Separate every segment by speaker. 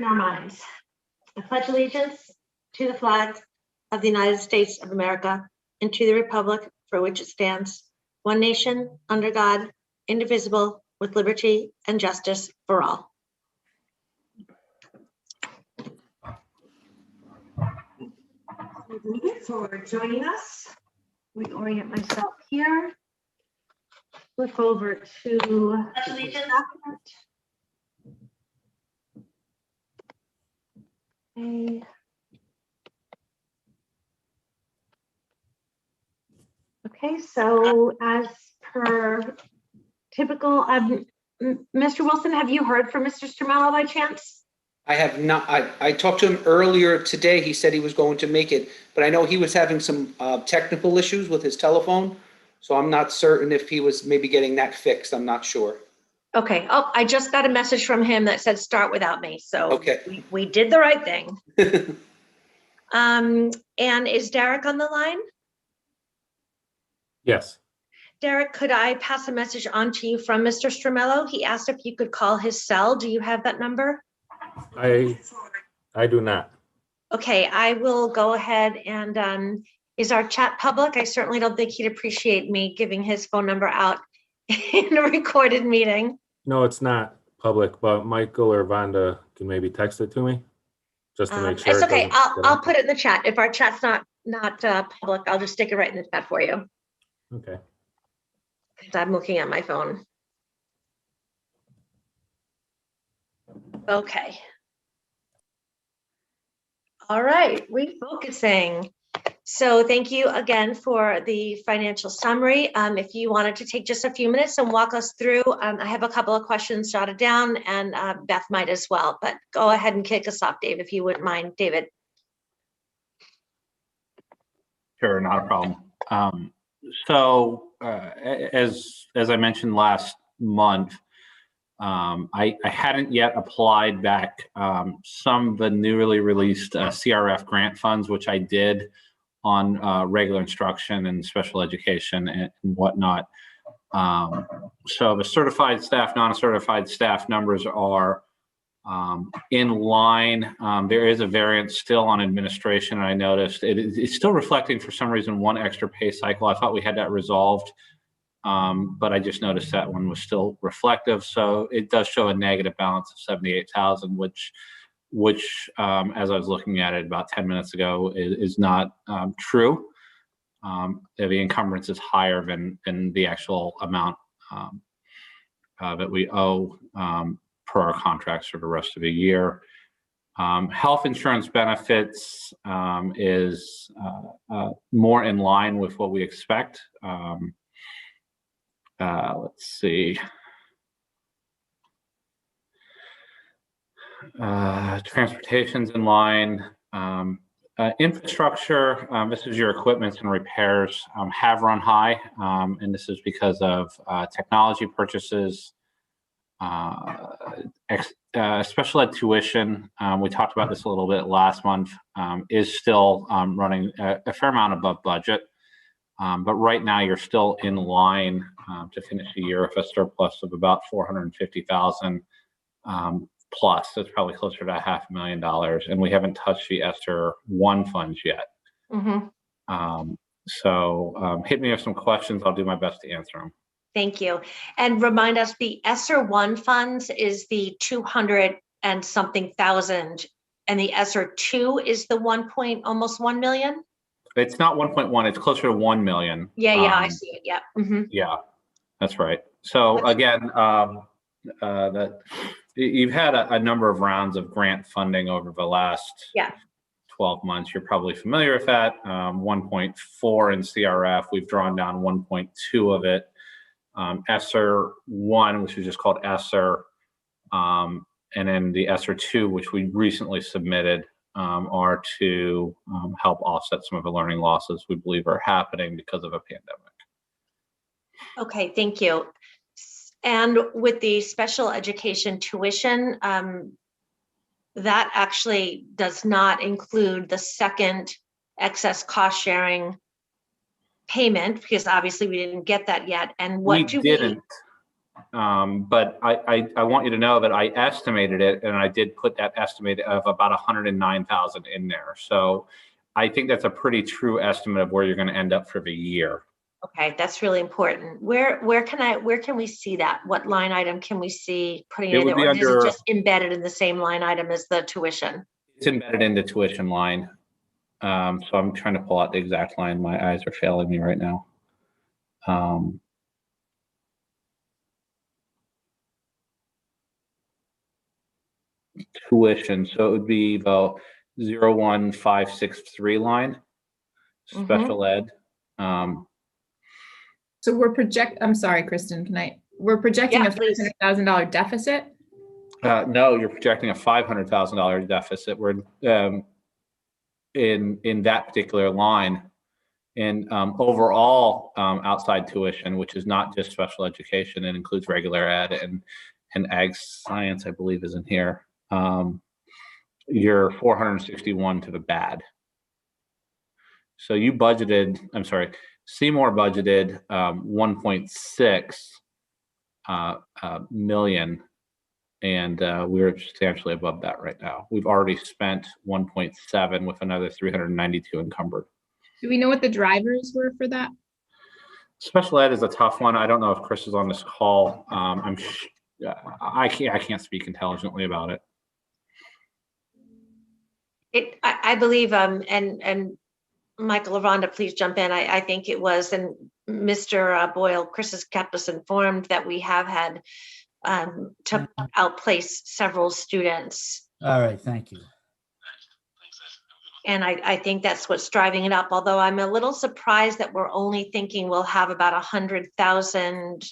Speaker 1: in our minds. I pledge allegiance to the flag of the United States of America and to the republic for which it stands, one nation, under God, indivisible, with liberty and justice for all. Thank you for joining us. Reorient myself here. Flip over to allegiance document. Okay, so as per typical, Mr. Wilson, have you heard from Mr. Stramello by chance?
Speaker 2: I have not. I talked to him earlier today. He said he was going to make it, but I know he was having some technical issues with his telephone. So I'm not certain if he was maybe getting that fixed. I'm not sure.
Speaker 1: Okay. Oh, I just got a message from him that said start without me. So
Speaker 2: okay,
Speaker 1: we did the right thing. And is Derek on the line?
Speaker 3: Yes.
Speaker 1: Derek, could I pass a message on to you from Mr. Stramello? He asked if you could call his cell. Do you have that number?
Speaker 3: I do not.
Speaker 1: Okay, I will go ahead and is our chat public? I certainly don't think he'd appreciate me giving his phone number out in a recorded meeting.
Speaker 3: No, it's not public, but Michael or Vonda can maybe text it to me just to make sure.
Speaker 1: It's okay. I'll put it in the chat. If our chat's not public, I'll just stick it right in the chat for you.
Speaker 3: Okay.
Speaker 1: I'm looking at my phone. Okay. All right, refocusing. So thank you again for the financial summary. If you wanted to take just a few minutes and walk us through, I have a couple of questions jotted down, and Beth might as well, but go ahead and kick us off, Dave, if you wouldn't mind. David.
Speaker 4: Sure, not a problem. As I mentioned last month, I hadn't yet applied back some of the newly released CRF grant funds, which I did on regular instruction and special education and whatnot. So the certified staff, non-certified staff numbers are in line. There is a variance still on administration. I noticed it's still reflecting, for some reason, one extra pay cycle. I thought we had that resolved. But I just noticed that one was still reflective. So it does show a negative balance of 78,000, which as I was looking at it about 10 minutes ago, is not true. The encumbrance is higher than the actual amount that we owe per our contracts for the rest of the year. Health insurance benefits is more in line with what we expect. Let's see. Transportation's in line. Infrastructure, this is your equipment and repairs, have run high, and this is because of technology purchases, special ed tuition. We talked about this a little bit last month, is still running a fair amount above budget. But right now you're still in line to finish the year with a surplus of about 450,000 plus. That's probably closer to $500,000, and we haven't touched the ESSER 1 funds yet.
Speaker 1: Mm-hmm.
Speaker 4: So hit me with some questions. I'll do my best to answer them.
Speaker 1: Thank you. And remind us, the ESSER 1 funds is the 200 and something thousand, and the ESSER 2 is the almost 1 million.
Speaker 4: It's not 1.1, it's closer to 1 million.
Speaker 1: Yeah, I see it. Yeah. Mm-hmm.
Speaker 4: Yeah, that's right. So again, that you've had a number of rounds of grant funding over the last 12 months. You're probably familiar with that. 1.4 in CRF. We've drawn down 1.2 of it. ESSER 1, which is just called ESSER, and then the ESSER 2, which we recently submitted, are to help offset some of the learning losses we believe are happening because of a pandemic.
Speaker 1: Okay, thank you. And with the special education tuition, that actually does not include the second excess cost sharing payment, because obviously we didn't get that yet. And what
Speaker 4: we didn't. But I want you to know that I estimated it, and I did put that estimate of about 109,000 in there. So I think that's a pretty true estimate of where you're going to end up for the year.
Speaker 1: Okay, that's really important. Where can we see that? What line item can we see putting
Speaker 4: It
Speaker 1: it,
Speaker 4: would be
Speaker 1: or is it
Speaker 4: under-
Speaker 1: just embedded in the same line item as the tuition?
Speaker 4: It's embedded in the tuition line. So I'm trying to pull out the exact line. My eyes are failing me right now. Tuition. So it would be about 01563 line, special ed.
Speaker 5: So I'm sorry, Kristen, we're projecting
Speaker 1: Yeah,
Speaker 5: a
Speaker 1: please.
Speaker 5: $500,000 deficit?
Speaker 4: No, you're projecting a $500,000 deficit. We're in that particular line. And overall, outside tuition, which is not just special education, it includes regular ed and ag science, I believe, is in here. You're 461 to the bad. So you budgeted, I'm sorry, Seymour budgeted 1.6 million, and we're substantially above that right now. We've already spent 1.7 with another 392 encumbered.
Speaker 5: Do we know what the drivers were for that?
Speaker 4: Special ed is a tough one. I don't know if Chris is on this call. I can't speak intelligently about it.
Speaker 1: I believe, and Michael Lavonda, please jump in. I think it was, and Mr. Boyle, Chris has kept us informed that we have had to outplace several students.
Speaker 6: All right, thank you.
Speaker 1: And I think that's what's driving it up, although I'm a little surprised that we're only thinking we'll have about 100,000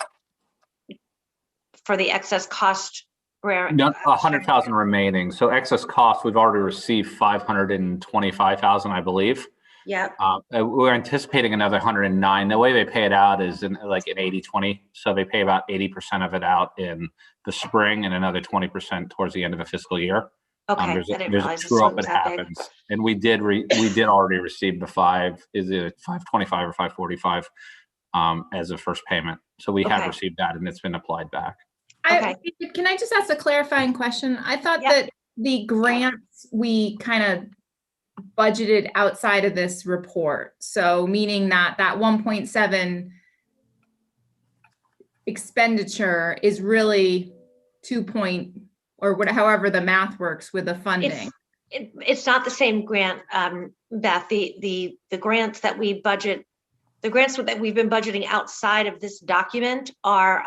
Speaker 1: for the excess cost.
Speaker 4: No, 100,000 remaining. So excess cost, we've already received 525,000, I believe.
Speaker 1: Yeah.
Speaker 4: We're anticipating another 109. The way they pay it out is in like an 80-20. So they pay about 80% of it out in the spring and another 20% towards the end of the fiscal year.
Speaker 1: Okay.
Speaker 4: There's
Speaker 1: I
Speaker 4: a
Speaker 1: didn't realize
Speaker 4: true up
Speaker 1: was
Speaker 4: that
Speaker 1: that big.
Speaker 4: happens, and we did already receive the 525 or 545 as a first payment. So we have
Speaker 1: Okay.
Speaker 4: received that, and it's been applied back.
Speaker 1: Okay.
Speaker 5: Can I just ask a clarifying question? I thought
Speaker 1: Yeah.
Speaker 5: that the grants we kind of budgeted outside of this report. So meaning that 1.7 expenditure is really 2 or however the math works with the funding.
Speaker 1: It's not the same grant, Beth. The grants that we budget, the grants that we've been budgeting outside of this document are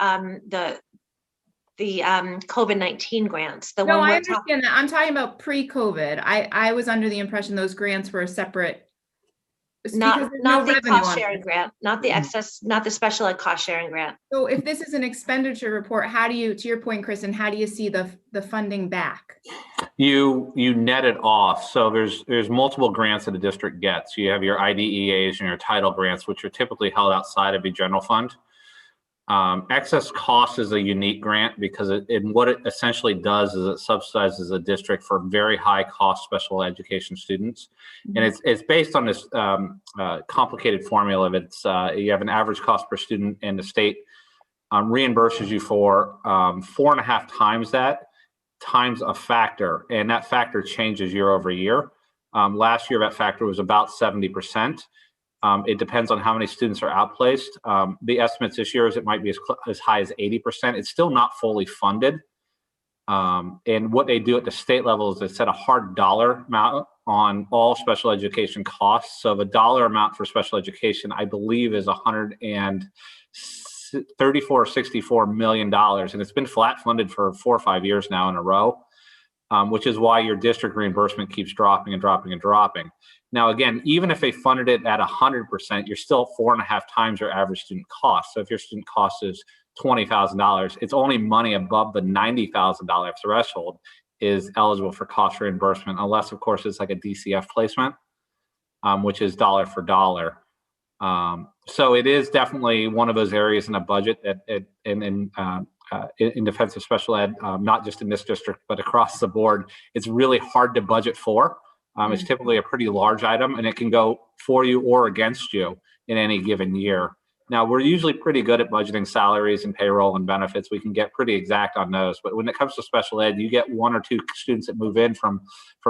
Speaker 1: the COVID-19 grants. The
Speaker 5: No,
Speaker 1: one
Speaker 5: I
Speaker 1: we're
Speaker 5: understand that. I'm talking about pre-COVID. I was under the impression those grants were separate.
Speaker 1: not
Speaker 5: because there's no
Speaker 1: the
Speaker 5: revenue
Speaker 1: cost
Speaker 5: on
Speaker 1: sharing
Speaker 5: it.
Speaker 1: grant, not the excess, not the special ed cost sharing grant.
Speaker 5: So if this is an expenditure report, how do you, to your point, Kristen, how do you see the funding back?
Speaker 4: You net it off. So there's multiple grants that a district gets. You have your IDEAs and your title grants, which are typically held outside of the general fund. Excess cost is a unique grant because what it essentially does is it subsidizes a district for very high cost special education students. And it's based on this complicated formula of you have an average cost per student, and the state reimburses you for 4.5 times that times a factor, and that factor changes year over year. Last year that factor was about 70%. It depends on how many students are outplaced. The estimates this year is it might be as high as 80%. It's still not fully funded. And what they do at the state level is they set a hard dollar amount on all special education costs. So the dollar amount for special education, I believe, is $134 or $64 million. And it's been flat funded for 4 or 5 years now in a row, which is why your district reimbursement keeps dropping and dropping and dropping. Now, again, even if they funded it at 100%, you're still 4.5 times your average student cost. So if your student cost is $20,000, it's only money above the $90,000 threshold is eligible for cost reimbursement, unless, of course, it's like a DCF placement, which is dollar for dollar. So it is definitely one of those areas in a budget in defense of special ed, not just in this district, but across the board. It's really hard to budget for. It's typically a pretty large item, and it can go for you or against you in any given year. Now, we're usually pretty good at budgeting salaries and payroll and benefits. We can get pretty exact on those. But when it comes to special ed, you get 1 or 2 students that move in from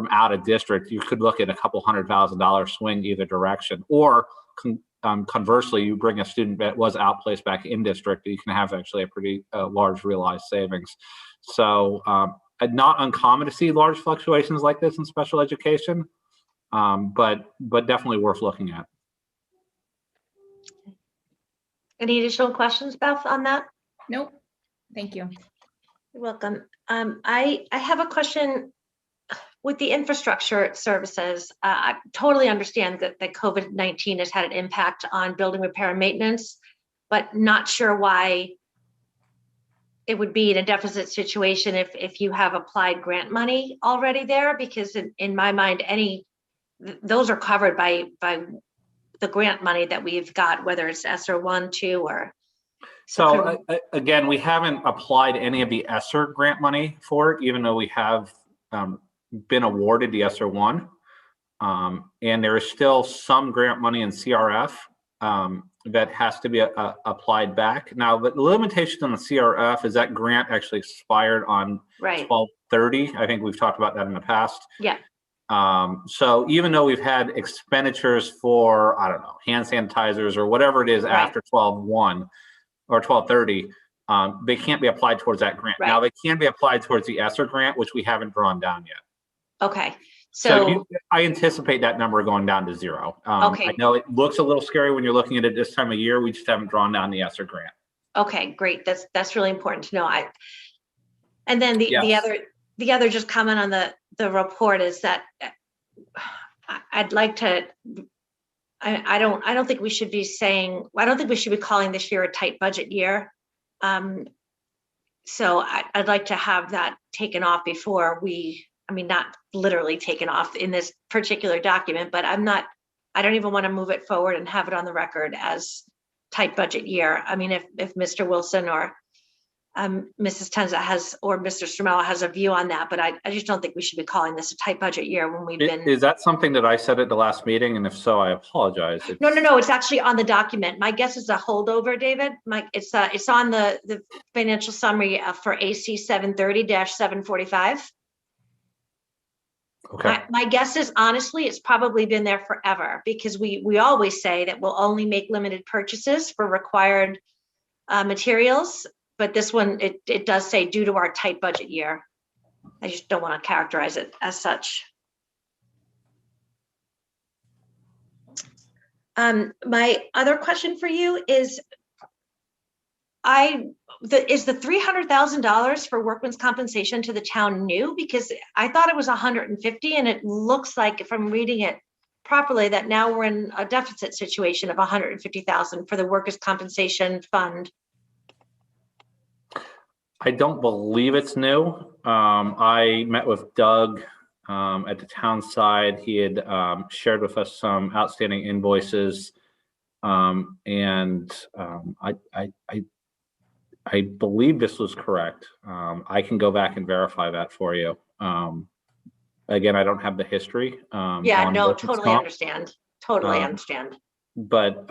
Speaker 4: out of district. You could look at a couple $100,000 swing either direction. Or conversely, you bring a student that was outplaced back in district, you can have actually a pretty large realized savings. So not uncommon to see large fluctuations like this in special education, but definitely worth looking at.
Speaker 1: Any additional questions, Beth, on that?
Speaker 5: Nope. Thank you.
Speaker 1: You're welcome. I have a question with the infrastructure services. I totally understand that COVID-19 has had an impact on building repair and maintenance, but not sure why it would be in a deficit situation if you have applied grant money already there, because in my mind, those are covered by the grant money that we've got, whether it's ESSER 1, 2, or.
Speaker 4: So again, we haven't applied any of the ESSER grant money for it, even though we have been awarded the ESSER 1. And there is still some grant money in CRF that has to be applied back. Now, the limitation on the CRF is that grant actually expired on 12/30. I think we've talked about that in the past.
Speaker 1: Yeah.
Speaker 4: So even though we've had expenditures for, I don't know, hand sanitizers or whatever it is after 12/1 or 12/30, they can't be applied towards that grant. Now they can be applied towards the ESSER grant, which we haven't drawn down yet.
Speaker 1: Okay.
Speaker 4: So I anticipate that number going down to 0. I know it looks a little scary when you're looking at it this time of year. We just haven't drawn down the ESSER grant.
Speaker 1: Okay, great. That's really important to know. And then the other just comment on the report is that I'd like to. I don't think we should be saying. I don't think we should be calling this year a tight budget year. So I'd like to have that taken off before we. I mean, not literally taken off in this particular document, but I don't even want to move it forward and have it on the record as tight budget year. I mean, if Mr. Wilson or Mrs. Tenza or Mr. Stromella has a view on that, but I just don't think we should be calling this a tight budget year when we've been.
Speaker 4: Is that something that I said at the last meeting? And if so, I apologize.
Speaker 1: No, it's actually on the document. My guess is a holdover, David. It's on the financial summary for AC 730-745.
Speaker 4: Okay.
Speaker 1: My guess is, honestly, it's probably been there forever, because we always say that we'll only make limited purchases for required materials. But this one, it does say due to our tight budget year. I just don't want to characterize it as such. My other question for you is, is the $300,000 for workman's compensation to the town new? Because I thought it was 150, and it looks like, if I'm reading it properly, that now we're in a deficit situation of 150,000 for the workers' compensation fund.
Speaker 4: I don't believe it's new. I met with Doug at the town side. He had shared with us some outstanding invoices, and I believe this was correct. I can go back and verify that for you. Again, I don't have the history.
Speaker 1: Yeah, no, totally understand. Totally understand.
Speaker 4: But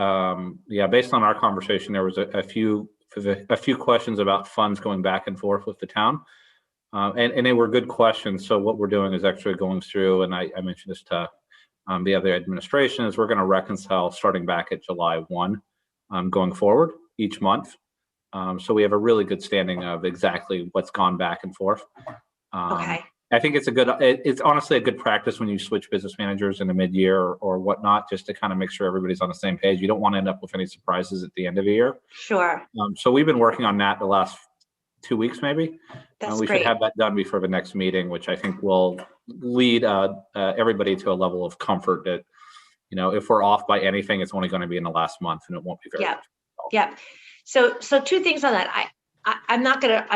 Speaker 4: yeah, based on our conversation, there was a few questions about funds going back and forth with the town, and they were good questions. So what we're doing is actually going through, and I mentioned this to the other administration, is we're going to reconcile starting back at July 1, going forward each month. So we have a really good standing of exactly what's gone back and forth.
Speaker 1: Okay.
Speaker 4: I think it's honestly a good practice when you switch business managers in the mid-year or whatnot, just to kind of make sure everybody's on the same page. You don't want to end up with any surprises at the end of the year.
Speaker 1: Sure.
Speaker 4: So we've been working on that the last 2 weeks, maybe.
Speaker 1: That's
Speaker 4: we
Speaker 1: great.
Speaker 4: should have that done before the next meeting, which I think will lead everybody to a level of comfort that, if we're off by anything, it's only going to be in the last month, and it won't be very much.
Speaker 1: Yeah. So two things on that. I'm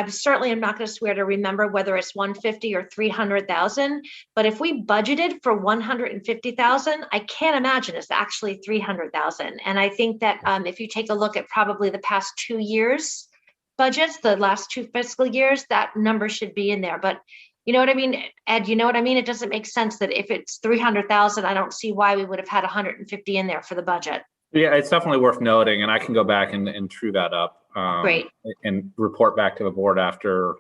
Speaker 1: certainly not going to swear to remember whether it's 150 or 300,000, but if we budgeted for 150,000, I can't imagine it's actually 300,000. And I think that if you take a look at probably the past 2 years budgets, the last 2 fiscal years, that number should be in there. But you know what I mean, Ed? You know what I mean? It doesn't make sense that if it's 300,000, I don't see why we would have had 150 in there for the budget.
Speaker 4: Yeah, it's definitely worth noting, and I can go back and true that up.
Speaker 1: Great.
Speaker 4: And report back to the board after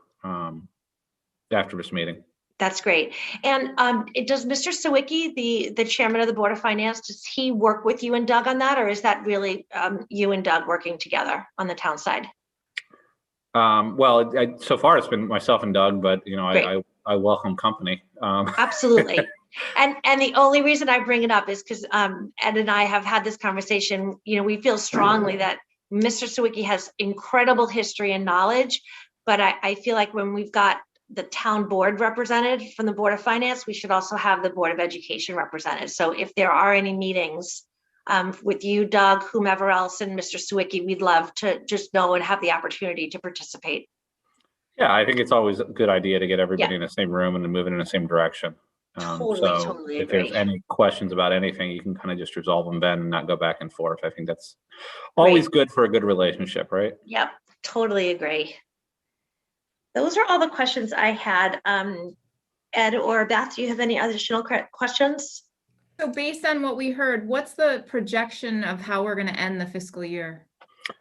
Speaker 4: this meeting.
Speaker 1: That's great. And does Mr. Sawicki, the chairman of the Board of Finance, does he work with you and Doug on that, or is that really you and Doug working together on the town side?
Speaker 4: Well, so far it's been myself and Doug, but I welcome company.
Speaker 1: Absolutely. And the only reason I bring it up is because Ed and I have had this conversation. We feel strongly that Mr. Sawicki has incredible history and knowledge, but I feel like when we've got the town board represented from the Board of Finance, we should also have the Board of Education represented. So if there are any meetings with you, Doug, whomever else, and Mr. Sawicki, we'd love to just know and have the opportunity to participate.
Speaker 4: Yeah, I think it's always a good idea to get everybody in the same room and to move in the same direction.
Speaker 1: Totally
Speaker 4: if
Speaker 1: agree.
Speaker 4: there's any questions about anything, you can kind of just resolve them then and not go back and forth. I think that's always good for a good relationship, right?
Speaker 1: Yep, totally agree. Those are all the questions I had. Ed or Beth, do you have any additional questions?
Speaker 5: So based on what we heard, what's the projection of how we're going to end the fiscal year?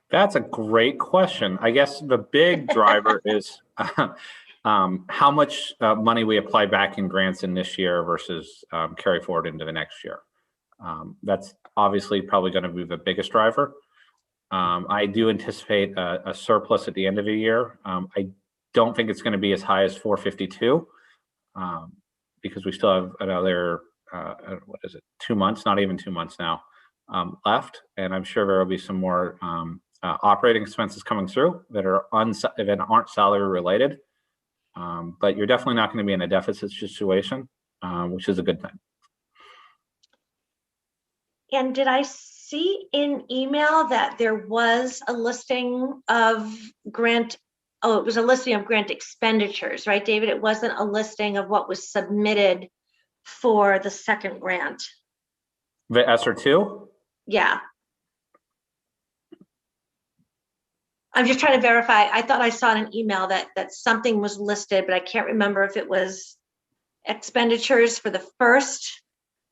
Speaker 4: That's a great question. I guess the big driver is how much money we apply back in grants in this year versus carry forward into the next year. That's obviously probably going to be the biggest driver. I do anticipate a surplus at the end of the year. I don't think it's going to be as high as 452 because we still have another, 2 months, not even 2 months now left. And I'm sure there will be some more operating expenses coming through that aren't salary related. But you're definitely not going to be in a deficit situation, which is a good thing.
Speaker 1: And did I see in email that there was a listing of grant? Oh, it was a listing of grant expenditures, right, David? It wasn't a listing of what was submitted for the second grant.
Speaker 4: The ESSER 2?
Speaker 1: Yeah. I'm just trying to verify. I thought I saw in an email that something was listed, but I can't remember if it was expenditures for the first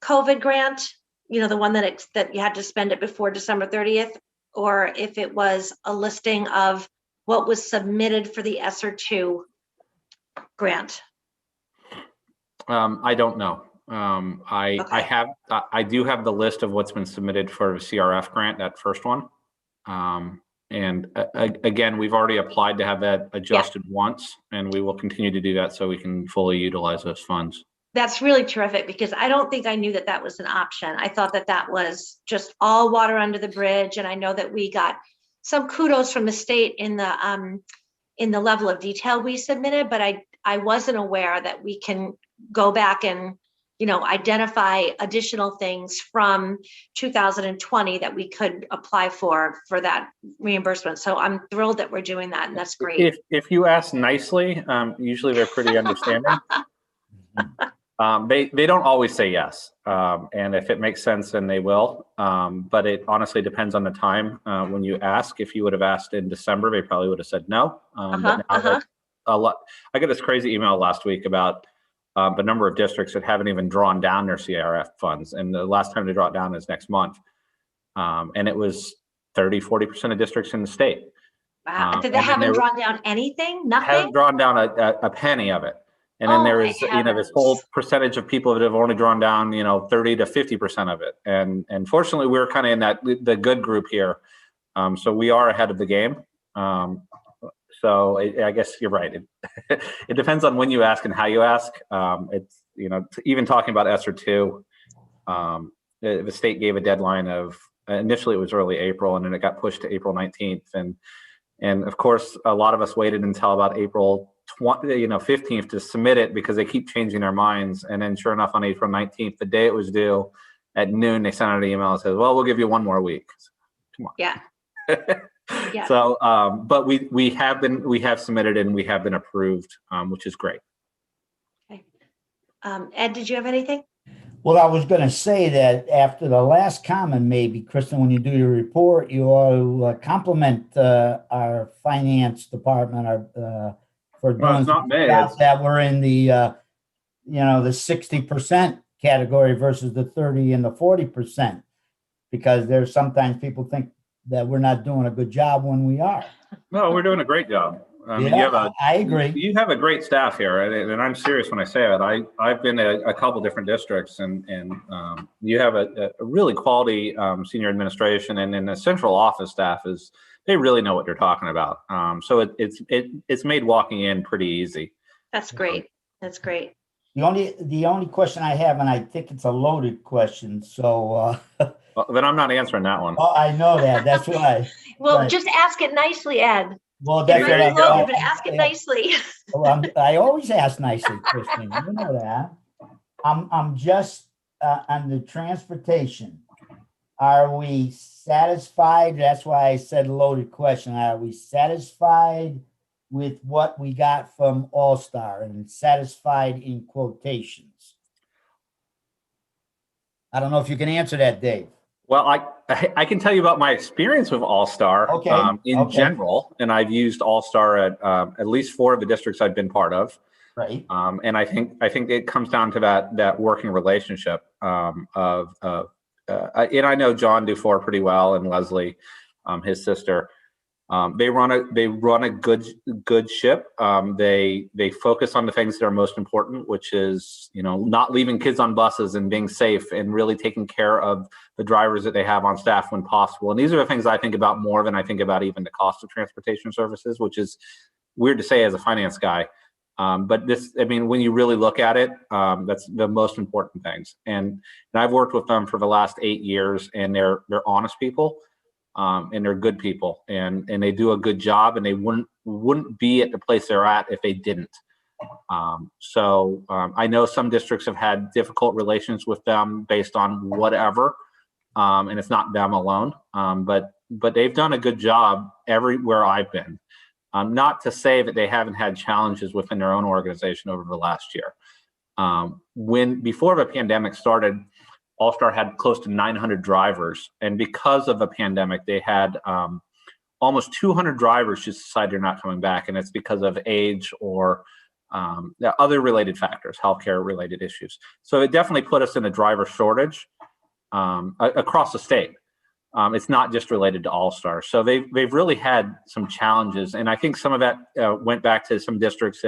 Speaker 1: COVID grant, the one that you had to spend it before December 30th, or if it was a listing of what was submitted for the ESSER 2 grant.
Speaker 4: I don't know. I do have the list of what's been submitted for the CRF grant, that first one. And again, we've already applied to have that adjusted once, and we will continue to do that so we can fully utilize those funds.
Speaker 1: That's really terrific, because I don't think I knew that was an option. I thought that was just all water under the bridge. And I know that we got some kudos from the state in the level of detail we submitted, but I wasn't aware that we can go back and identify additional things from 2020 that we could apply for that reimbursement. So I'm thrilled that we're doing that, and that's great.
Speaker 4: If you ask nicely, usually they're pretty understanding. They don't always say yes, and if it makes sense, then they will. But it honestly depends on the time when you ask. If you would have asked in December, they probably would have said no. But now a lot. I got this crazy email last week about the number of districts that haven't even drawn down their CRF funds, and the last time they draw it down is next month. And it was 30-40% of districts in the state.
Speaker 1: Wow. They haven't drawn down anything? Nothing?
Speaker 4: Haven't drawn down a penny of it. And then there is, this whole percentage of people that have only drawn down, 30 to 50% of it. And fortunately, we're kind of in the good group here. So we are ahead of the game. So I guess you're right. It depends on when you ask and how you ask. It's, even talking about ESSER 2, the state gave a deadline of, initially it was early April, and then it got pushed to April 19th. And of course, a lot of us waited until about April 15th to submit it, because they keep changing their minds. And then sure enough, on April 19th, the day it was due at noon, they sent out an email and said, well, we'll give you one more week. Come on.
Speaker 1: Yeah. Yeah.
Speaker 4: So, but we have submitted and we have been approved, which is great.
Speaker 1: Okay. Ed, did you have anything?
Speaker 6: Well, I was going to say that after the last comment, maybe, Kristen, when you do your report, you ought to compliment our finance department for doing jobs that were in the the 60% category versus the 30 and the 40%. because there's sometimes people think that we're not doing a good job when we are.
Speaker 4: No, we're doing a great job. I mean,
Speaker 6: Yeah, I agree.
Speaker 4: you have a great staff here, and I'm serious when I say it. I've been at a couple different districts, and you have a really quality senior administration, and then the central office staff they really know what they're talking about. So it's made walking in pretty easy.
Speaker 1: That's great. That's great.
Speaker 6: The only question I have, and I think it's a loaded question, so
Speaker 4: Well, then I'm not answering that one.
Speaker 6: oh, I know that. That's why.
Speaker 1: Well,
Speaker 6: Right.
Speaker 1: just ask it nicely, Ed.
Speaker 6: Well,
Speaker 1: It
Speaker 6: that's
Speaker 1: might
Speaker 6: what
Speaker 1: be loaded, but
Speaker 6: I,
Speaker 1: ask it
Speaker 6: I,
Speaker 1: nicely.
Speaker 6: well, I always ask nicely, Christine. You know that. I'm just on the transportation. Are we satisfied? That's why I said loaded question. Are we satisfied with what we got from All Star, and satisfied in quotations? I don't know if you can answer that, Dave.
Speaker 4: Well, I can tell you about my experience with All Star
Speaker 6: Okay,
Speaker 4: in general, and I've used All Star at least 4 of the districts I've been part of.
Speaker 6: Right.
Speaker 4: And I think it comes down to that working relationship and I know John Dufour pretty well, and Leslie, his sister. They run a good ship. They focus on the things that are most important, which is, not leaving kids on buses and being safe, and really taking care of the drivers that they have on staff when possible. And these are the things I think about more than I think about even the cost of transportation services, which is weird to say as a finance guy. But when you really look at it, that's the most important things. And I've worked with them for the last 8 years, and they're honest people. And they're good people, and they do a good job, and they wouldn't be at the place they're at if they didn't. So I know some districts have had difficult relations with them based on whatever, and it's not them alone. But they've done a good job everywhere I've been. Not to say that they haven't had challenges within their own organization over the last year. Before the pandemic started, All Star had close to 900 drivers, and because of the pandemic, they had almost 200 drivers just decide they're not coming back, and it's because of age or other related factors, healthcare related issues. So it definitely put us in a driver shortage across the state. It's not just related to All Star. So they've really had some challenges, and I think some of that went back to some districts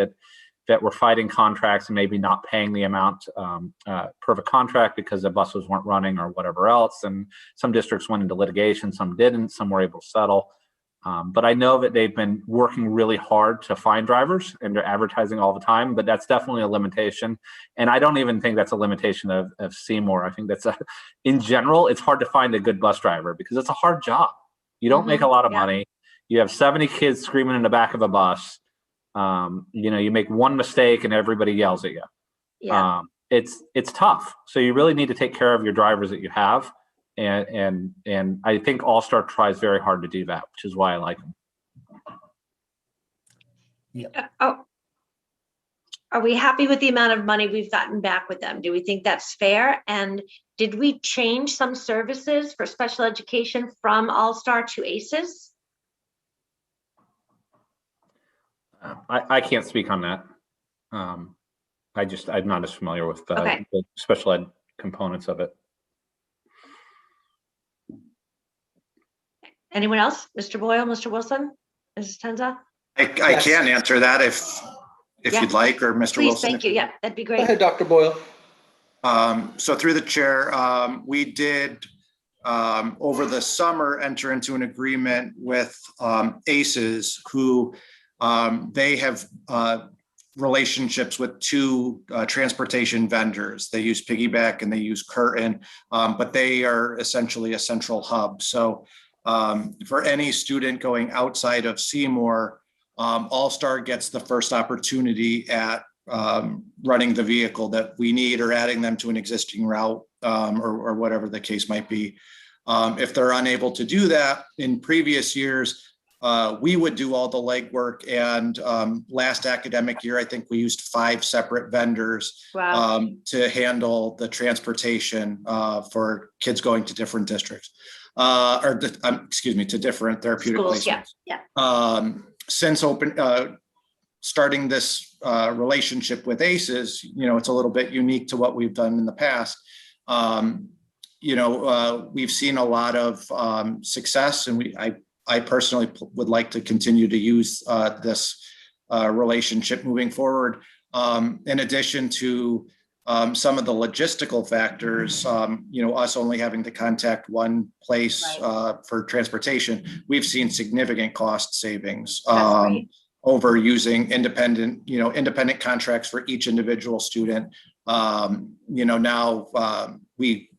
Speaker 4: that were fighting contracts and maybe not paying the amount per the contract because the buses weren't running or whatever else. And some districts went into litigation, some didn't, some were able to settle. But I know that they've been working really hard to find drivers, and they're advertising all the time, but that's definitely a limitation. And I don't even think that's a limitation of Seymour. I think in general, it's hard to find a good bus driver because it's a hard job. You don't make a lot of money. You have 70 kids screaming in the back of a bus. You make one mistake and everybody yells at you.
Speaker 1: Yeah.
Speaker 4: It's tough. So you really need to take care of your drivers that you have. And I think All Star tries very hard to do that, which is why I like them.
Speaker 6: Yeah.
Speaker 1: Are we happy with the amount of money we've gotten back with them? Do we think that's fair? And did we change some services for special education from All Star to ACES?
Speaker 4: I can't speak on that. I'm not as familiar with
Speaker 1: Okay.
Speaker 4: the special ed components of it.
Speaker 1: Anyone else? Mr. Boyle, Mr. Wilson, Mrs. Tenza?
Speaker 7: I can answer that if
Speaker 1: Yeah.
Speaker 7: you'd like, or Mr.
Speaker 1: Please,
Speaker 7: Wilson.
Speaker 1: thank you. Yeah, that'd be
Speaker 2: Go
Speaker 1: great.
Speaker 2: ahead, Dr. Boyle.
Speaker 7: So through the chair, we did over the summer enter into an agreement with ACES, who they have relationships with 2 transportation vendors. They use Piggyback and they use Curtin, but they are essentially a central hub. So for any student going outside of Seymour, All Star gets the first opportunity at running the vehicle that we need, or adding them to an existing route, or whatever the case might be. If they're unable to do that in previous years, we would do all the legwork. And last academic year, I think we used 5 separate vendors
Speaker 1: Wow.
Speaker 7: to handle the transportation for kids going to different districts, to different therapeutic
Speaker 1: Schools,
Speaker 7: placements.
Speaker 1: yeah.
Speaker 7: Since starting this relationship with ACES, it's a little bit unique to what we've done in the past. we've seen a lot of success, and I personally would like to continue to use this relationship moving forward. In addition to some of the logistical factors, us only having to contact one place for transportation, we've seen significant cost savings over using independent contracts for each individual student. Now we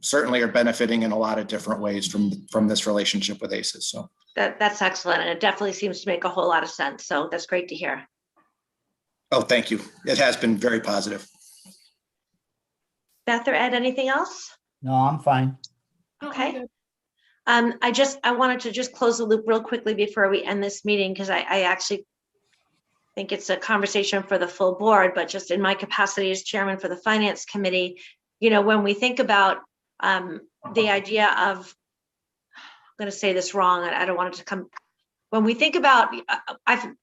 Speaker 7: certainly are benefiting in a lot of different ways from this relationship with ACES. So
Speaker 1: that's excellent, and it definitely seems to make a whole lot of sense. So that's great to hear.
Speaker 7: Oh, thank you. It has been very positive.
Speaker 1: Beth or Ed, anything else?
Speaker 6: No, I'm fine.
Speaker 1: Okay. I wanted to just close the loop real quickly before we end this meeting, because I actually think it's a conversation for the full board, but just in my capacity as chairman for the finance committee, when we think about the idea of, I'm going to say this wrong, I don't want it to come, when we think about,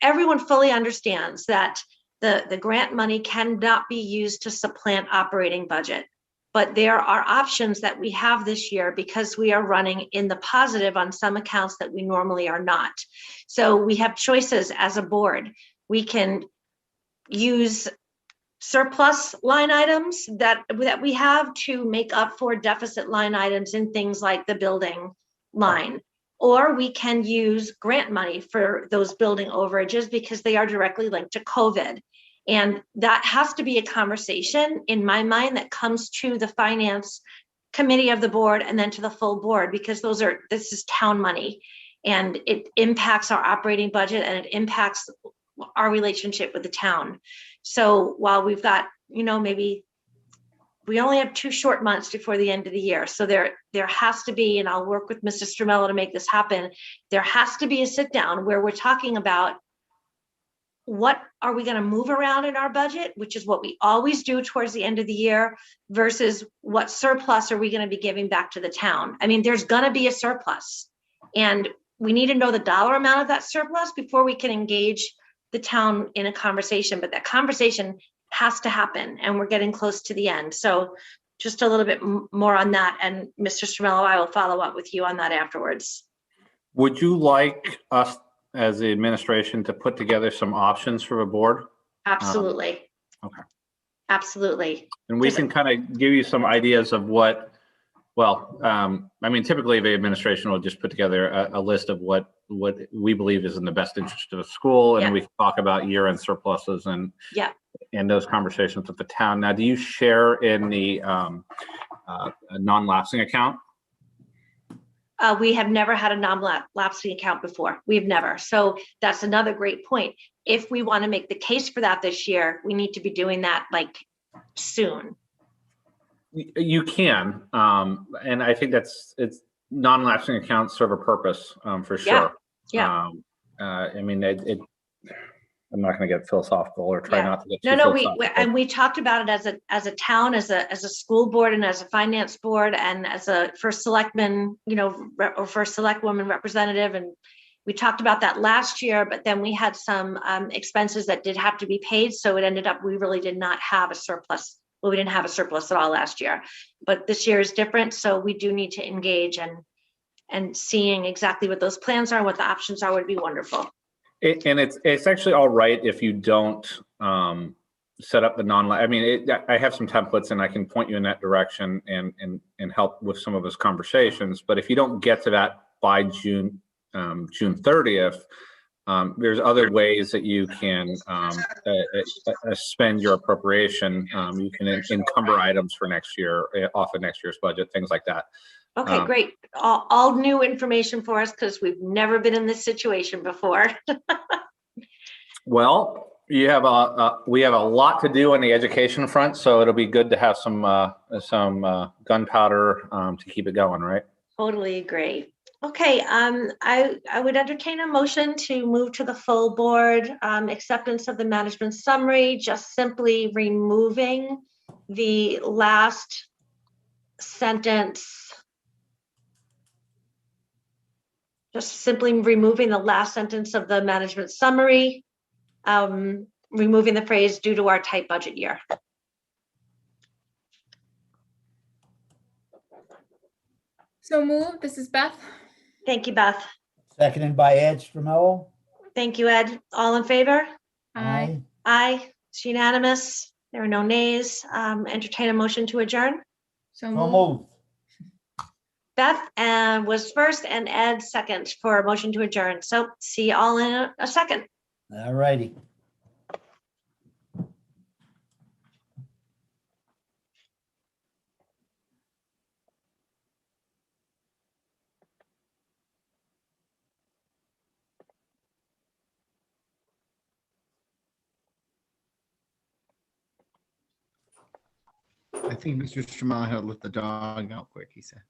Speaker 1: everyone fully understands that the grant money cannot be used to supplant operating budget. But there are options that we have this year because we are running in the positive on some accounts that we normally are not. So we have choices as a board. We can use surplus line items that we have to make up for deficit line items in things like the building line. Or we can use grant money for those building overages because they are directly linked to COVID. And that has to be a conversation in my mind that comes to the finance committee of the board and then to the full board, because this is town money and it impacts our operating budget and it impacts our relationship with the town. So while we've got, maybe we only have 2 short months before the end of the year. So there has to be, and I'll work with Mr. Stramello to make this happen. There has to be a sit down where we're talking about what are we going to move around in our budget, which is what we always do towards the end of the year, versus what surplus are we going to be giving back to the town. I mean, there's going to be a surplus and we need to know the dollar amount of that surplus before we can engage the town in a conversation, but that conversation has to happen and we're getting close to the end. So just a little bit more on that. And Mr. Stramello, I will follow up with you on that afterwards.
Speaker 4: Would you like us as the administration to put together some options for the board?
Speaker 1: Absolutely.
Speaker 4: Okay.
Speaker 1: Absolutely.
Speaker 4: And we can kind of give you some ideas of what, typically the administration will just put together a list of what we believe is in the best interest of the school. And we can talk about year-end surpluses and those conversations with the town. Now, do you share in the non-lapsing account?
Speaker 1: We have never had a non-lapsing account before. We've never. So that's another great point. If we want to make the case for that this year, we need to be doing that like soon.
Speaker 4: You can. And I think it's non-lapsing accounts serve a purpose for sure.
Speaker 1: Yeah.
Speaker 4: I'm not going to get philosophical or try not to get too philosophical.
Speaker 1: We talked about it as a town, as a school board, and as a finance board, and as a first selectman, or first select woman representative. And we talked about that last year, but then we had some expenses that did have to be paid. So it ended up, we really did not have a surplus. Well, we didn't have a surplus at all last year, but this year is different. So we do need to engage, and seeing exactly what those plans are and what the options are would be wonderful.
Speaker 4: And it's actually all right if you don't set up the I have some templates and I can point you in that direction and help with some of those conversations. But if you don't get to that by June 30th, there's other ways that you can spend your appropriation. You can encumber items for next year off of next year's budget, things like that.
Speaker 1: Okay, great. All new information for us because we've never been in this situation before.
Speaker 4: Well, we have a lot to do on the education front, so it'll be good to have some gunpowder to keep it going, right?
Speaker 1: Totally agree. Okay, I would entertain a motion to move to the full board acceptance of the management summary, just simply removing the last sentence. Just simply removing the last sentence of the management summary, removing the phrase due to our tight budget year.
Speaker 5: So moved. This is Beth.
Speaker 1: Thank you, Beth.
Speaker 6: Seconded by Ed Stromello.
Speaker 1: Thank you, Ed. All in favor?
Speaker 5: Aye.
Speaker 1: Aye. It's unanimous. There are no nays. Entertain a motion to adjourn.
Speaker 5: So
Speaker 6: So
Speaker 5: moved.
Speaker 6: moved.
Speaker 1: Beth was first and Ed second for a motion to adjourn. So see you all in a second.
Speaker 6: All righty.
Speaker 8: I think Mr. Stramal had let the dog out quick, he said.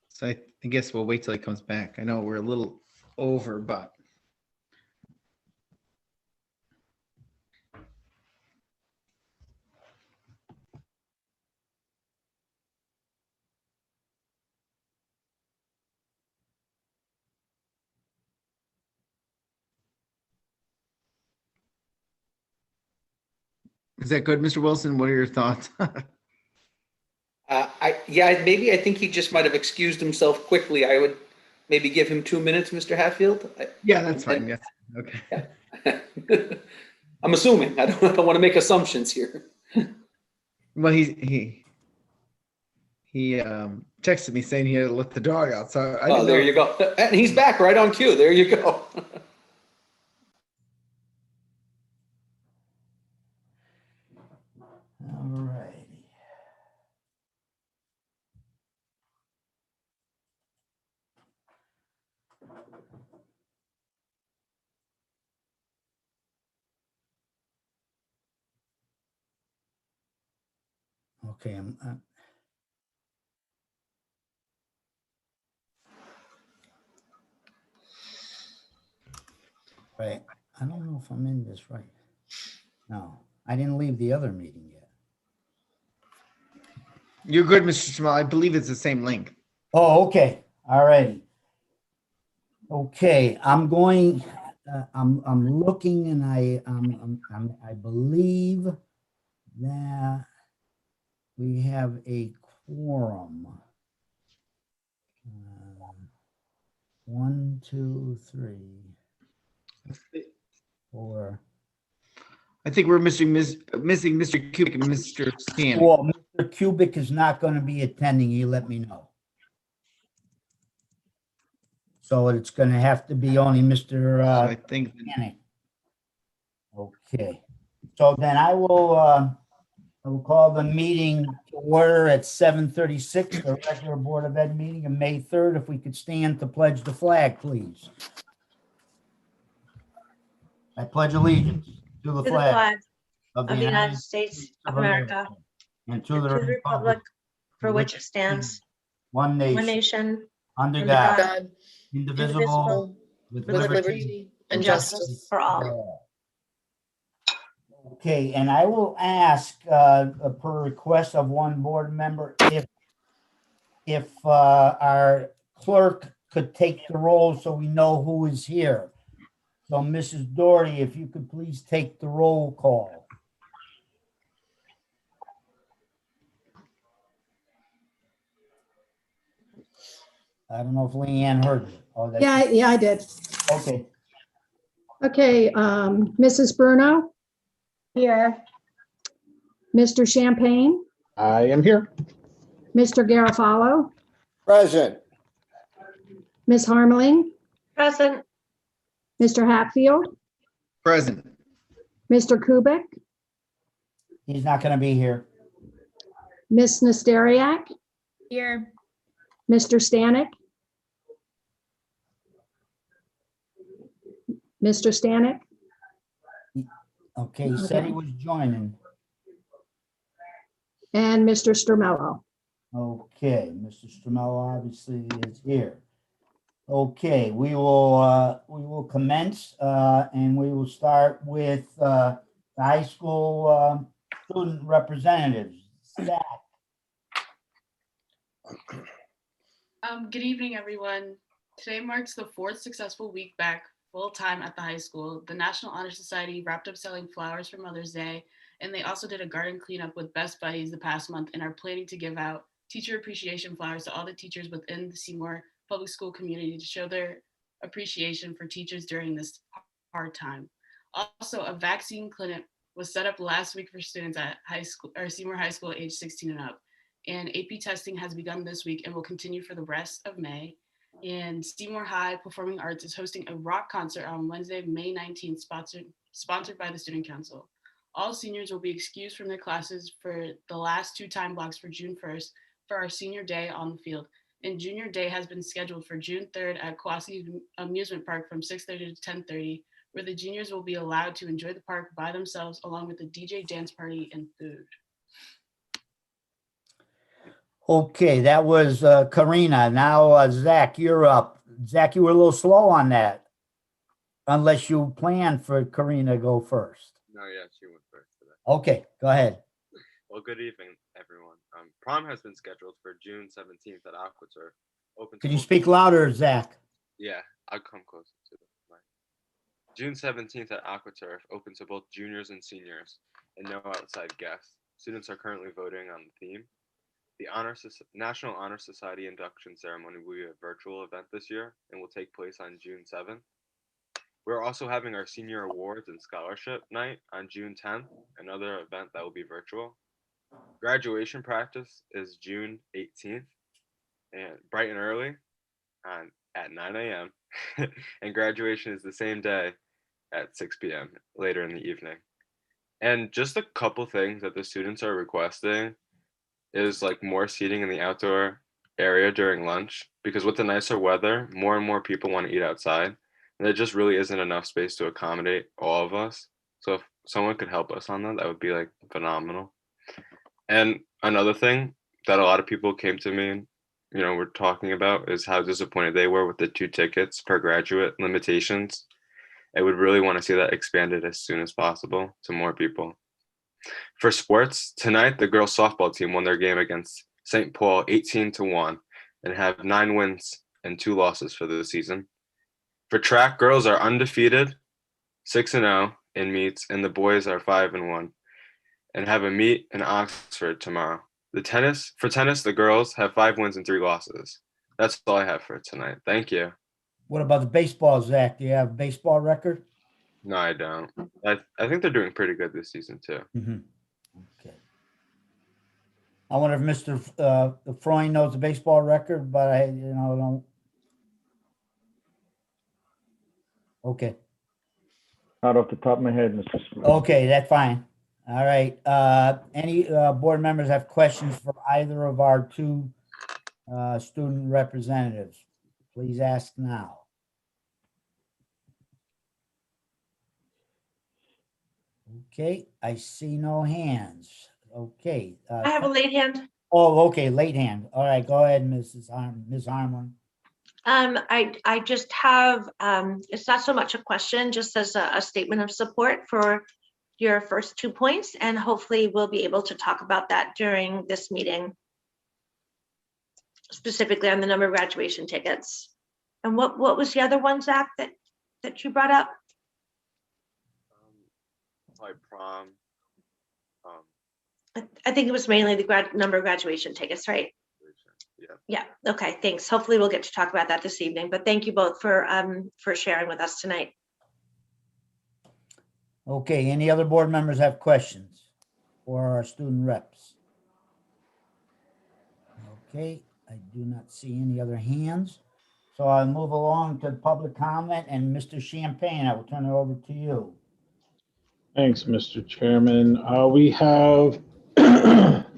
Speaker 8: So I guess we'll wait till he comes back. I know we're a little over, but. Is that good, Mr. Wilson? What are your thoughts?
Speaker 2: Maybe I think he just might have excused himself quickly. I would maybe give him 2 minutes, Mr. Hatfield.
Speaker 8: Yeah, that's fine. Yes. Okay.
Speaker 2: I'm assuming. I don't want to make assumptions here.
Speaker 8: Well, he texted me saying he had to let the dog out. So I didn't
Speaker 2: There
Speaker 8: know.
Speaker 2: you go. And he's back right on cue. There you go.
Speaker 6: All righty. Okay, right. I don't know if I'm in this right. No, I didn't leave the other meeting yet.
Speaker 8: You're good, Mr. Stramal. I believe it's the same link.
Speaker 6: Oh, okay. All righty. Okay, I'm going, I'm looking and I believe that we have a quorum. 1, 2, 3, 4.
Speaker 8: I think we're missing Mr. Cubic and Mr. Stan.
Speaker 6: Well, Mr. Cubic is not going to be attending. He let me know. So it's going to have to be only Mr.
Speaker 8: So I think
Speaker 6: Hanning. Okay. So then I will call the meeting to order at 7:36, the regular Board of Ed meeting of May 3rd. If we could stand to pledge the flag, please. I pledge allegiance to the
Speaker 1: To the
Speaker 6: flag
Speaker 1: flag
Speaker 6: of
Speaker 1: of the United States of America
Speaker 6: and
Speaker 1: and
Speaker 6: to the republic
Speaker 1: for which it stands,
Speaker 6: one
Speaker 1: one
Speaker 6: nation,
Speaker 1: nation,
Speaker 6: under
Speaker 1: under
Speaker 6: God,
Speaker 1: God,
Speaker 6: indivisible, with
Speaker 1: with
Speaker 6: liberty
Speaker 1: and justice for all.
Speaker 6: Okay, and I will ask, per request of one board member, if our clerk could take the roll so we know who is here. So Mrs. Doherty, if you could please take the roll call. I don't know if Leanne heard you. Oh, that's.
Speaker 9: Yeah, I did.
Speaker 6: Okay,
Speaker 9: Okay, Mrs. Bruno,
Speaker 1: Here.
Speaker 9: Mr. Champagne,
Speaker 10: I am here.
Speaker 9: Mr. Garofalo,
Speaker 10: Present.
Speaker 9: Ms. Harmeling,
Speaker 1: Present.
Speaker 9: Mr. Hatfield,
Speaker 8: present.
Speaker 9: Mr. Kubik,
Speaker 6: he's not going to be here.
Speaker 9: Ms. Nasteriak,
Speaker 5: Here.
Speaker 9: Mr. Stanek, Mr. Stanek,
Speaker 6: Okay, he said he was joining.
Speaker 9: and Mr. Stromello.
Speaker 6: Okay, Mr. Stromello obviously is here. Okay, we will commence, and we will start with the high school student representatives. Zach.
Speaker 11: Good evening, everyone. Today marks the 4th successful week back full-time at the high school. The National Honor Society wrapped up selling flowers for Mother's Day, and they also did a garden cleanup with Best Buddies the past month and are planning to give out teacher appreciation flowers to all the teachers within the Seymour public school community to show their appreciation for teachers during this hard time. Also, a vaccine clinic was set up last week for students at high school or Seymour High School age 16 and up. And AP testing has begun this week and will continue for the rest of May. And Seymour High Performing Arts is hosting a rock concert on Wednesday, May 19th, sponsored by the Student Council. All seniors will be excused from their classes for the last 2 time blocks for June 1st for our senior day on the field. And junior day has been scheduled for June 3rd at Kowalski Amusement Park from 6:30 to 10:30, where the juniors will be allowed to enjoy the park by themselves along with the DJ dance party and food.
Speaker 6: Okay, that was Karina. Now, Zach, you're up. Zach, you were a little slow on that. Unless you planned for Karina to go first.
Speaker 12: No, yeah, she went first today.
Speaker 6: Okay, go ahead.
Speaker 12: Well, good evening, everyone. Prom has been scheduled for June 17th at AquaTurf. Open
Speaker 6: Can
Speaker 12: to
Speaker 6: you
Speaker 12: both-
Speaker 6: speak louder, Zach?
Speaker 12: Yeah, I'll come closer to the mic. June 17th at AquaTurf, open to both juniors and seniors, and no outside guests. Students are currently voting on the theme. The National Honor Society induction ceremony will be a virtual event this year and will take place on June 7th. We're also having our senior awards and scholarship night on June 10th, another event that will be virtual. Graduation practice is June 18th and bright and early at 9 a.m. and graduation is the same day at 6 p.m. later in the evening. And just a couple things that the students are requesting is like more seating in the outdoor area during lunch, because with the nicer weather, more and more people want to eat outside. And there just really isn't enough space to accommodate all of us. So if someone could help us on that, that would be like phenomenal. And another thing that a lot of people came to me and, were talking about is how disappointed they were with the 2 tickets per graduate limitations. I would really want to see that expanded as soon as possible to more people. For sports, tonight, the girls softball team won their game against St. Paul 18-1 and have 9 wins and 2 losses for the season. For track, girls are undefeated, 6-0 in meets, and the boys are 5-1 and have a meet in Oxford tomorrow. For tennis, the girls have 5 wins and 3 losses. That's all I have for tonight. Thank you.
Speaker 6: What about the baseball, Zach? Do you have a baseball record?
Speaker 12: No, I don't. I think they're doing pretty good this season too.
Speaker 6: Okay. I wonder if Mr. Freund knows the baseball record, but I don't. Okay.
Speaker 10: Not off the top of my head, Mr. Smith.
Speaker 6: Okay, that's fine. All right. Any board members have questions for either of our 2 student representatives? Please ask now. Okay, I see no hands. Okay.
Speaker 1: I have a late hand.
Speaker 6: Oh, okay, late hand. All right, go ahead, Ms. Harmon.
Speaker 1: I just have, it's not so much a question, just as a statement of support for your first 2 points, and hopefully we'll be able to talk about that during this meeting, specifically on the number of graduation tickets. And what was the other one, Zach, that you brought up?
Speaker 12: Like prom.
Speaker 1: I think it was mainly the number of graduation tickets, right? Yeah. Okay, thanks. Hopefully we'll get to talk about that this evening, but thank you both for sharing with us tonight.
Speaker 6: Okay, any other board members have questions for our student reps? Okay, I do not see any other hands. So I'll move along to public comment, and Mr. Champagne, I will turn it over to you.
Speaker 10: Thanks, Mr. Chairman. We have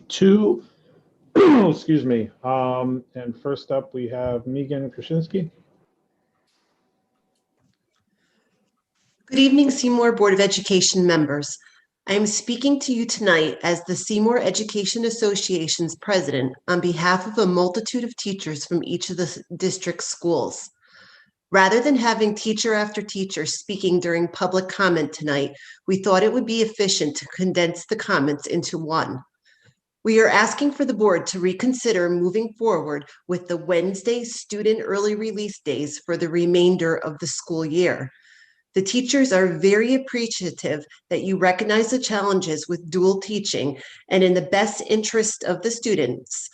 Speaker 10: 2, excuse me. And first up, we have Megan Krasinski.
Speaker 13: Good evening, Seymour Board of Education members. I am speaking to you tonight as the Seymour Education Association's president on behalf of a multitude of teachers from each of the district schools. Rather than having teacher after teacher speaking during public comment tonight, we thought it would be efficient to condense the comments into one. We are asking for the board to reconsider moving forward with the Wednesday student early release days for the remainder of the school year. The teachers are very appreciative that you recognize the challenges with dual teaching, and in the best interest of the students,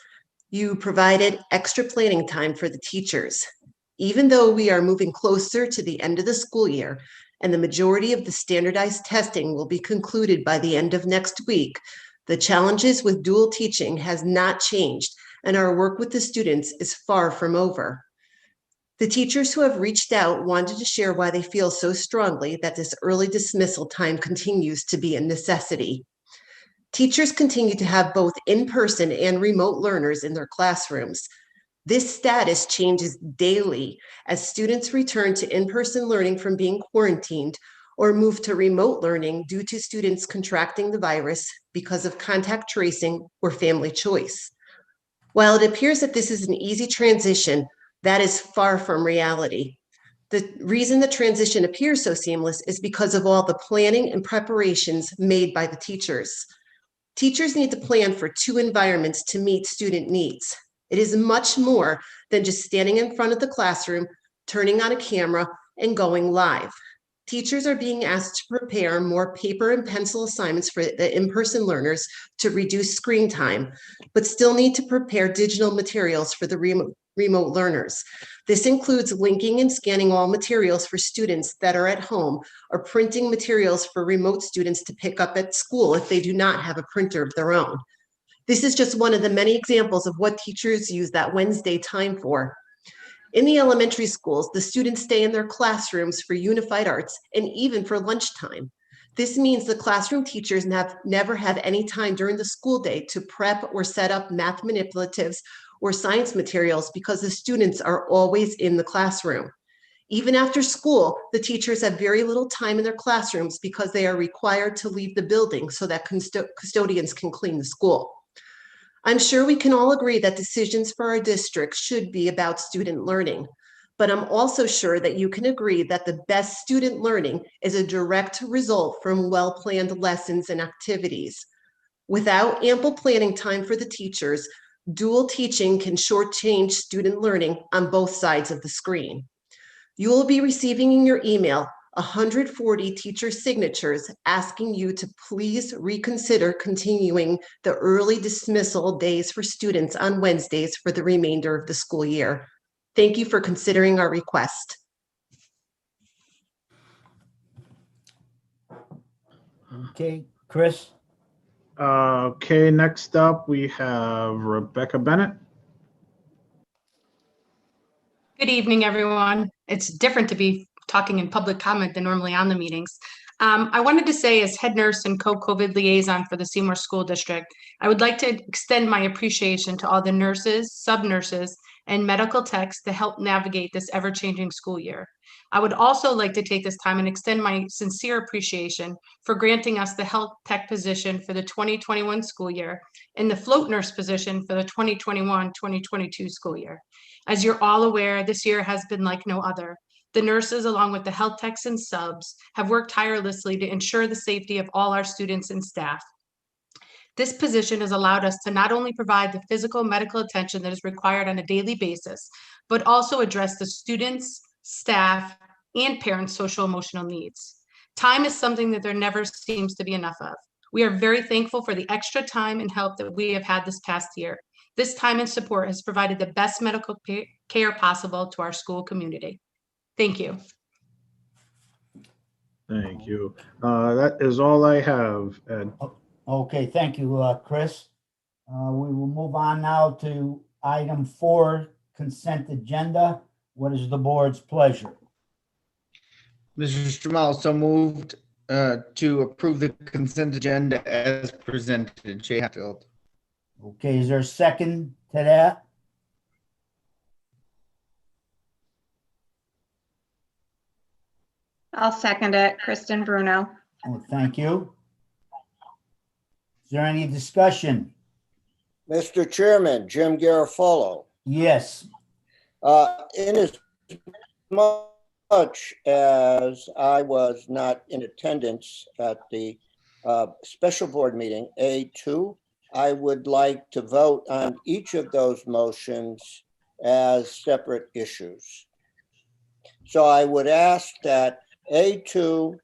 Speaker 13: you provided extra planning time for the teachers. Even though we are moving closer to the end of the school year and the majority of the standardized testing will be concluded by the end of next week, the challenges with dual teaching has not changed, and our work with the students is far from over. The teachers who have reached out wanted to share why they feel so strongly that this early dismissal time continues to be a necessity. Teachers continue to have both in-person and remote learners in their classrooms. This status changes daily as students return to in-person learning from being quarantined or move to remote learning due to students contracting the virus because of contact tracing or family choice. While it appears that this is an easy transition, that is far from reality. The reason the transition appears so seamless is because of all the planning and preparations made by the teachers. Teachers need to plan for 2 environments to meet student needs. It is much more than just standing in front of the classroom, turning on a camera, and going live. Teachers are being asked to prepare more paper and pencil assignments for the in-person learners to reduce screen time, but still need to prepare digital materials for the remote learners. This includes linking and scanning all materials for students that are at home, or printing materials for remote students to pick up at school if they do not have a printer of their own. This is just one of the many examples of what teachers use that Wednesday time for. In the elementary schools, the students stay in their classrooms for unified arts and even for lunchtime. This means the classroom teachers never have any time during the school day to prep or set up math manipulatives or science materials because the students are always in the classroom. Even after school, the teachers have very little time in their classrooms because they are required to leave the building so that custodians can clean the school. I'm sure we can all agree that decisions for our district should be about student learning, but I'm also sure that you can agree that the best student learning is a direct result from well-planned lessons and activities. Without ample planning time for the teachers, dual teaching can shortchange student learning on both sides of the screen. You will be receiving in your email 140 teacher signatures asking you to please reconsider continuing the early dismissal days for students on Wednesdays for the remainder of the school year. Thank you for considering our request.
Speaker 6: Okay, Chris?
Speaker 10: Okay, next up, we have Rebecca Bennett.
Speaker 14: Good evening, everyone. It's different to be talking in public comment than normally on the meetings. I wanted to say, as head nurse and co-COVID liaison for the Seymour School District, I would like to extend my appreciation to all the nurses, sub-nurses, and medical techs to help navigate this ever-changing school year. I would also like to take this time and extend my sincere appreciation for granting us the health tech position for the 2021 school year and the float nurse position for the 2021-2022 school year. As you're all aware, this year has been like no other. The nurses, along with the health techs and subs, have worked tirelessly to ensure the safety of all our students and staff. This position has allowed us to not only provide the physical medical attention that is required on a daily basis, but also address the students, staff, and parents' social emotional needs. Time is something that there never seems to be enough of. We are very thankful for the extra time and help that we have had this past year. This time and support has provided the best medical care possible to our school community. Thank you.
Speaker 10: Thank you. That is all I have, Ed.
Speaker 6: Okay, thank you, Chris. We will move on now to item 4, consent agenda. What is the board's pleasure?
Speaker 8: Mr. Stramal, so moved to approve the consent agenda as presented. Jay Hatfield.
Speaker 6: Okay, is there a second to that?
Speaker 15: I'll second it. Kristen Bruno.
Speaker 6: Oh, thank you. Is there any discussion?
Speaker 16: Mr. Chairman, Jim Garofalo.
Speaker 6: Yes.
Speaker 16: In as much as I was not in attendance at the special board meeting, A2, I would like to vote on each of those motions as separate issues. So I would ask that A2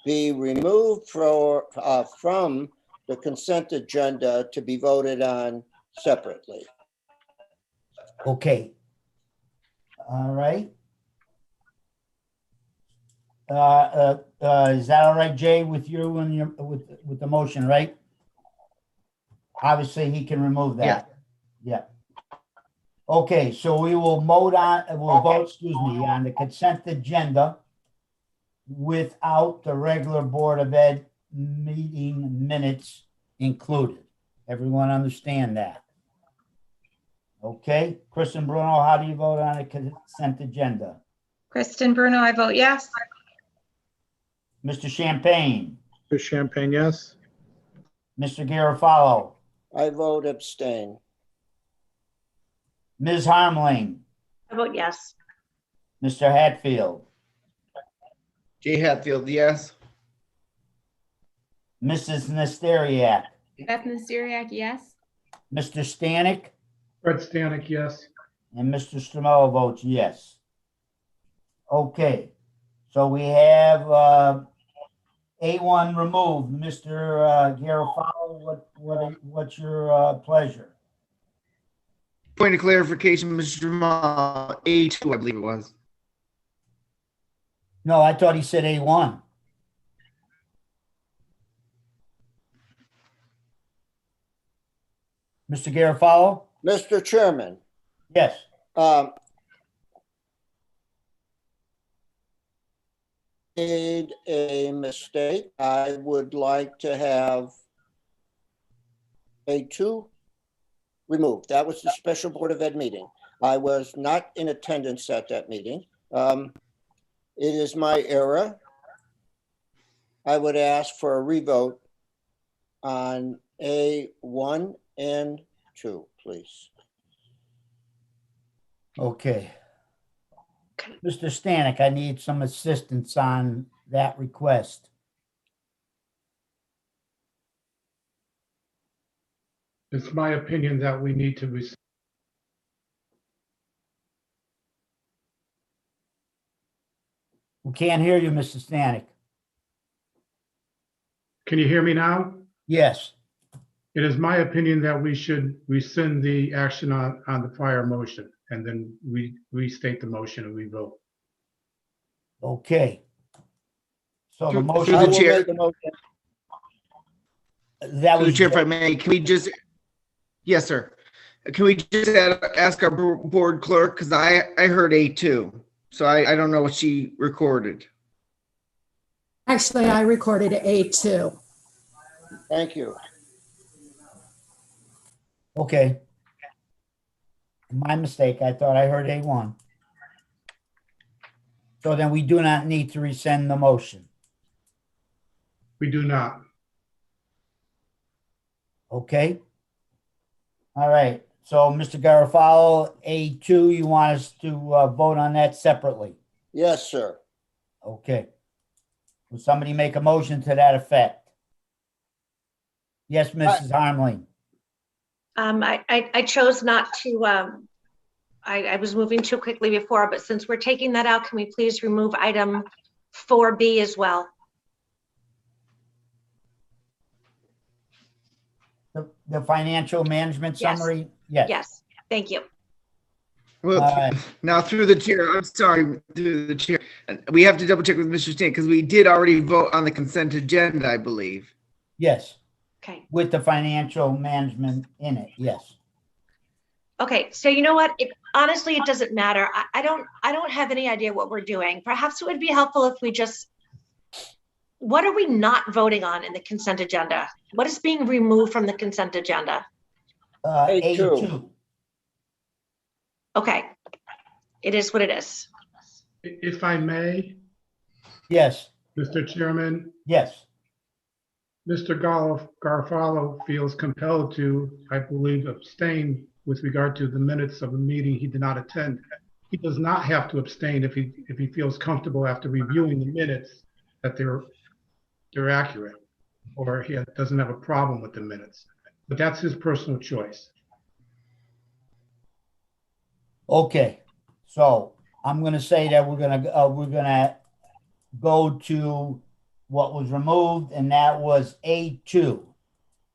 Speaker 16: be removed from the consent agenda to be voted on separately.
Speaker 6: Okay. All right. Is that all right, Jay, with you and your, with the motion, right? Obviously, he can remove that. Yeah. Okay, so we will vote, excuse me, on the consent agenda without the regular Board of Ed meeting minutes included. Everyone understand that? Okay, Kristen Bruno, how do you vote on the consent agenda?
Speaker 15: Kristen Bruno, I vote yes.
Speaker 6: Mr. Champagne,
Speaker 10: Mr. Champagne, yes.
Speaker 6: Mr. Garofalo,
Speaker 16: I vote abstain.
Speaker 6: Ms. Harmling,
Speaker 1: I vote yes.
Speaker 6: Mr. Hatfield,
Speaker 8: Jay Hatfield, yes.
Speaker 6: Mrs. Nesteriak,
Speaker 5: Beth Nasiriak, yes.
Speaker 6: Mr. Stanek,
Speaker 10: Fred Stanek, yes.
Speaker 6: and Mr. Stromello votes yes. Okay, so we have A1 removed. Mr. Garofalo, what's your pleasure?
Speaker 8: Point of clarification, Mr. Jamal, A2, I believe it was.
Speaker 6: No, I thought he said A1. Mr. Garofalo?
Speaker 16: Mr. Chairman,
Speaker 6: Yes.
Speaker 16: made a mistake. I would like to have A2 removed. That was the special Board of Ed meeting. I was not in attendance at that meeting. It is my error. I would ask for a revote on A1 and 2, please.
Speaker 6: Okay. Mr. Stanek, I need some assistance on that request.
Speaker 10: It's my opinion that we need to
Speaker 6: We can't hear you, Mr. Stanek.
Speaker 10: Can you hear me now?
Speaker 6: Yes.
Speaker 10: It is my opinion that we should rescind the action on the prior motion and then restate the motion and we vote.
Speaker 6: Okay. So the
Speaker 8: Through
Speaker 6: motion.
Speaker 8: the
Speaker 16: I will
Speaker 8: chair.
Speaker 16: make the motion.
Speaker 6: That
Speaker 8: Through
Speaker 6: was
Speaker 8: the chair, if I may, can we just, yes, sir. Can we just ask our board clerk, because I heard A2, so I don't know what she recorded.
Speaker 9: Actually, I recorded A2.
Speaker 16: Thank you.
Speaker 6: Okay. My mistake. I thought I heard A1. So then we do not need to rescind the motion.
Speaker 10: We do not.
Speaker 6: Okay. All right. So Mr. Garofalo, A2, you want us to vote on that separately?
Speaker 16: Yes, sir.
Speaker 6: Okay. Will somebody make a motion to that effect? Yes, Mrs. Harmling.
Speaker 1: I chose not to, I was moving too quickly before, but since we're taking that out, can we please remove item 4B as well?
Speaker 6: The financial management
Speaker 1: Yes.
Speaker 6: summary? Yes.
Speaker 1: Yes, thank you.
Speaker 8: Well, now through the chair, I'm sorry, through the chair. We have to double check with Mr. Stan because we did already vote on the consent agenda, I believe.
Speaker 6: Yes.
Speaker 1: Okay.
Speaker 6: With the financial management in it, yes.
Speaker 1: Okay, so you know what? Honestly, it doesn't matter. I don't have any idea what we're doing. Perhaps it would be helpful if we just, what are we not voting on in the consent agenda? What is being removed from the consent agenda?
Speaker 6: A2.
Speaker 1: Okay, it is what it is.
Speaker 10: If I may,
Speaker 6: Yes.
Speaker 10: Mr. Chairman,
Speaker 6: Yes.
Speaker 10: Mr. Garofalo feels compelled to, I believe, abstain with regard to the minutes of the meeting he did not attend. He does not have to abstain if he feels comfortable after reviewing the minutes that they're accurate, or he doesn't have a problem with the minutes. But that's his personal choice.
Speaker 6: Okay. So I'm going to say that we're going to go to what was removed, and that was A2.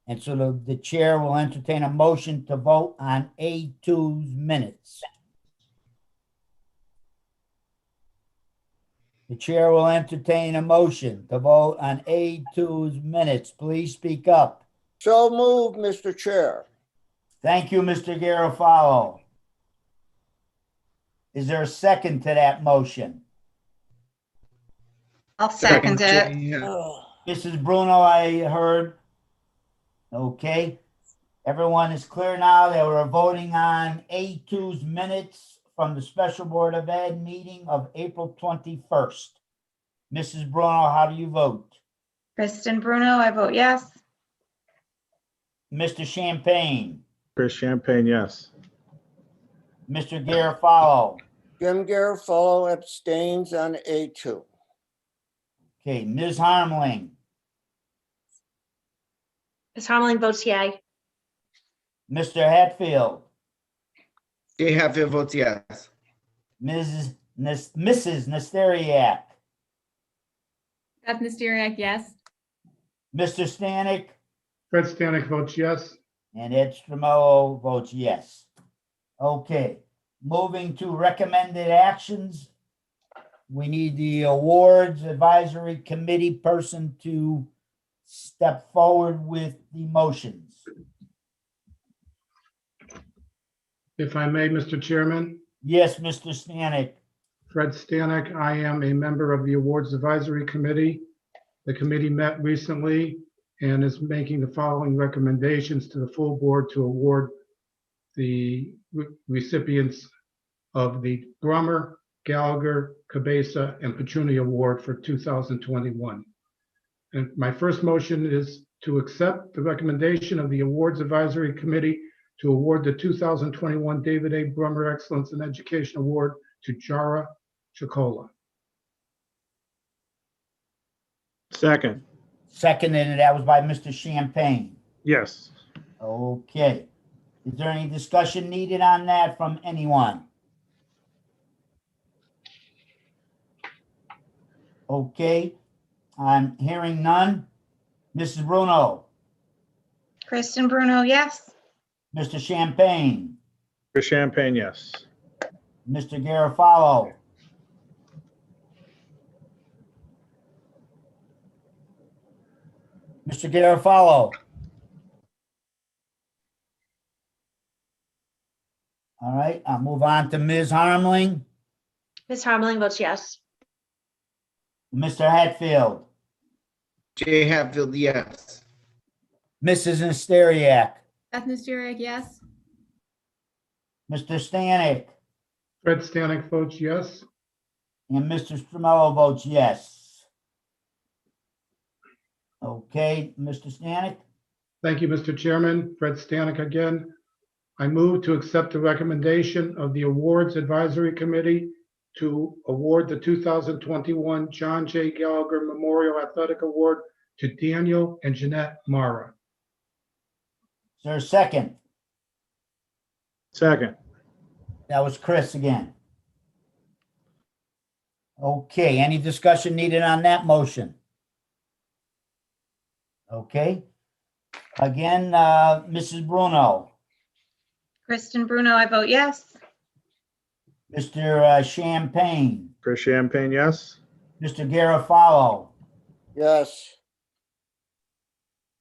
Speaker 6: And so the chair will entertain a motion to vote on A2's minutes. The chair will entertain a motion to vote on A2's minutes. Please speak up.
Speaker 16: So moved, Mr. Chair.
Speaker 6: Thank you, Mr. Garofalo. Is there a second to that motion?
Speaker 15: I'll second it.
Speaker 6: Mrs. Bruno, I heard. Okay. Everyone is clear now that we're voting on A2's minutes from the Special Board of Ed meeting of April 21st. Mrs. Bruno, how do you vote?
Speaker 15: Kristen Bruno, I vote yes.
Speaker 6: Mr. Champagne?
Speaker 3: Chris Champagne, yes.
Speaker 6: Mr. Garofalo?
Speaker 16: Jim Garofalo abstains on A2.
Speaker 6: Okay, Ms. Harmling?
Speaker 1: Ms. Harmling votes yay.
Speaker 6: Mr. Hatfield?
Speaker 8: Jay Hatfield votes yes.
Speaker 6: Mrs. Nesteriak?
Speaker 5: Beth Mysteriak, yes.
Speaker 6: Mr. Stanek?
Speaker 10: Fred Stanek votes yes.
Speaker 6: And Ed Stromello votes yes. Okay, moving to recommended actions. We need the awards advisory committee person to step forward with the motions.
Speaker 10: If I may, Mr. Chairman,
Speaker 6: Yes, Mr. Stanek.
Speaker 10: Fred Stanek, I am a member of the Awards Advisory Committee. The committee met recently and is making the following recommendations to the full board to award the recipients of the Brummer, Gallagher, Cabeza, and Petruni Award for 2021. And my first motion is to accept the recommendation of the Awards Advisory Committee to award the 2021 David A. Brummer Excellence in Education Award to Jara Chicola.
Speaker 3: Second,
Speaker 6: Seconded, and that was by Mr. Champagne.
Speaker 3: yes.
Speaker 6: Okay. Is there any discussion needed on that from anyone? Okay, I'm hearing none. Mrs. Bruno?
Speaker 15: Kristen Bruno, yes.
Speaker 6: Mr. Champagne?
Speaker 3: Chris Champagne, yes.
Speaker 6: Mr. Garofalo? Mr. Garofalo? All right, I'll move on to Ms. Harmling.
Speaker 1: Ms. Harmling votes yes.
Speaker 6: Mr. Hatfield?
Speaker 8: Jay Hatfield, yes.
Speaker 6: Mrs. Nesteriak?
Speaker 5: Beth Mysteriak, yes.
Speaker 6: Mr. Stanek?
Speaker 10: Fred Stanek votes yes.
Speaker 6: And Mr. Stromello votes yes. Okay, Mr. Stanek?
Speaker 10: Thank you, Mr. Chairman. Fred Stanek again. I move to accept the recommendation of the Awards Advisory Committee to award the 2021 John J. Gallagher Memorial Athletic Award to Daniel and Jeanette Mara.
Speaker 6: Is there a second?
Speaker 3: Second,
Speaker 6: That was Chris again. Okay, any discussion needed on that motion? Okay. Again, Mrs. Bruno,
Speaker 15: Kristen Bruno, I vote yes.
Speaker 6: Mr. Champagne,
Speaker 3: Chris Champagne, yes.
Speaker 6: Mr. Garofalo,
Speaker 16: Yes.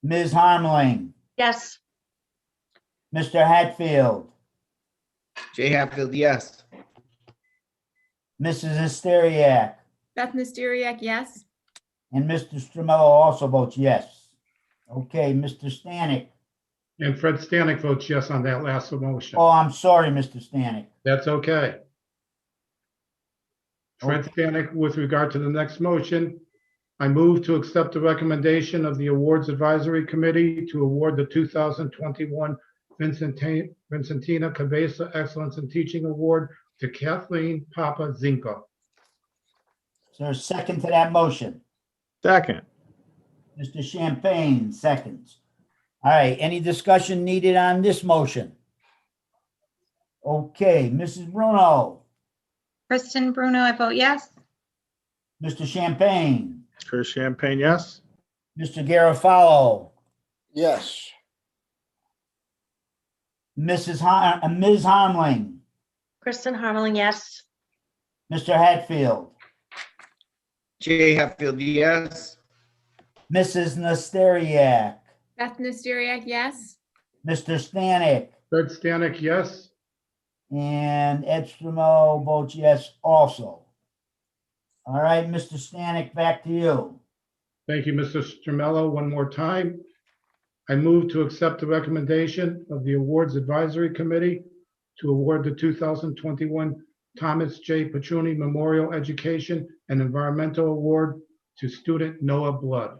Speaker 6: Ms. Harmling,
Speaker 1: Yes.
Speaker 6: Mr. Hatfield,
Speaker 8: Jay Hatfield, yes.
Speaker 6: Mrs. Asteriak,
Speaker 5: Beth Mysteriak, yes.
Speaker 6: and Mr. Stromello also votes yes. Okay, Mr. Stanek.
Speaker 10: And Fred Stanek votes yes on that last motion.
Speaker 6: Oh, I'm sorry, Mr. Stanek.
Speaker 10: That's okay. Fred Stanek, with regard to the next motion, I move to accept the recommendation of the Awards Advisory Committee to award the 2021 Vincentina Cabeza Excellence in Teaching Award to Kathleen Papa Zinko.
Speaker 6: Is there a second to that motion?
Speaker 3: Second,
Speaker 6: Mr. Champagne, seconds. All right, any discussion needed on this motion? Okay, Mrs. Bruno,
Speaker 15: Kristen Bruno, I vote yes.
Speaker 6: Mr. Champagne,
Speaker 17: Chris Champagne, yes.
Speaker 6: Mr. Garofalo,
Speaker 16: Yes.
Speaker 6: Ms. Harmling,
Speaker 1: Kristen Harmeling, yes.
Speaker 6: Mr. Hatfield,
Speaker 8: Jay Hatfield, yes.
Speaker 6: Mrs. Nesteriak,
Speaker 5: Beth Nasturiak, yes.
Speaker 6: Mr. Stanek,
Speaker 10: Fred Stanek, yes.
Speaker 6: and Ed Stremo votes yes also. All right, Mr. Stanek, back to you.
Speaker 10: Thank you, Mr. Stramello. One more time. I move to accept the recommendation of the Awards Advisory Committee to award the 2021 Thomas J. Petruni Memorial Education and Environmental Award to student Noah Blood.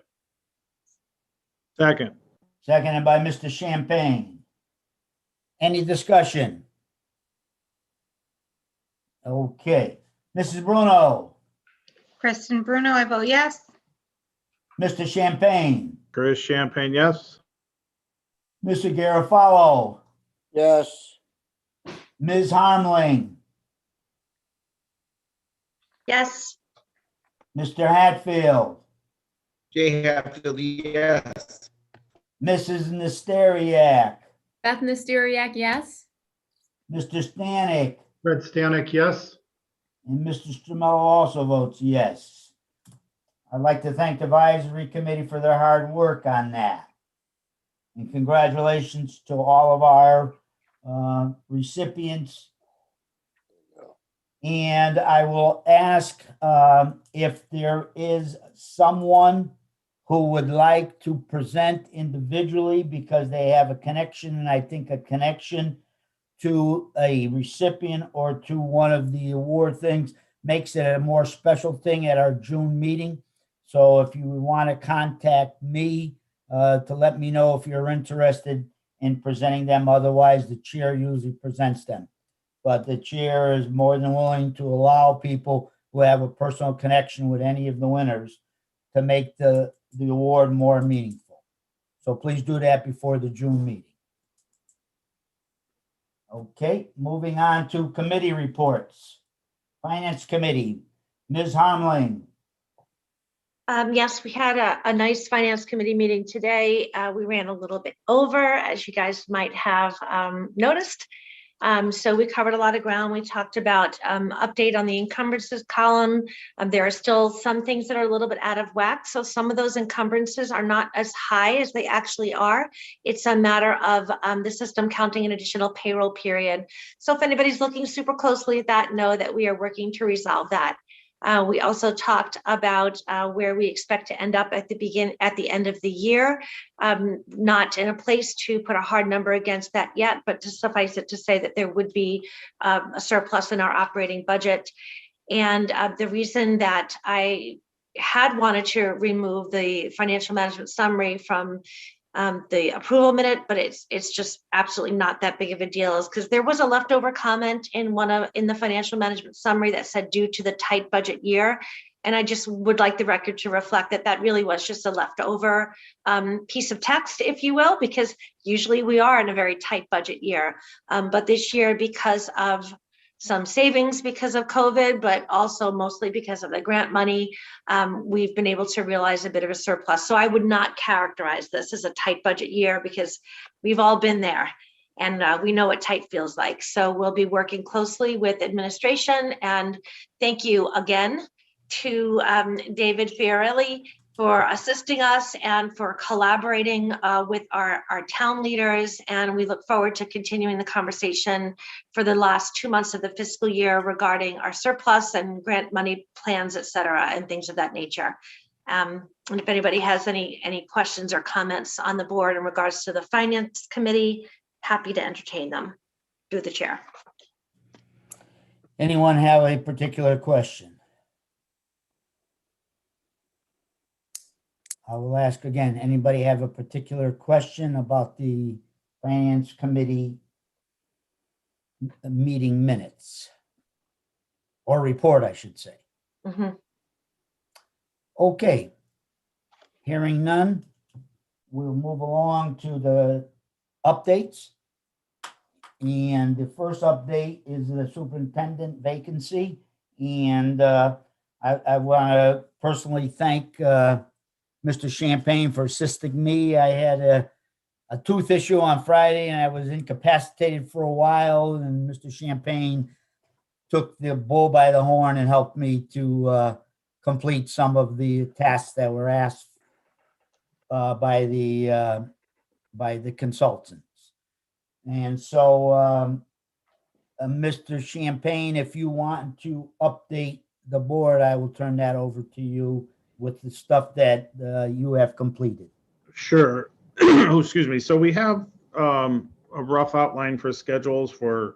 Speaker 17: Second.
Speaker 6: Seconded by Mr. Champagne. Any discussion? Okay. Mrs. Bruno,
Speaker 15: Kristen Bruno, I vote yes.
Speaker 6: Mr. Champagne,
Speaker 17: Chris Champagne, yes.
Speaker 6: Mr. Garofalo,
Speaker 16: Yes.
Speaker 6: Ms. Harmling,
Speaker 1: Yes.
Speaker 6: Mr. Hatfield,
Speaker 8: Jay Hatfield, yes.
Speaker 6: Mrs. Nesteriak,
Speaker 5: Beth Nasturiak, yes.
Speaker 6: Mr. Stanek,
Speaker 10: Fred Stanek, yes.
Speaker 6: and Mr. Stromella also votes yes. I'd like to thank the advisory committee for their hard work on that. And congratulations to all of our recipients. And I will ask if there is someone who would like to present individually because they have a connection, and I think a connection to a recipient or to one of the award things makes it a more special thing at our June meeting. So if you want to contact me to let me know if you're interested in presenting them, otherwise the chair usually presents them. But the chair is more than willing to allow people who have a personal connection with any of the winners to make the award more meaningful. So please do that before the June meeting. Okay, moving on to committee reports. Finance Committee, Ms. Harmling.
Speaker 1: Yes, we had a nice finance committee meeting today. We ran a little bit over, as you guys might have noticed. So we covered a lot of ground. We talked about update on the encumbrances column. There are still some things that are a little bit out of whack. So some of those encumbrances are not as high as they actually are. It's a matter of the system counting an additional payroll period. So if anybody's looking super closely at that, know that we are working to resolve that. We also talked about where we expect to end up at the end of the year. Not in a place to put a hard number against that yet, but to suffice it to say that there would be a surplus in our operating budget. And the reason that I had wanted to remove the financial management summary from the approval minute, but it's just absolutely not that big of a deal, is because there was a leftover comment in the financial management summary that said due to the tight budget year. And I just would like the record to reflect that that really was just a leftover piece of text, if you will, because usually we are in a very tight budget year. But this year, because of some savings because of COVID, but also mostly because of the grant money, we've been able to realize a bit of a surplus. So I would not characterize this as a tight budget year because we've all been there and we know what tight feels like. So we'll be working closely with administration, and thank you again to David Fiorelli for assisting us and for collaborating with our town leaders. And we look forward to continuing the conversation for the last 2 months of the fiscal year regarding our surplus and grant money plans, et cetera, and things of that nature. And if anybody has any questions or comments on the board in regards to the Finance Committee, happy to entertain them through the chair.
Speaker 6: Anyone have a particular question? I will ask again, anybody have a particular question about the Finance Committee meeting minutes? Or report, I should say.
Speaker 1: Mm-hmm.
Speaker 6: Okay. Hearing none, we'll move along to the updates. And the first update is the superintendent vacancy. And I I want to personally thank Mr. Champagne for assisting me. I had a tooth issue on Friday and I was incapacitated for a while, and Mr. Champagne took the bull by the horn and helped me to complete some of the tasks that were asked by the consultants. And so, Mr. Champagne, if you want to update the board, I will turn that over to you with the stuff that you have completed.
Speaker 17: Sure. Oh, excuse me. So we have a rough outline for schedules for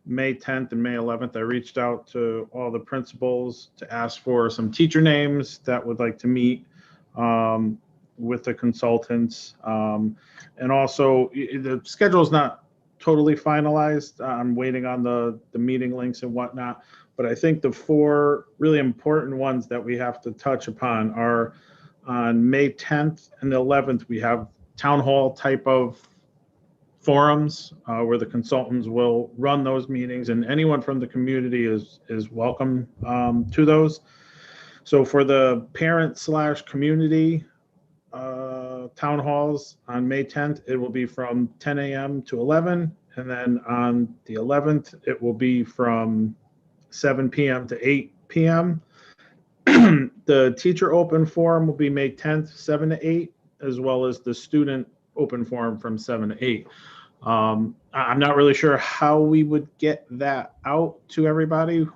Speaker 17: May 10th and May 11th. I reached out to all the principals to ask for some teacher names that would like to meet with the consultants. And also, the schedule is not totally finalized. I'm waiting on the meeting links and whatnot. But I think the four really important ones that we have to touch upon are on May 10th and the 11th, we have town hall type of forums where the consultants will run those meetings, and anyone from the community is welcome to those. So for the parent/community town halls on May 10th, it will be from 10 a.m. to 11. And then on the 11th, it will be from 7 p.m. to 8 p.m. The teacher open forum will be May 10th, 7 to 8, as well as the student open forum from 7 to 8. I'm not really sure how we would get that out to everybody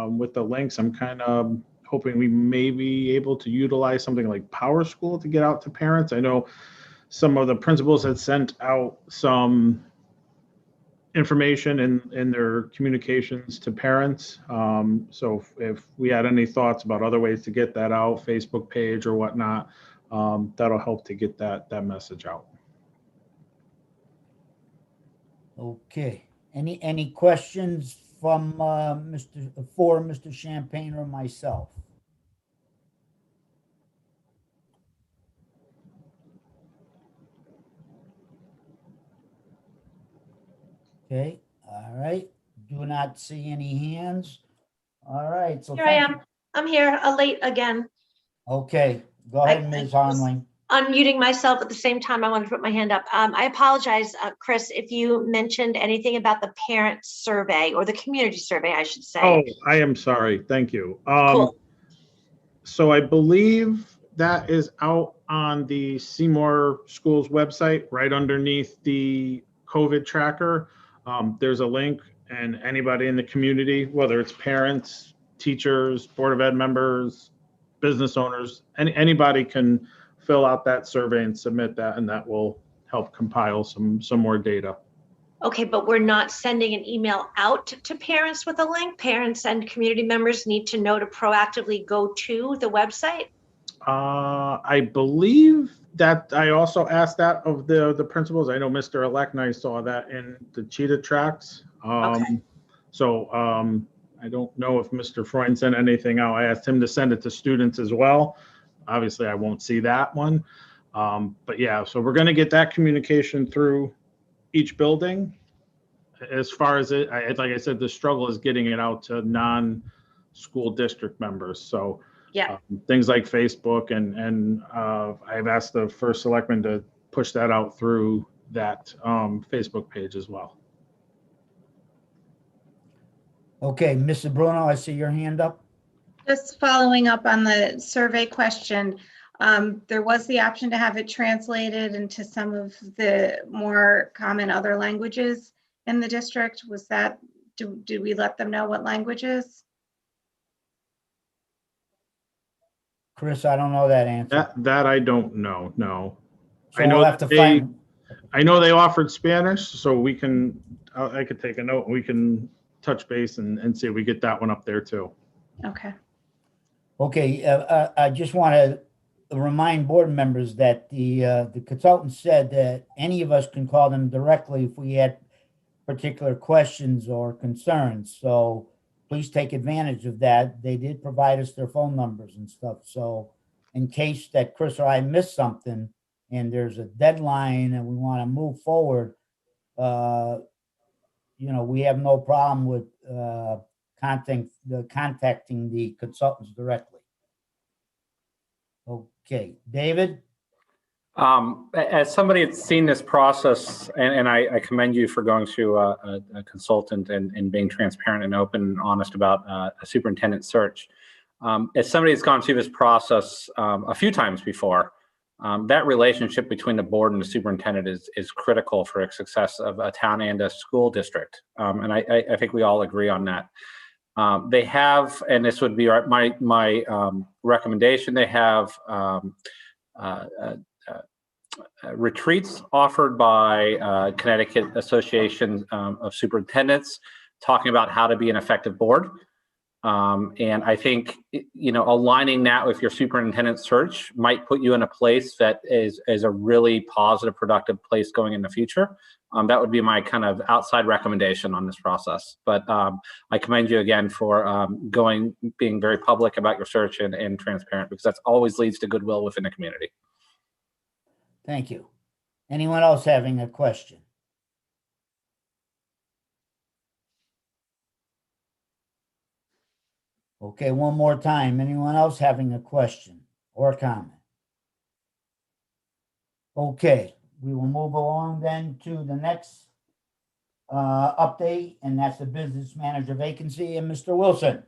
Speaker 17: with the links. I'm kind of hoping we may be able to utilize something like Power School to get out to parents. I know some of the principals had sent out some information in their communications to parents. So if we had any thoughts about other ways to get that out, Facebook page or whatnot, that'll help to get that message out.
Speaker 6: Okay. Any questions from Mr. Champagne or myself? Okay. All right. Do not see any hands. All right. So
Speaker 1: Here I am. I'm here, late again.
Speaker 6: Okay. Go ahead, Ms. Harmling.
Speaker 1: Unmuting myself at the same time. I wanted to put my hand up. I apologize, Chris, if you mentioned anything about the parent survey or the community survey, I should say.
Speaker 17: Oh, I am sorry. Thank you.
Speaker 1: Cool.
Speaker 17: So I believe that is out on the Seymour Schools website, right underneath the COVID tracker. There's a link, and anybody in the community, whether it's parents, teachers, Board of Ed members, business owners, anybody can fill out that survey and submit that, and that will help compile some more data.
Speaker 1: Okay, but we're not sending an email out to parents with a link. Parents and community members need to know to proactively go to the website.
Speaker 17: I believe that I also asked that of the principals. I know Mr. Elect and I saw that in the Cheetah tracks.
Speaker 1: Okay.
Speaker 17: So I don't know if Mr. Freund sent anything out. I asked him to send it to students as well. Obviously, I won't see that one. But yeah, so we're going to get that communication through each building. As far as like I said, the struggle is getting it out to non-school district members. So
Speaker 1: yeah,
Speaker 17: things like Facebook and I've asked the first selectman to push that out through that Facebook page as well.
Speaker 6: Okay, Mrs. Bruno, I see your hand up.
Speaker 15: Just following up on the survey question, there was the option to have it translated into some of the more common other languages in the district. Was that, did we let them know what languages?
Speaker 6: Chris, I don't know that answer.
Speaker 17: That I don't know, no.
Speaker 6: So we'll have to find.
Speaker 17: I know they offered Spanish, so we can, I could take a note, we can touch base and see if we get that one up there too.
Speaker 15: Okay.
Speaker 6: Okay, I just want to remind board members that the consultant said that any of us can call them directly if we had particular questions or concerns. So please take advantage of that. They did provide us their phone numbers and stuff. So in case that Chris or I missed something and there's a deadline and we want to move forward, we have no problem with contacting the consultants directly. Okay, David?
Speaker 4: As somebody that's seen this process, and I commend you for going to a consultant and being transparent and open and honest about a superintendent search. As somebody that's gone through this process a few times before, that relationship between the board and the superintendent is critical for the success of a town and a school district. And I think we all agree on that. They have, and this would be my recommendation, they have retreats offered by Connecticut Association of Superintendents, talking about how to be an effective board. And I think, aligning that with your superintendent search might put you in a place that is a really positive, productive place going in the future. That would be my kind of outside recommendation on this process. But I commend you again for being very public about your search and transparent, because that always leads to goodwill within the community.
Speaker 6: Thank you. Anyone else having a question? Okay, one more time. Anyone else having a question or comment? Okay, we will move along then to the next update, and that's the business manager vacancy. And Mr. Wilson.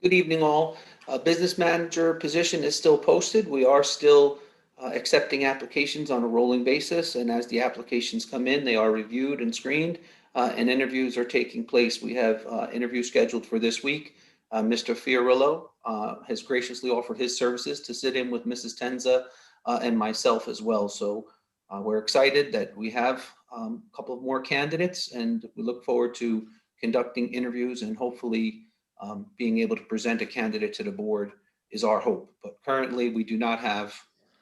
Speaker 2: Good evening, all. Business manager position is still posted. We are still accepting applications on a rolling basis, and as the applications come in, they are reviewed and screened, and interviews are taking place. We have interviews scheduled for this week. Mr. Fiorillo has graciously offered his services to sit in with Mrs. Tenza and myself as well. So we're excited that we have a couple of more candidates, and we look forward to conducting interviews and hopefully being able to present a candidate to the board is our hope. But currently, we do not have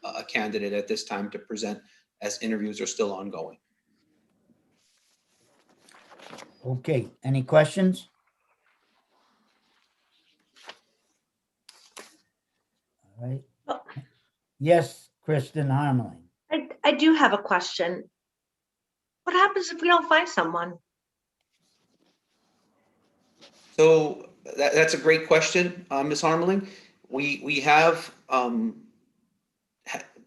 Speaker 2: a candidate at this time to present, as interviews are still ongoing.
Speaker 6: Okay, any questions? All right. Yes, Kristen Harmeling.
Speaker 1: I do have a question. What happens if we don't find someone?
Speaker 2: So that's a great question, Ms. Harmeling. We have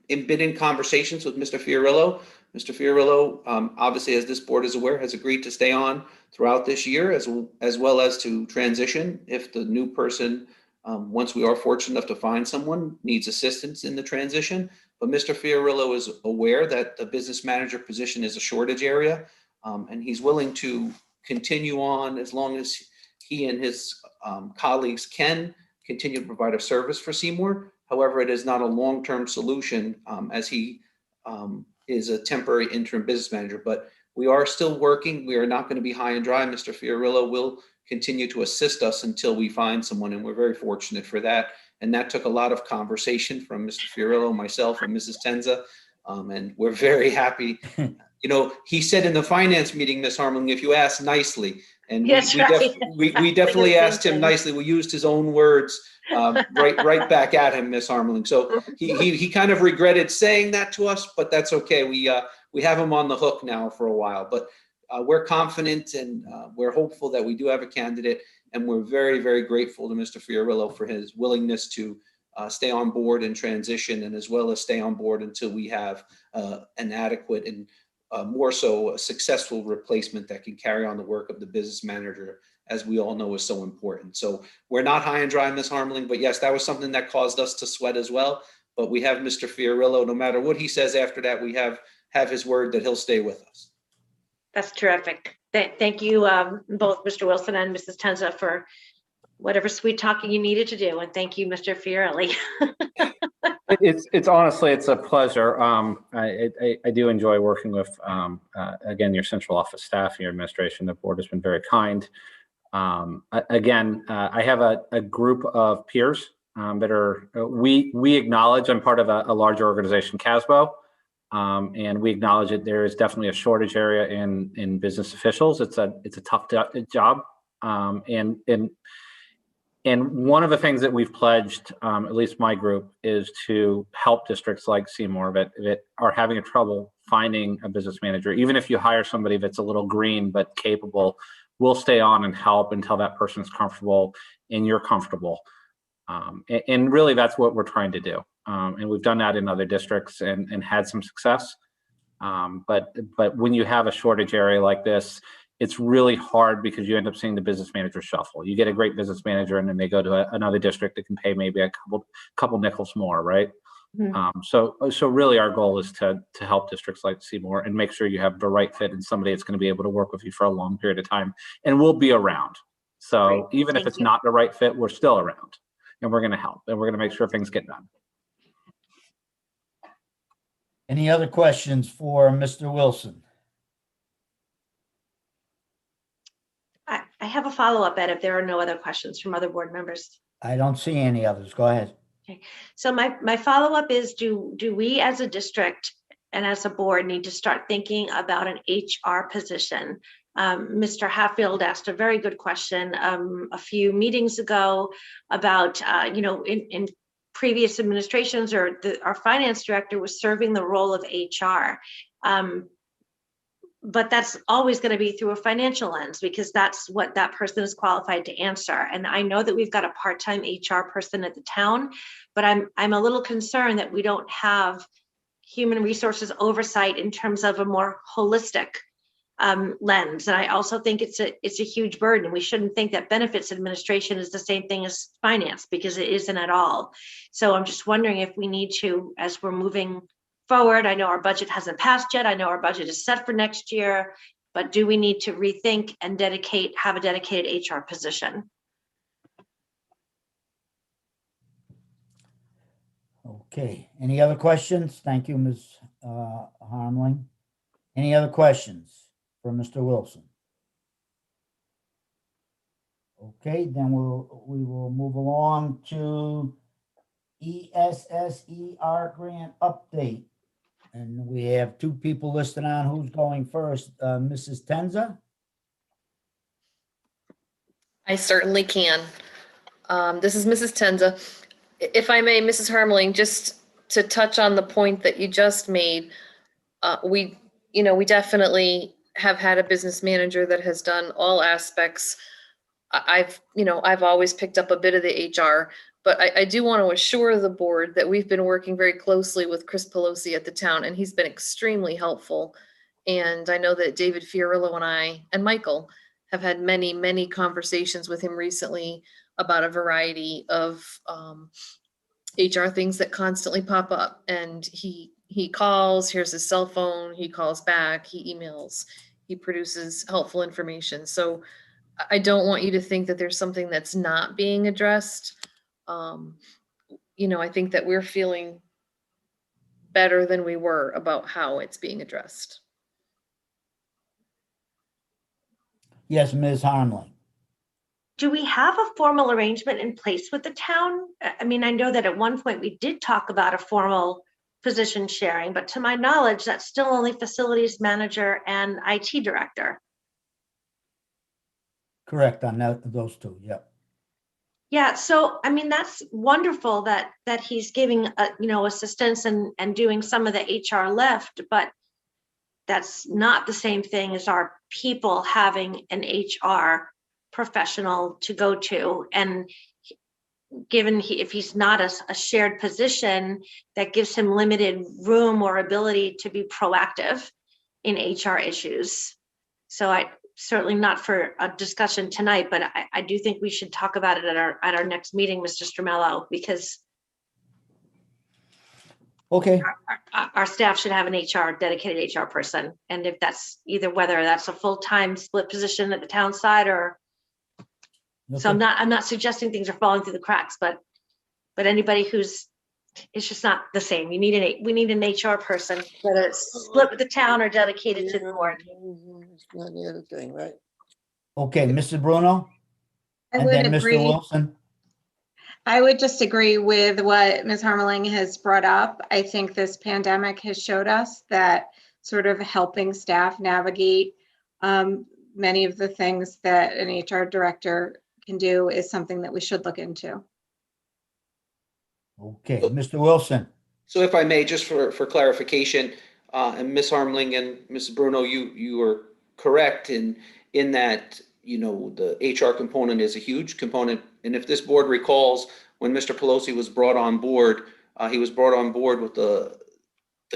Speaker 2: been in conversations with Mr. Fiorillo. Mr. Fiorillo, obviously, as this board is aware, has agreed to stay on throughout this year, as well as to transition if the new person, once we are fortunate enough to find someone, needs assistance in the transition. But Mr. Fiorillo is aware that the business manager position is a shortage area, and he's willing to continue on as long as he and his colleagues can continue to provide a service for Seymour. However, it is not a long-term solution, as he is a temporary interim business manager. But we are still working. We are not going to be high and dry. Mr. Fiorillo will continue to assist us until we find someone, and we're very fortunate for that. And that took a lot of conversation from Mr. Fiorillo, myself, and Mrs. Tenza, and we're very happy. He said in the finance meeting, Ms. Harmeling, if you ask nicely, and we definitely asked him nicely. We used his own words right back at him, Ms. Harmeling. So he kind of regretted saying that to us, but that's okay. We have him on the hook now for a while, but we're confident and we're hopeful that we do have a candidate, and we're very, very grateful to Mr. Fiorillo for his willingness to stay on board and transition, and as well as stay on board until we have an adequate and more so a successful replacement that can carry on the work of the business manager, as we all know is so important. So we're not high and dry, Ms. Harmeling, but yes, that was something that caused us to sweat as well. But we have Mr. Fiorillo. No matter what he says after that, we have his word that he'll stay with us.
Speaker 1: That's terrific. Thank you, both Mr. Wilson and Mrs. Tenza, for whatever sweet talking you needed to do. And thank you, Mr. Fiorillo.
Speaker 4: It's honestly, it's a pleasure. I do enjoy working with, again, your central office staff, your administration. The board has been very kind. I have a group of peers that are, we acknowledge, I'm part of a larger organization, CASBO, and we acknowledge that there is definitely a shortage area in business officials. It's a tough job, and one of the things that we've pledged, at least my group, is to help districts like Seymour that are having a trouble finding a business manager. Even if you hire somebody that's a little green but capable, we'll stay on and help until that person is comfortable and you're comfortable. And really, that's what we're trying to do. And we've done that in other districts and had some success. But when you have a shortage area like this, it's really hard because you end up seeing the business manager shuffle. You get a great business manager and then they go to another district that can pay maybe a couple nickels more, right? So really our goal is to help districts like Seymour and make sure you have the right fit and somebody that's going to be able to work with you for a long period of time, and we'll be around. So even if it's not the right fit, we're still around and we're going to help and we're going to make sure things get done.
Speaker 6: Any other questions for Mr. Wilson?
Speaker 1: I have a follow-up, Ed, if there are no other questions from other board members.
Speaker 6: I don't see any others. Go ahead.
Speaker 1: Okay. So my follow-up is, do we as a district and as a board need to start thinking about an HR position? Mr. Hatfield asked a very good question a few meetings ago about, in previous administrations, or our finance director was serving the role of HR. But that's always going to be through a financial lens, because that's what that person is qualified to answer. And I know that we've got a part-time HR person at the town, but I'm a little concerned that we don't have human resources oversight in terms of a more holistic lens. And I also think it's a huge burden. We shouldn't think that benefits administration is the same thing as finance, because it isn't at all. So I'm just wondering if we need to, as we're moving forward, I know our budget hasn't passed yet. I know our budget is set for next year, but do we need to rethink and have a dedicated HR position?
Speaker 6: Okay. Any other questions? Thank you, Ms. Harmling. Any other questions for Mr. Wilson? Okay, then we will move along to ESSER grant update. And we have two people listed on who's going first. Mrs. Tenza?
Speaker 18: I certainly can. This is Mrs. Tenza. If I may, Mrs. Harmling, just to touch on the point that you just made, we definitely have had a business manager that has done all aspects. I've always picked up a bit of the HR, but I do want to assure the board that we've been working very closely with Chris Pelosi at the town, and he's been extremely helpful. And I know that David Fiorillo and I and Michael have had many, many conversations with him recently about a variety of HR things that constantly pop up. And he calls, here's his cell phone, he calls back, he emails, he produces helpful information. So I don't want you to think that there's something that's not being addressed. I think that we're feeling better than we were about how it's being addressed.
Speaker 6: Yes, Ms. Harmling.
Speaker 1: Do we have a formal arrangement in place with the town? I mean, I know that at one point we did talk about a formal position sharing, but to my knowledge, that's still only facilities manager and IT director.
Speaker 6: Correct on those two, yep.
Speaker 1: Yeah, so I mean, that's wonderful that he's giving assistance and doing some of the HR lift, but that's not the same thing as our people having an HR professional to go to. And given if he's not a shared position, that gives him limited room or ability to be proactive in HR issues. So I certainly not for a discussion tonight, but I do think we should talk about it at our next meeting, Mr. Stramello, because
Speaker 6: okay,
Speaker 1: our staff should have an dedicated HR person. And if that's whether that's a full-time split position at the town side or, okay. So I'm not suggesting things are falling through the cracks, but anybody it's just not the same. We need an HR person, whether it's split with the town or dedicated to the board.
Speaker 16: It's not the other thing, right?
Speaker 6: Okay, Mrs. Bruno?
Speaker 15: I
Speaker 6: And
Speaker 15: would
Speaker 6: then
Speaker 15: agree.
Speaker 6: Mr. Wilson?
Speaker 15: I would just agree with what Ms. Harmeling has brought up. I think this pandemic has showed us that sort of helping staff navigate many of the things that an HR director can do is something that we should look into.
Speaker 6: Okay, Mr. Wilson.
Speaker 2: So if I may, just for clarification, and Ms. Harmling and Ms. Bruno, you are correct in that, the HR component is a huge component. And if this board recalls, when Mr. Pelosi was brought on board, He was brought on board with the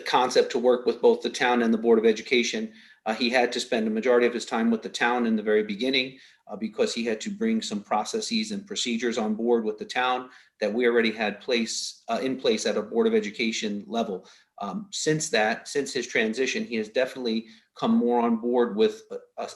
Speaker 2: concept to work with both the town and the Board of Education. He had to spend a majority of his time with the town in the very beginning because he had to bring some processes and procedures on board with the town that we already had in place at a Board of Education level. Since his transition, he has definitely come more on board with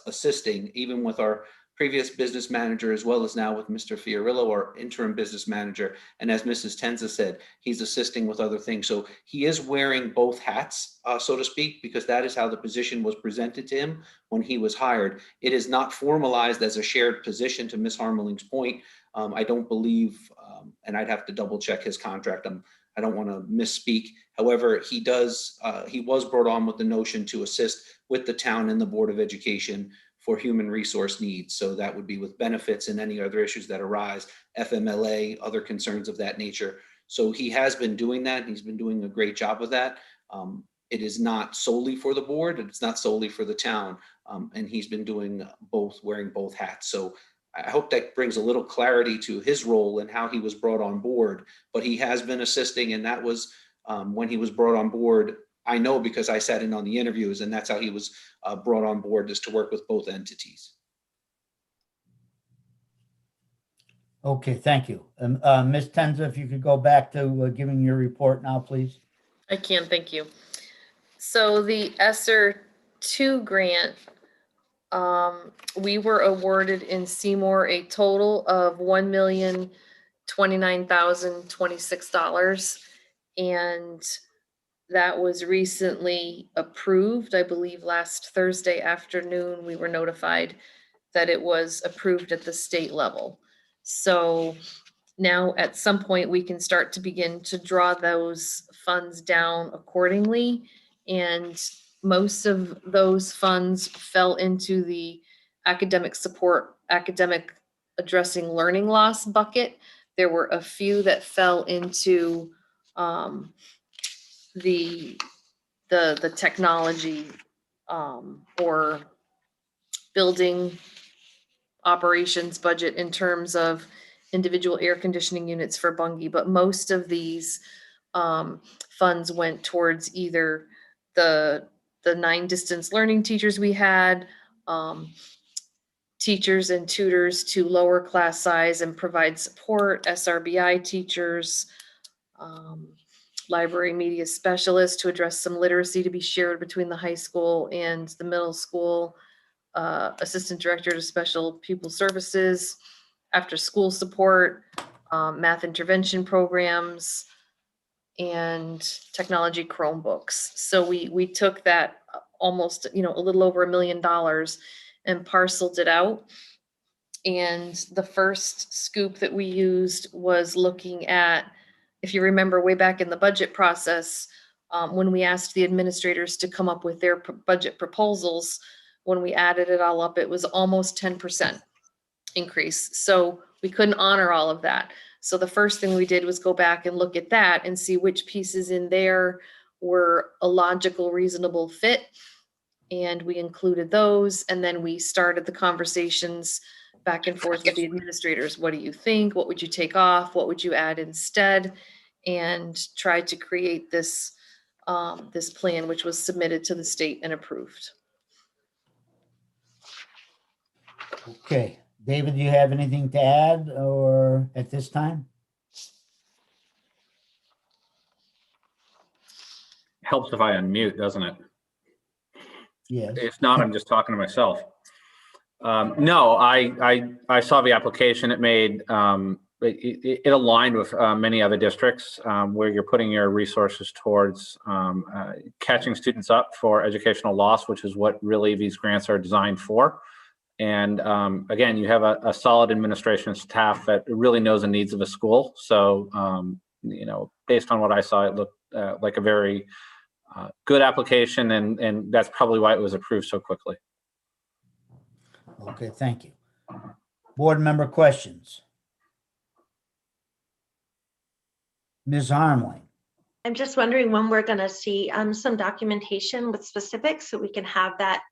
Speaker 2: assisting, even with our previous business manager, as well as now with Mr. Fiorillo, our interim business manager. And as Mrs. Tenza said, he's assisting with other things. So he is wearing both hats, so to speak, because that is how the position was presented to him when he was hired. It is not formalized as a shared position, to Ms. Harmeling's point. I don't believe, and I'd have to double check his contract. I don't want to misspeak. However, he was brought on with the notion to assist with the town and the Board of Education for human resource needs. So that would be with benefits and any other issues that arise, FMLA, other concerns of that nature. So he has been doing that. He's been doing a great job of that. It is not solely for the board, and it's not solely for the town. And he's been doing both, wearing both hats. So I hope that brings a little clarity to his role and how he was brought on board. But he has been assisting, and that was when he was brought on board. I know because I sat in on the interviews, and that's how he was brought on board, is to work with both entities.
Speaker 6: Okay, thank you. Ms. Tenza, if you could go back to giving your report now, please.
Speaker 18: I can, thank you. So the ESSER 2 grant, we were awarded in Seymour a total of $1,029,026, and that was recently approved. I believe last Thursday afternoon, we were notified that it was approved at the state level. So now at some point we can start to begin to draw those funds down accordingly. And most of those funds fell into the academic support, academic addressing learning loss bucket. There were a few that fell into the technology or building operations budget in terms of individual air conditioning units for Bungie, but most of these funds went towards either the 9 distance learning teachers we had, teachers and tutors to lower class size and provide support, SRBI teachers, library media specialists to address some literacy to be shared between the high school and the middle school, assistant director to special pupil services, after school support, math intervention programs, and technology Chromebooks. So we took that almost, a little over $1 million and parceled it out. And the first scoop that we used was looking at, if you remember way back in the budget process, when we asked the administrators to come up with their budget proposals, when we added it all up, it was almost 10% increase. So we couldn't honor all of that. So the first thing we did was go back and look at that and see which pieces in there were a logical, reasonable fit. And we included those. And then we started the conversations back and forth with the administrators. What do you think? What would you take off? What would you add instead? And tried to create this, this plan, which was submitted to the state and approved.
Speaker 6: Okay, David, do you have anything to add or at this time?
Speaker 4: Helps if I unmute, doesn't it?
Speaker 6: Yes.
Speaker 4: If not, I'm just talking to myself. No, I saw the application. It made it aligned with many other districts where you're putting your resources towards catching students up for educational loss, which is what really these grants are designed for. And again, you have a solid administration staff that really knows the needs of a school. So, based on what I saw, it looked like a very good application, and that's probably why it was approved so quickly.
Speaker 6: Okay, thank you. Board member questions? Ms. Harmling.
Speaker 1: I'm just wondering when we're going to see some documentation with specifics so we can have that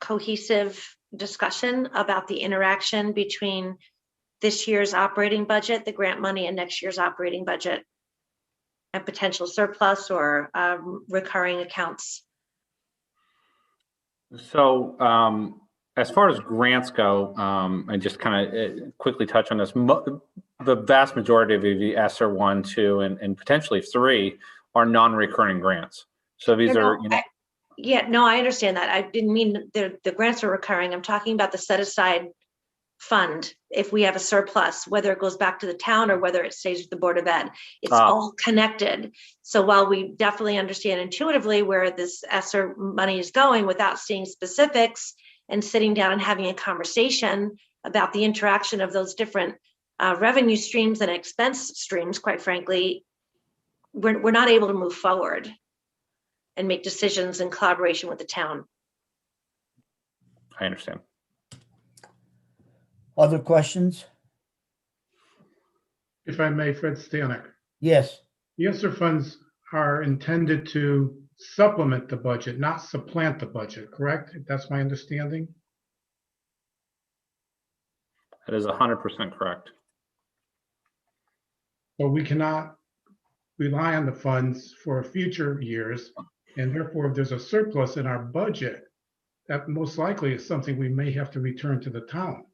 Speaker 1: cohesive discussion about the interaction between this year's operating budget, the grant money, and next year's operating budget. and potential surplus or recurring accounts?
Speaker 4: So as far as grants go, I just kind of quickly touch on this. The vast majority of the ESSER 1, 2, and potentially 3 are non-recurring grants. So these are, you know,
Speaker 1: I understand that. I didn't mean the grants are recurring. I'm talking about the set aside fund. If we have a surplus, whether it goes back to the town or whether it stays with the Board of Ed, it's all connected. So while we definitely understand intuitively where this ESSER money is going without seeing specifics and sitting down and having a conversation about the interaction of those different revenue streams and expense streams, quite frankly, we're not able to move forward and make decisions in collaboration with the town.
Speaker 4: I understand.
Speaker 6: Other questions?
Speaker 10: If I may, Fred Stanek.
Speaker 6: Yes.
Speaker 10: The ESSER funds are intended to supplement the budget, not supplant the budget, correct? That's my understanding.
Speaker 4: That is 100% correct.
Speaker 10: So we cannot rely on the funds for future years, and therefore if there's a surplus in our budget, that most likely is something we may have to return to the town.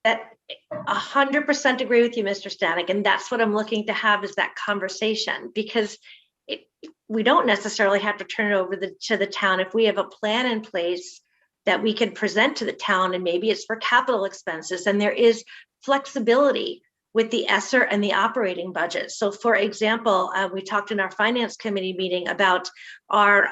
Speaker 1: That 100% agree with you, Mr. Stanek, and that's what I'm looking to have is that conversation, because we don't necessarily have to turn it over to the town if we have a plan in place that we can present to the town, and maybe it's for capital expenses, and there is flexibility with the ESSER and the operating budget. So for example, we talked in our finance committee meeting about our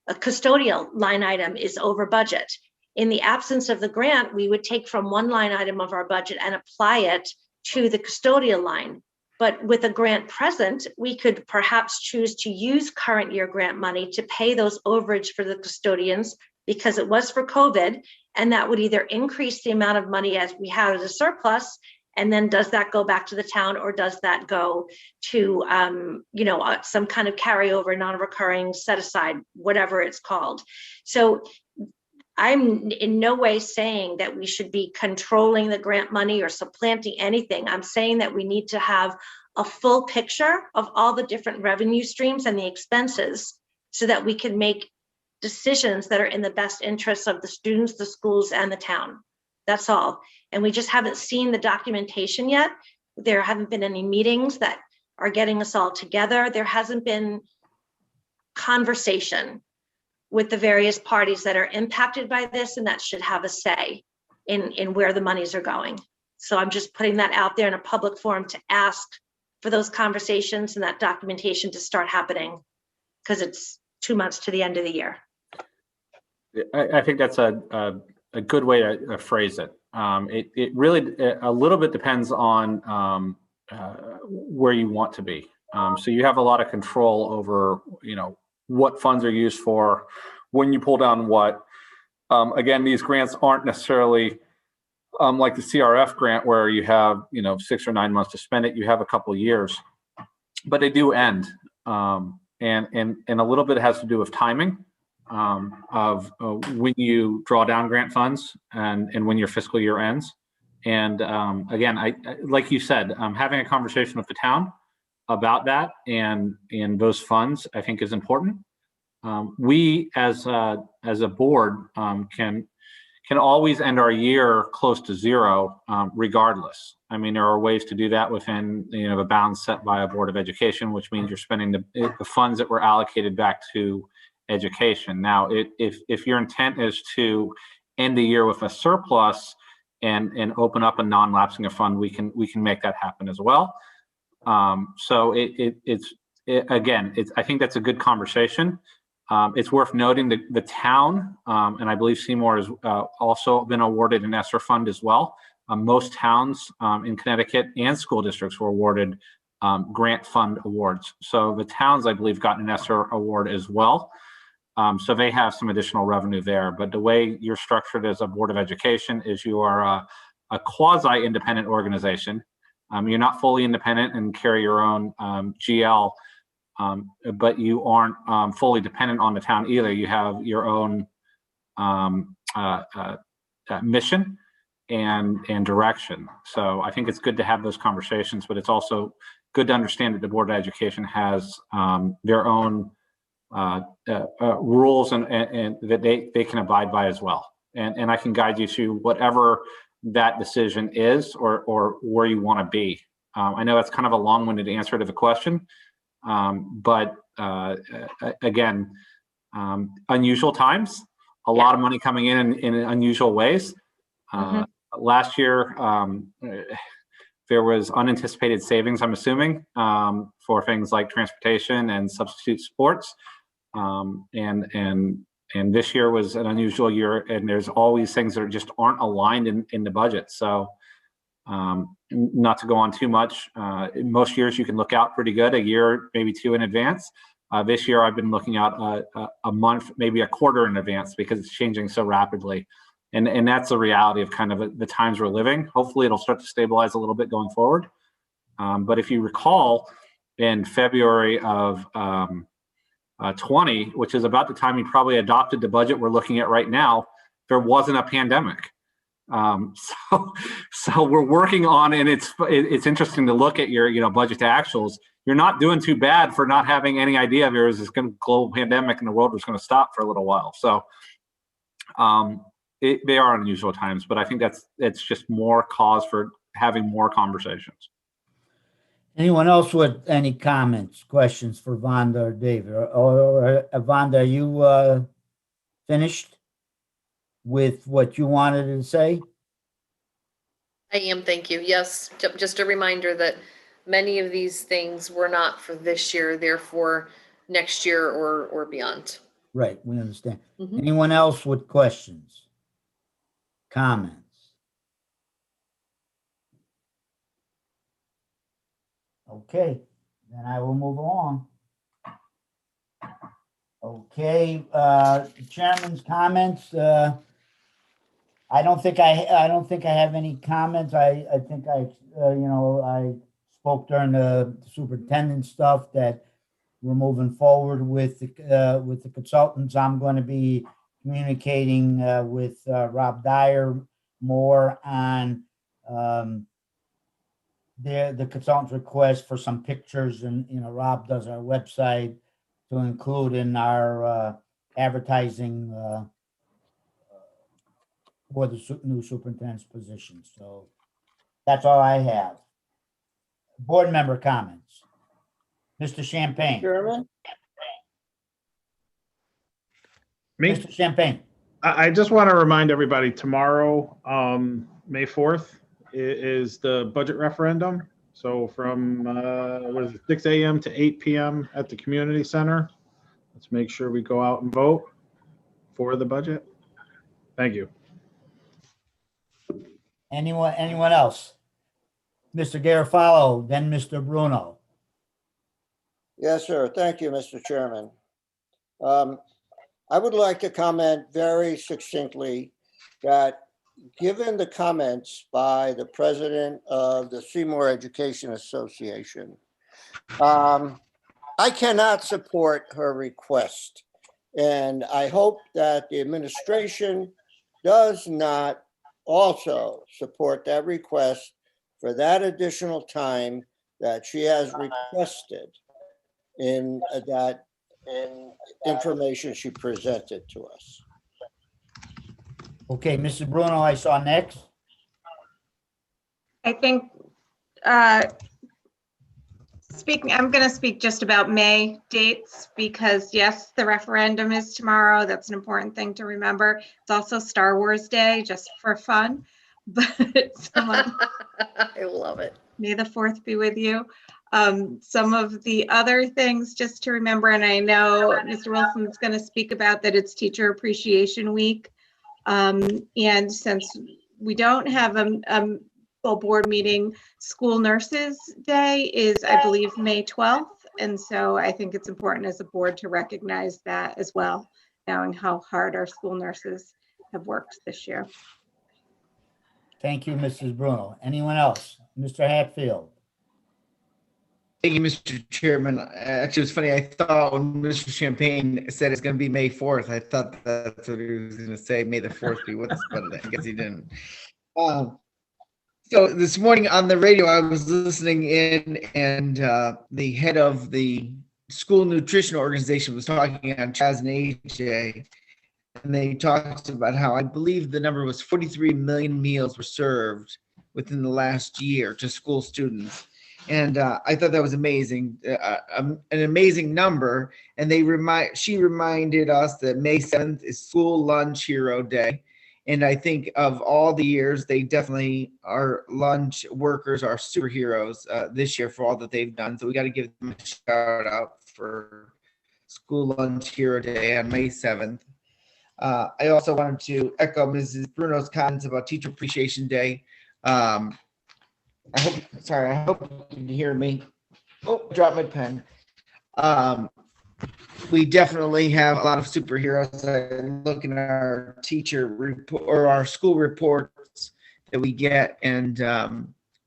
Speaker 1: custodial line item is over budget. In the absence of the grant, we would take from one line item of our budget and apply it to the custodial line. But with a grant present, we could perhaps choose to use current year grant money to pay those overage for the custodians because it was for COVID, and that would either increase the amount of money as we have as a surplus, and then does that go back to the town, or does that go to some kind of carryover, non-recurring, set aside, whatever it's called. So I'm in no way saying that we should be controlling the grant money or supplanting anything. I'm saying that we need to have a full picture of all the different revenue streams and the expenses so that we can make decisions that are in the best interests of the students, the schools, and the town. That's all. And we just haven't seen the documentation yet. There haven't been any meetings that are getting us all together. There hasn't been conversation with the various parties that are impacted by this and that should have a say in where the monies are going. So I'm just putting that out there in a public forum to ask for those conversations and that documentation to start happening, because it's 2 months to the end of the year.
Speaker 4: I think that's a good way to phrase it. It really a little bit depends on where you want to be. So you have a lot of control over, what funds are used for, when you pull down what. Again, these grants aren't necessarily like the CRF grant where you have 6 or 9 months to spend it. You have a couple of years, but they do end, and a little bit has to do with timing of when you draw down grant funds and when your fiscal year ends. And again, I like you said, having a conversation with the town about that and those funds, I think, is important. We as a board can always end our year close to zero, regardless. I mean, there are ways to do that within the bounds set by a Board of Education, which means you're spending the funds that were allocated back to education. Now, if your intent is to end the year with a surplus and open up a non-lapsing fund, we can make that happen as well. So I think that's a good conversation. It's worth noting that the town, and I believe Seymour has also been awarded an ESSER fund as well. Most towns in Connecticut and school districts were awarded grant fund awards. So the towns, I believe, got an ESSER award as well. So they have some additional revenue there. But the way you're structured as a Board of Education is you are a quasi-independent organization. You're not fully independent and carry your own GL, but you aren't fully dependent on the town either. You have your own mission and direction. So I think it's good to have those conversations, but it's also good to understand that the Board of Education has their own rules and that they can abide by as well. And I can guide you to whatever that decision is or where you want to be. I know that's kind of a long-winded answer to the question, but again, unusual times, a lot of money coming in unusual ways. Last year, there was unanticipated savings, I'm assuming, for things like transportation and substitute sports. And this year was an unusual year, and there's always things that just aren't aligned in the budget. So not to go on too much, most years you can look out pretty good, a year, maybe two in advance. This year I've been looking out a month, maybe a quarter in advance because it's changing so rapidly. And that's the reality of kind of the times we're living. Hopefully it'll start to stabilize a little bit going forward. But if you recall, in February of 20, which is about the time you probably adopted the budget we're looking at right now, there wasn't a pandemic. So we're working on, and it's interesting to look at your budget to actuals. You're not doing too bad for not having any idea there was this global pandemic and the world was going to stop for a little while. So they are unusual times, but I think it's just more cause for having more conversations.
Speaker 6: Anyone else with any comments, questions for Vonda or David? Or Vonda, are you finished with what you wanted to say?
Speaker 18: I am, thank you. Yes, just a reminder that many of these things were not for this year, therefore next year or beyond.
Speaker 6: Right, we understand. Anyone else with questions, comments? Okay, then I will move along. Okay, Chairman's comments. I don't think I have any comments. I think I spoke during the superintendent stuff that we're moving forward with the consultants. I'm going to be communicating with Rob Dyer more on the consultant's request for some pictures, and Rob does our website to include in our advertising for the new superintendent's position. So that's all I have. Board member comments. Mr. Champagne.
Speaker 16: Chairman?
Speaker 17: Me?
Speaker 6: Mr. Champagne.
Speaker 17: I just want to remind everybody, tomorrow, May 4th, is the budget referendum. So from 6 a.m. to 8 p.m. at the community center. Let's make sure we go out and vote for the budget. Thank you.
Speaker 6: Anyone else? Mr. Garofalo, then Mr. Bruno.
Speaker 16: Yes, sir. Thank you, Mr. Chairman. I would like to comment very succinctly that given the comments by the president of the Seymour Education Association, I cannot support her request. And I hope that the administration does not also support that request for that additional time that she has requested in that information she presented to us.
Speaker 6: Okay, Mrs. Bruno, I saw next.
Speaker 15: I think I'm going to speak just about May dates because yes, the referendum is tomorrow. That's an important thing to remember. It's also Star Wars Day, just for fun. But
Speaker 18: I love it.
Speaker 15: May the 4th be with you. Some of the other things just to remember, and I know Mr. Wilson's going to speak about that it's Teacher Appreciation Week. And since we don't have a full board meeting, School Nurses Day is, I believe, May 12th. And so I think it's important as a board to recognize that as well, knowing how hard our school nurses have worked this year.
Speaker 6: Thank you, Mrs. Bruno. Anyone else? Mr. Hatfield.
Speaker 8: Thank you, Mr. Chairman. Actually, it's funny. I thought when Mr. Champagne said it's going to be May 4th, I thought that's what he was going to say. May the 4th be with us, but I guess he didn't. So this morning on the radio, I was listening in, and the head of the school nutrition organization was talking on Chaz and AJ, and they talked about how I believe the number was 43 million meals were served within the last year to school students. And I thought that was amazing, an amazing number. And she reminded us that May 7th is School Lunch Hero Day. And I think of all the years, they definitely our lunch workers are superheroes this year for all that they've done. So we got to give them a shout out for School Lunch Hero Day on May 7th. I also wanted to echo Mrs. Bruno's comments about Teacher Appreciation Day. I hope you can hear me. Oh, dropped my pen. We definitely have a lot of superheroes. I'm looking at our teacher report or our school reports that we get, and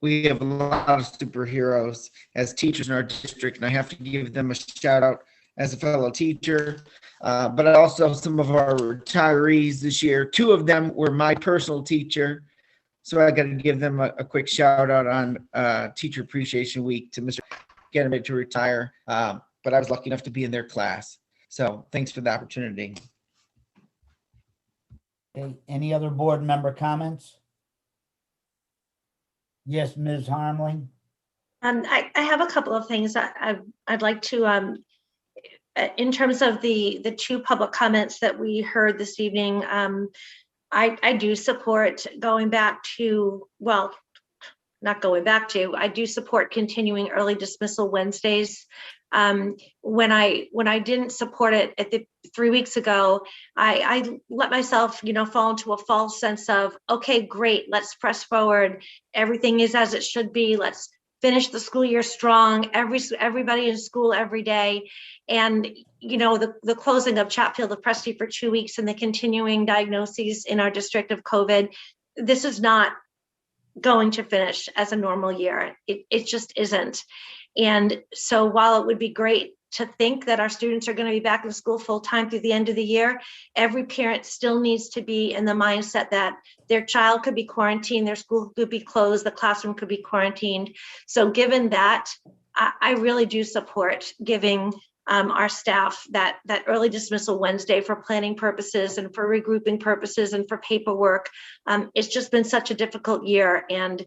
Speaker 8: we have a lot of superheroes as teachers in our district, and I have to give them a shout out as a fellow teacher. But also some of our retirees this year. 2 of them were my personal teacher. So I got to give them a quick shout out on Teacher Appreciation Week to Mr. Getting ready to retire. But I was lucky enough to be in their class. So thanks for the opportunity.
Speaker 6: Okay, any other board member comments? Yes, Ms. Harmling.
Speaker 1: I have a couple of things I'd like to, in terms of the 2 public comments that we heard this evening. I do support going back to, well, not going back to, I do support continuing early dismissal Wednesdays. When I didn't support it at the 3 weeks ago, I let myself, fall into a false sense of, okay, great, let's press forward. Everything is as it should be. Let's finish the school year strong. Everybody in school every day. And, the closing of Chatfield, the Presty for 2 weeks, and the continuing diagnoses in our district of COVID, this is not going to finish as a normal year. It just isn't. And so while it would be great to think that our students are going to be back in school full time through the end of the year, every parent still needs to be in the mindset that their child could be quarantined, their school could be closed, the classroom could be quarantined. So given that, I really do support giving our staff that early dismissal Wednesday for planning purposes and for regrouping purposes and for paperwork. It's just been such a difficult year, and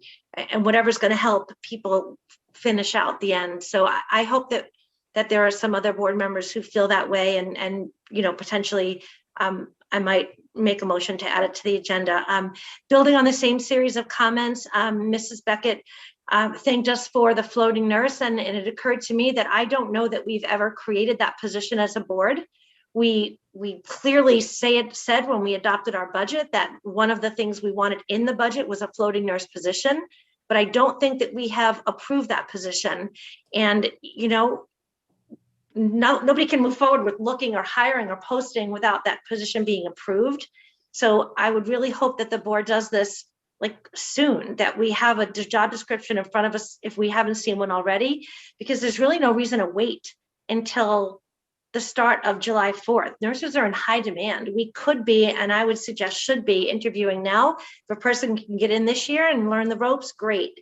Speaker 1: whatever's going to help people finish out the end. So I hope that there are some other board members who feel that way, and potentially I might make a motion to add it to the agenda. Building on the same series of comments, Mrs. Beckett thanked us for the floating nurse, and it occurred to me that I don't know that we've ever created that position as a board. We clearly said when we adopted our budget that one of the things we wanted in the budget was a floating nurse position, but I don't think that we have approved that position. And nobody can move forward with looking or hiring or posting without that position being approved. So I would really hope that the board does this soon, that we have a job description in front of us if we haven't seen one already, because there's really no reason to wait until the start of July 4th. Nurses are in high demand. We could be, and I would suggest should be, interviewing now. If a person can get in this year and learn the ropes, great.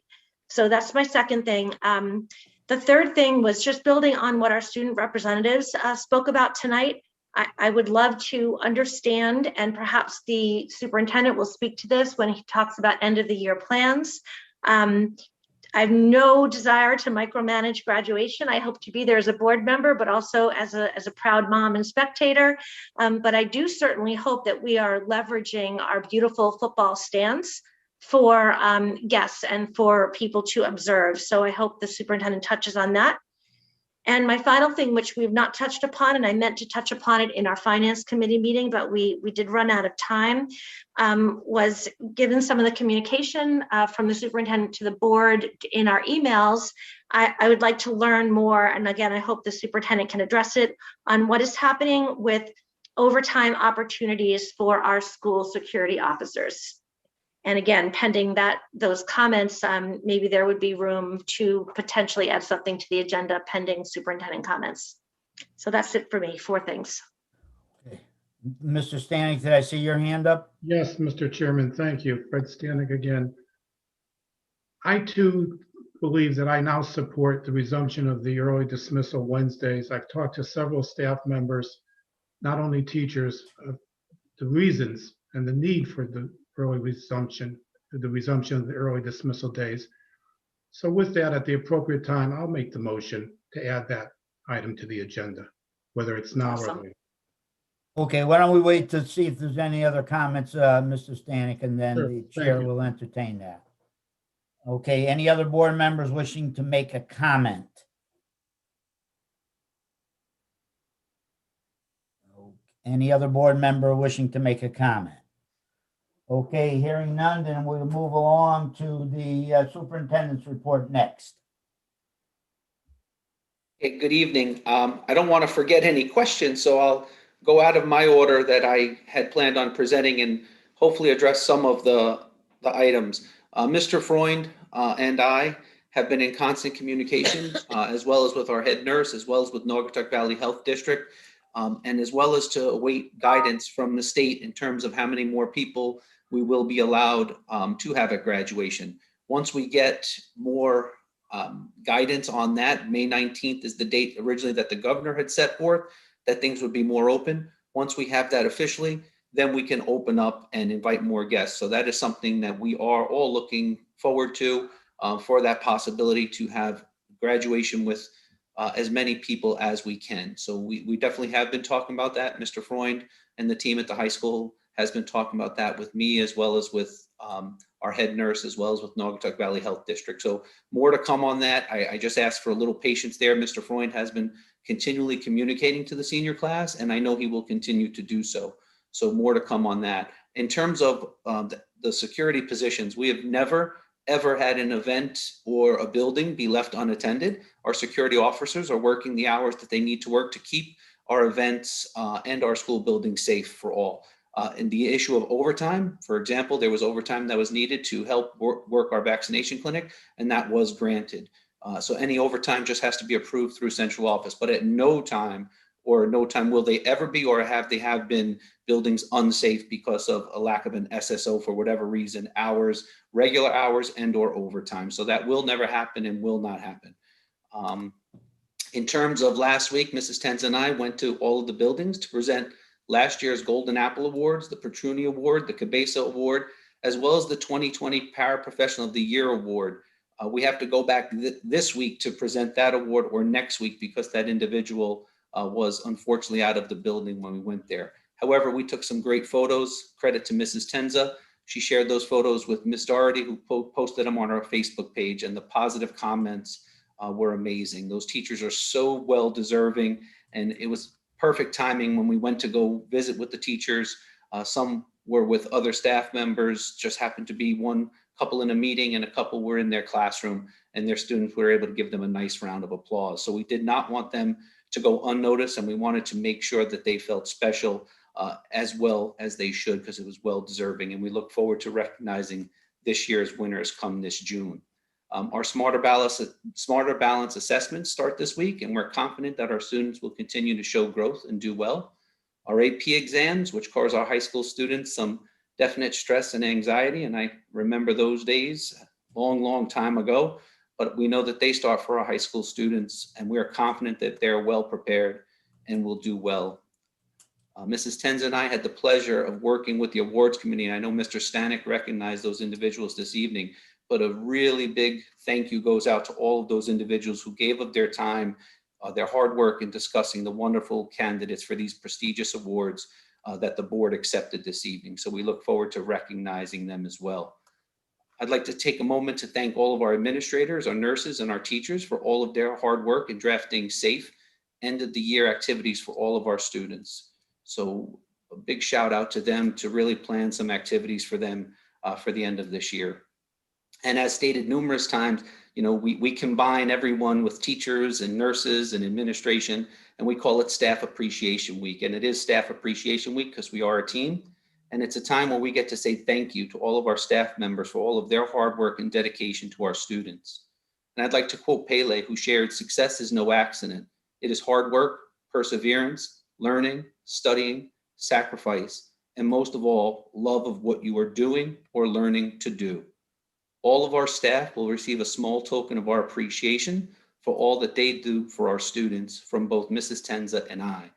Speaker 1: So that's my second thing. The third thing was just building on what our student representatives spoke about tonight. I would love to understand, and perhaps the superintendent will speak to this when he talks about end of the year plans. I have no desire to micromanage graduation. I hope to be there as a board member, but also as a proud mom and spectator. But I do certainly hope that we are leveraging our beautiful football stands for guests and for people to observe. So I hope the superintendent touches on that. And my final thing, which we've not touched upon, and I meant to touch upon it in our finance committee meeting, but we did run out of time, was given some of the communication from the superintendent to the board in our emails. I would like to learn more, and again, I hope the superintendent can address it, on what is happening with overtime opportunities for our school security officers. And again, pending those comments, maybe there would be room to potentially add something to the agenda pending superintendent comments. So that's it for me, 4 things.
Speaker 6: Okay. Mr. Stanek, did I see your hand up?
Speaker 10: Yes, Mr. Chairman, thank you. Fred Stanek again. I too believe that I now support the resumption of the early dismissal Wednesdays. I've talked to several staff members, not only teachers, the reasons and the need for the resumption of the early dismissal days. So with that, at the appropriate time, I'll make the motion to add that item to the agenda, whether it's now or later.
Speaker 6: Okay, why don't we wait to see if there's any other comments, Mr. Stanek, and then
Speaker 10: Sure,
Speaker 6: the
Speaker 10: thank
Speaker 6: chair
Speaker 10: you.
Speaker 6: will entertain that. Okay, any other board members wishing to make a comment? Any other board member wishing to make a comment? Okay, hearing none, then we'll move along to the superintendent's report next.
Speaker 2: Hey, good evening. I don't want to forget any questions, so I'll go out of my order that I had planned on presenting and hopefully address some of the items. Mr. Freund and I have been in constant communication, as well as with our head nurse, as well as with Naugatuck Valley Health District, and as well as to await guidance from the state in terms of how many more people we will be allowed to have at graduation. Once we get more guidance on that, May 19th is the date originally that the governor had set forth, that things would be more open. Once we have that officially, then we can open up and invite more guests. So that is something that we are all looking forward to, for that possibility to have graduation with as many people as we can. So we definitely have been talking about that. Mr. Freund and the team at the high school has been talking about that with me, as well as with our head nurse, as well as with Naugatuck Valley Health District. So more to come on that. I just asked for a little patience there. Mr. Freund has been continually communicating to the senior class, and I know he will continue to do so. So more to come on that. In terms of the security positions, we have never, ever had an event or a building be left unattended. Our security officers are working the hours that they need to work to keep our events and our school buildings safe for all. And the issue of overtime, for example, there was overtime that was needed to help work our vaccination clinic, and that was granted. So any overtime just has to be approved through central office, but at no time will they ever be, or have been buildings unsafe because of a lack of an SSO for whatever reason, hours, regular hours and or overtime. So that will never happen and will not happen. In terms of last week, Mrs. Tenz and I went to all of the buildings to present last year's Golden Apple Awards, the Petruni Award, the Cabeza Award, as well as the 2020 Paraprofessional of the Year Award. We have to go back this week to present that award, or next week, because that individual was unfortunately out of the building when we went there. However, we took some great photos. Credit to Mrs. Tenza. She shared those photos with Ms. Doherty, who posted them on our Facebook page, and the positive comments were amazing. Those teachers are so well deserving, and it was perfect timing when we went to go visit with the teachers. Some were with other staff members, just happened to be one couple in a meeting and a couple were in their classroom, and their students were able to give them a nice round of applause. So we did not want them to go unnoticed, and we wanted to make sure that they felt special as well as they should, because it was well deserving. And we look forward to recognizing this year's winners come this June. Our Smarter Balance assessments start this week, and we're confident that our students will continue to show growth and do well. Our AP exams, which cause our high school students some definite stress and anxiety, and I remember those days long, long time ago, but we know that they start for our high school students, and we are confident that they're well prepared and will do well. Mrs. Tenz and I had the pleasure of working with the awards committee, and I know Mr. Stanek recognized those individuals this evening, but a really big thank you goes out to all of those individuals who gave of their time, their hard work in discussing the wonderful candidates for these prestigious awards that the board accepted this evening. So we look forward to recognizing them as well. I'd like to take a moment to thank all of our administrators, our nurses, and our teachers for all of their hard work in drafting safe end of the year activities for all of our students. So a big shout out to them to really plan some activities for them for the end of this year. And as stated numerous times, you know, we combine everyone with teachers and nurses and administration, and we call it Staff Appreciation Week. And it is Staff Appreciation Week because we are a team. And it's a time where we get to say thank you to all of our staff members for all of their hard work and dedication to our students. And I'd like to quote Pele, who shared, "Success is no accident. It is hard work, perseverance, learning, studying, sacrifice, and most of all, love of what you are doing or learning to do." All of our staff will receive a small token of our appreciation for all that they do for our students from both Mrs. Tenza and I.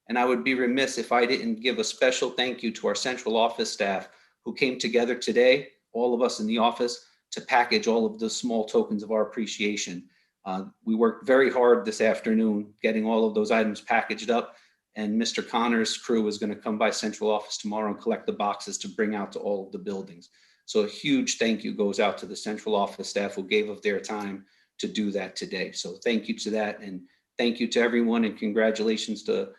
Speaker 2: And I would be remiss if I didn't give a special thank you to our central office staff who came together today, all of us in the office, to package all of the small tokens of our appreciation. We worked very hard this afternoon getting all of those items packaged up, and Mr. Connor's crew is going to come by central office tomorrow and collect the boxes to bring out to all of the buildings. So a huge thank you goes out to the central office staff who gave of their time to do that today. So thank you to that, and thank you to everyone, and congratulations to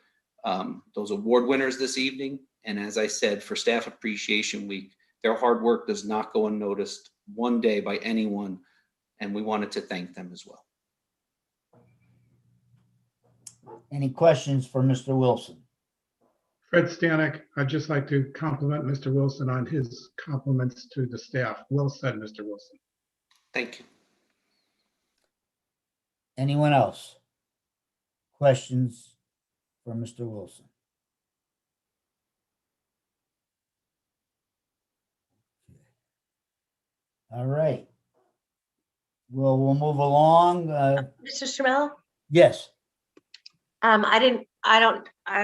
Speaker 2: those award winners this evening. And as I said, for Staff Appreciation Week, their hard work does not go unnoticed one day by anyone, and we wanted to thank them as well.
Speaker 6: Any questions for Mr. Wilson?
Speaker 10: Fred Stanek, I'd just like to compliment Mr. Wilson on his compliments to the staff. Well said, Mr. Wilson.
Speaker 2: Thank you.
Speaker 6: Anyone else? Questions for Mr. Wilson? All right. Well, we'll move along.
Speaker 1: Mr. Strammell?
Speaker 6: Yes.
Speaker 1: I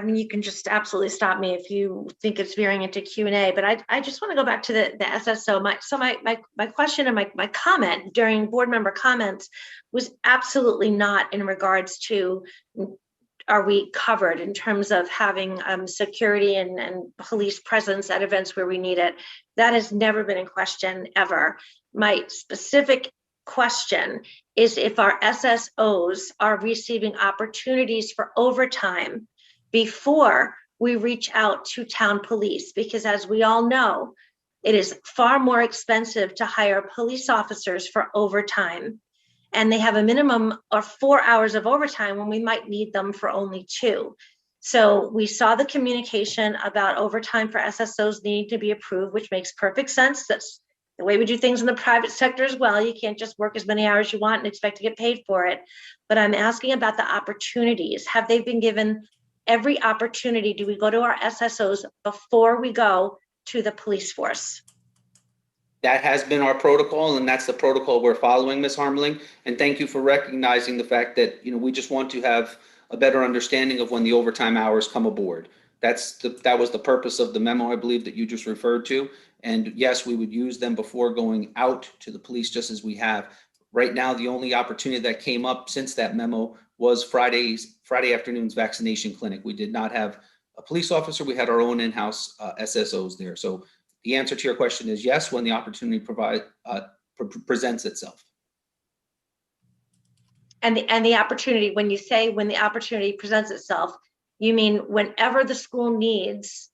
Speaker 1: mean, you can just absolutely stop me if you think it's veering into Q&A, but I just want to go back to the SSO. My question and my comment during board member comments was absolutely not in regards to, are we covered in terms of having security and police presence at events where we need it? That has never been in question ever. My specific question is if our SSOs are receiving opportunities for overtime before we reach out to town police, because as we all know, it is far more expensive to hire police officers for overtime. And they have a minimum of 4 hours of overtime when we might need them for only 2. So we saw the communication about overtime for SSOs needing to be approved, which makes perfect sense. That's the way we do things in the private sector as well. You can't just work as many hours you want and expect to get paid for it. But I'm asking about the opportunities. Have they been given every opportunity? Do we go to our SSOs before we go to the police force?
Speaker 2: That has been our protocol, and that's the protocol we're following, Ms. Harmeling. And thank you for recognizing the fact that, we just want to have a better understanding of when the overtime hours come aboard. That was the purpose of the memo, I believe, that you just referred to. And yes, we would use them before going out to the police, just as we have. Right now, the only opportunity that came up since that memo was Friday afternoon's vaccination clinic. We did not have a police officer. We had our own in-house SSOs there. So the answer to your question is yes, when the opportunity presents itself.
Speaker 1: And the opportunity, when you say when the opportunity presents itself, you mean whenever the school needs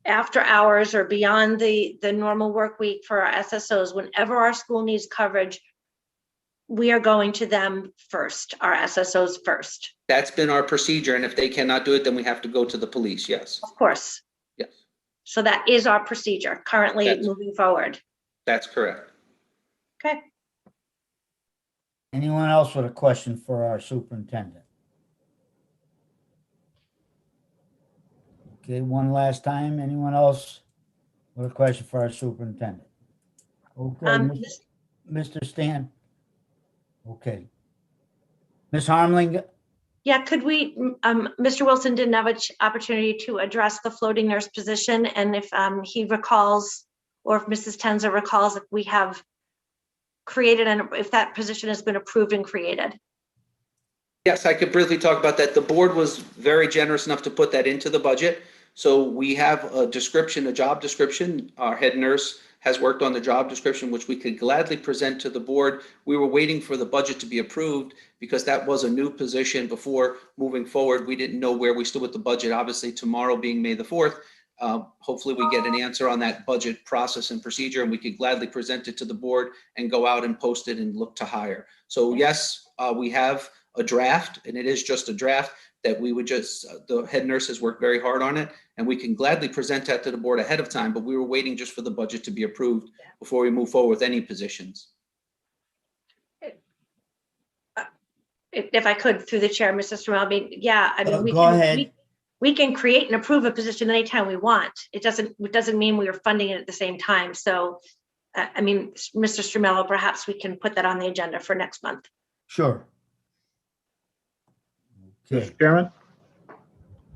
Speaker 1: after hours or beyond the normal work week for our SSOs, whenever our school needs coverage, we are going to them first, our SSOs first.
Speaker 2: That's been our procedure. And if they cannot do it, then we have to go to the police. Yes.
Speaker 1: Of course.
Speaker 2: Yes.
Speaker 1: So that is our procedure currently moving forward.
Speaker 2: That's correct.
Speaker 1: Okay.
Speaker 6: Anyone else with a question for our superintendent? Okay, one last time. Anyone else with a question for our superintendent? Okay, Mr. Stan. Okay. Ms. Harmeling?
Speaker 1: Yeah, could we, Mr. Wilson didn't have an opportunity to address the floating nurse position, and if he recalls, or if Mrs. Tenza recalls, if we have created, and if that position has been approved and created.
Speaker 2: Yes, I could briefly talk about that. The board was very generous enough to put that into the budget. So we have a description, a job description. Our head nurse has worked on the job description, which we could gladly present to the board. We were waiting for the budget to be approved because that was a new position before moving forward. We didn't know where we stood with the budget. Obviously, tomorrow being May the 4th, hopefully we get an answer on that budget process and procedure, and we could gladly present it to the board and go out and post it and look to hire. So yes, we have a draft, and it is just a draft that we would just, the head nurse has worked very hard on it, and we can gladly present that to the board ahead of time, but we were waiting just for the budget to be approved before we move forward with any positions.
Speaker 1: If I could, through the chair, Mrs. Strammell, yeah, I mean,
Speaker 6: go ahead.
Speaker 1: We can create and approve a position anytime we want. It doesn't mean we are funding it at the same time. So I mean, Mr. Strumello, perhaps we can put that on the agenda for next month.
Speaker 6: Sure. Okay.
Speaker 17: Mr. Chairman?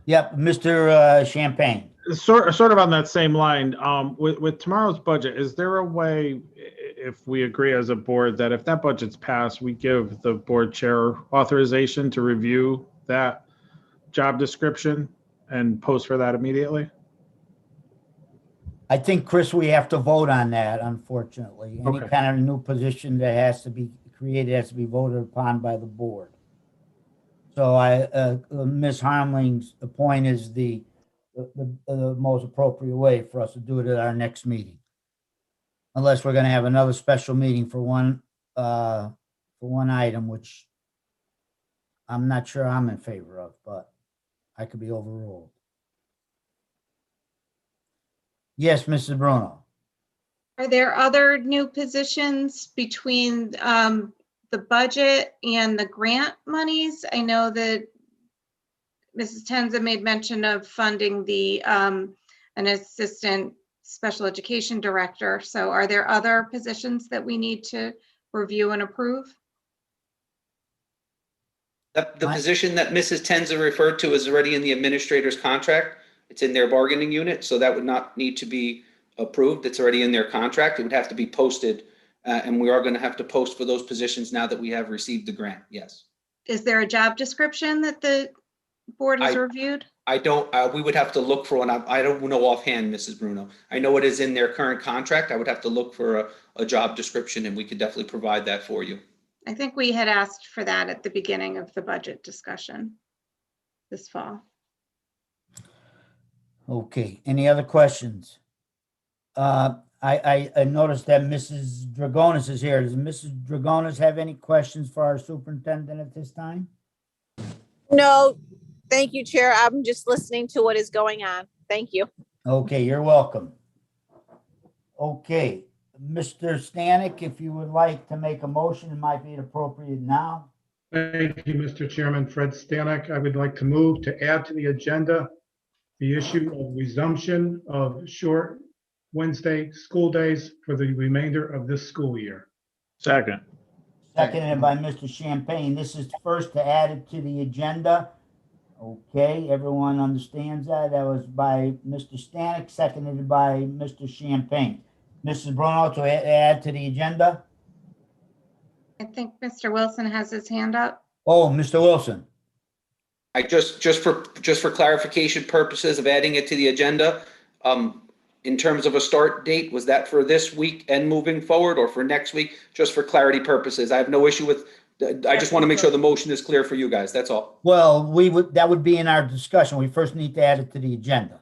Speaker 6: Yep, Mr. Champagne.
Speaker 17: Sort of on that same line, with tomorrow's budget, is there a way, if we agree as a board, that if that budget's passed, we give the board chair authorization to review that job description and post for that immediately?
Speaker 6: I think, Chris, we have to vote on that, unfortunately. Any
Speaker 17: Okay.
Speaker 6: kind of new position that has to be created has to be voted upon by the board. So Ms. Harmling's point is the most appropriate way for us to do it at our next meeting. Unless we're gonna have another special meeting for one item, which I'm not sure I'm in favor of, but I could be overruled. Yes, Mrs. Bruno.
Speaker 15: Are there other new positions between the budget and the grant monies? I know that Mrs. Tenza made mention of funding the an assistant special education director. So are there other positions that we need to review and approve?
Speaker 2: The position that Mrs. Tenza referred to is already in the administrator's contract. It's in their bargaining unit, so that would not need to be approved. It's already in their contract. It would have to be posted, and we are going to have to post for those positions now that we have received the grant. Yes.
Speaker 15: Is there a job description that the board has reviewed?
Speaker 2: I don't, we would have to look for one. I don't know offhand, Mrs. Bruno. I know it is in their current contract. I would have to look for a job description, and we could definitely provide that for you.
Speaker 15: I think we had asked for that at the beginning of the budget discussion this fall.
Speaker 6: Okay, any other questions? I noticed that Mrs. Dragonis is here. Does Mrs. Dragonis have any questions for our superintendent at this time?
Speaker 19: No, thank you, Chair. I'm just listening to what is going on. Thank you.
Speaker 6: Okay, you're welcome. Okay, Mr. Stanek, if you would like to make a motion, it might be appropriate now.
Speaker 10: Thank you, Mr. Chairman. Fred Stanek. I would like to move to add to the agenda the issue of resumption of short Wednesday school days for the remainder of this school year.
Speaker 17: Second.
Speaker 6: Seconded by Mr. Champagne. This is first to add it to the agenda. Okay, everyone understands that. That was by Mr. Stanek, seconded by Mr. Champagne. Mrs. Bruno, to add to the agenda?
Speaker 15: I think Mr. Wilson has his hand up.
Speaker 6: Oh, Mr. Wilson.
Speaker 2: I just for clarification purposes of adding it to the agenda, in terms of a start date, was that for this week and moving forward, or for next week? Just for clarity purposes. I have no issue with, I just want to make sure the motion is clear for you guys. That's all.
Speaker 6: Well, that would be in our discussion. We first need to add it to the agenda.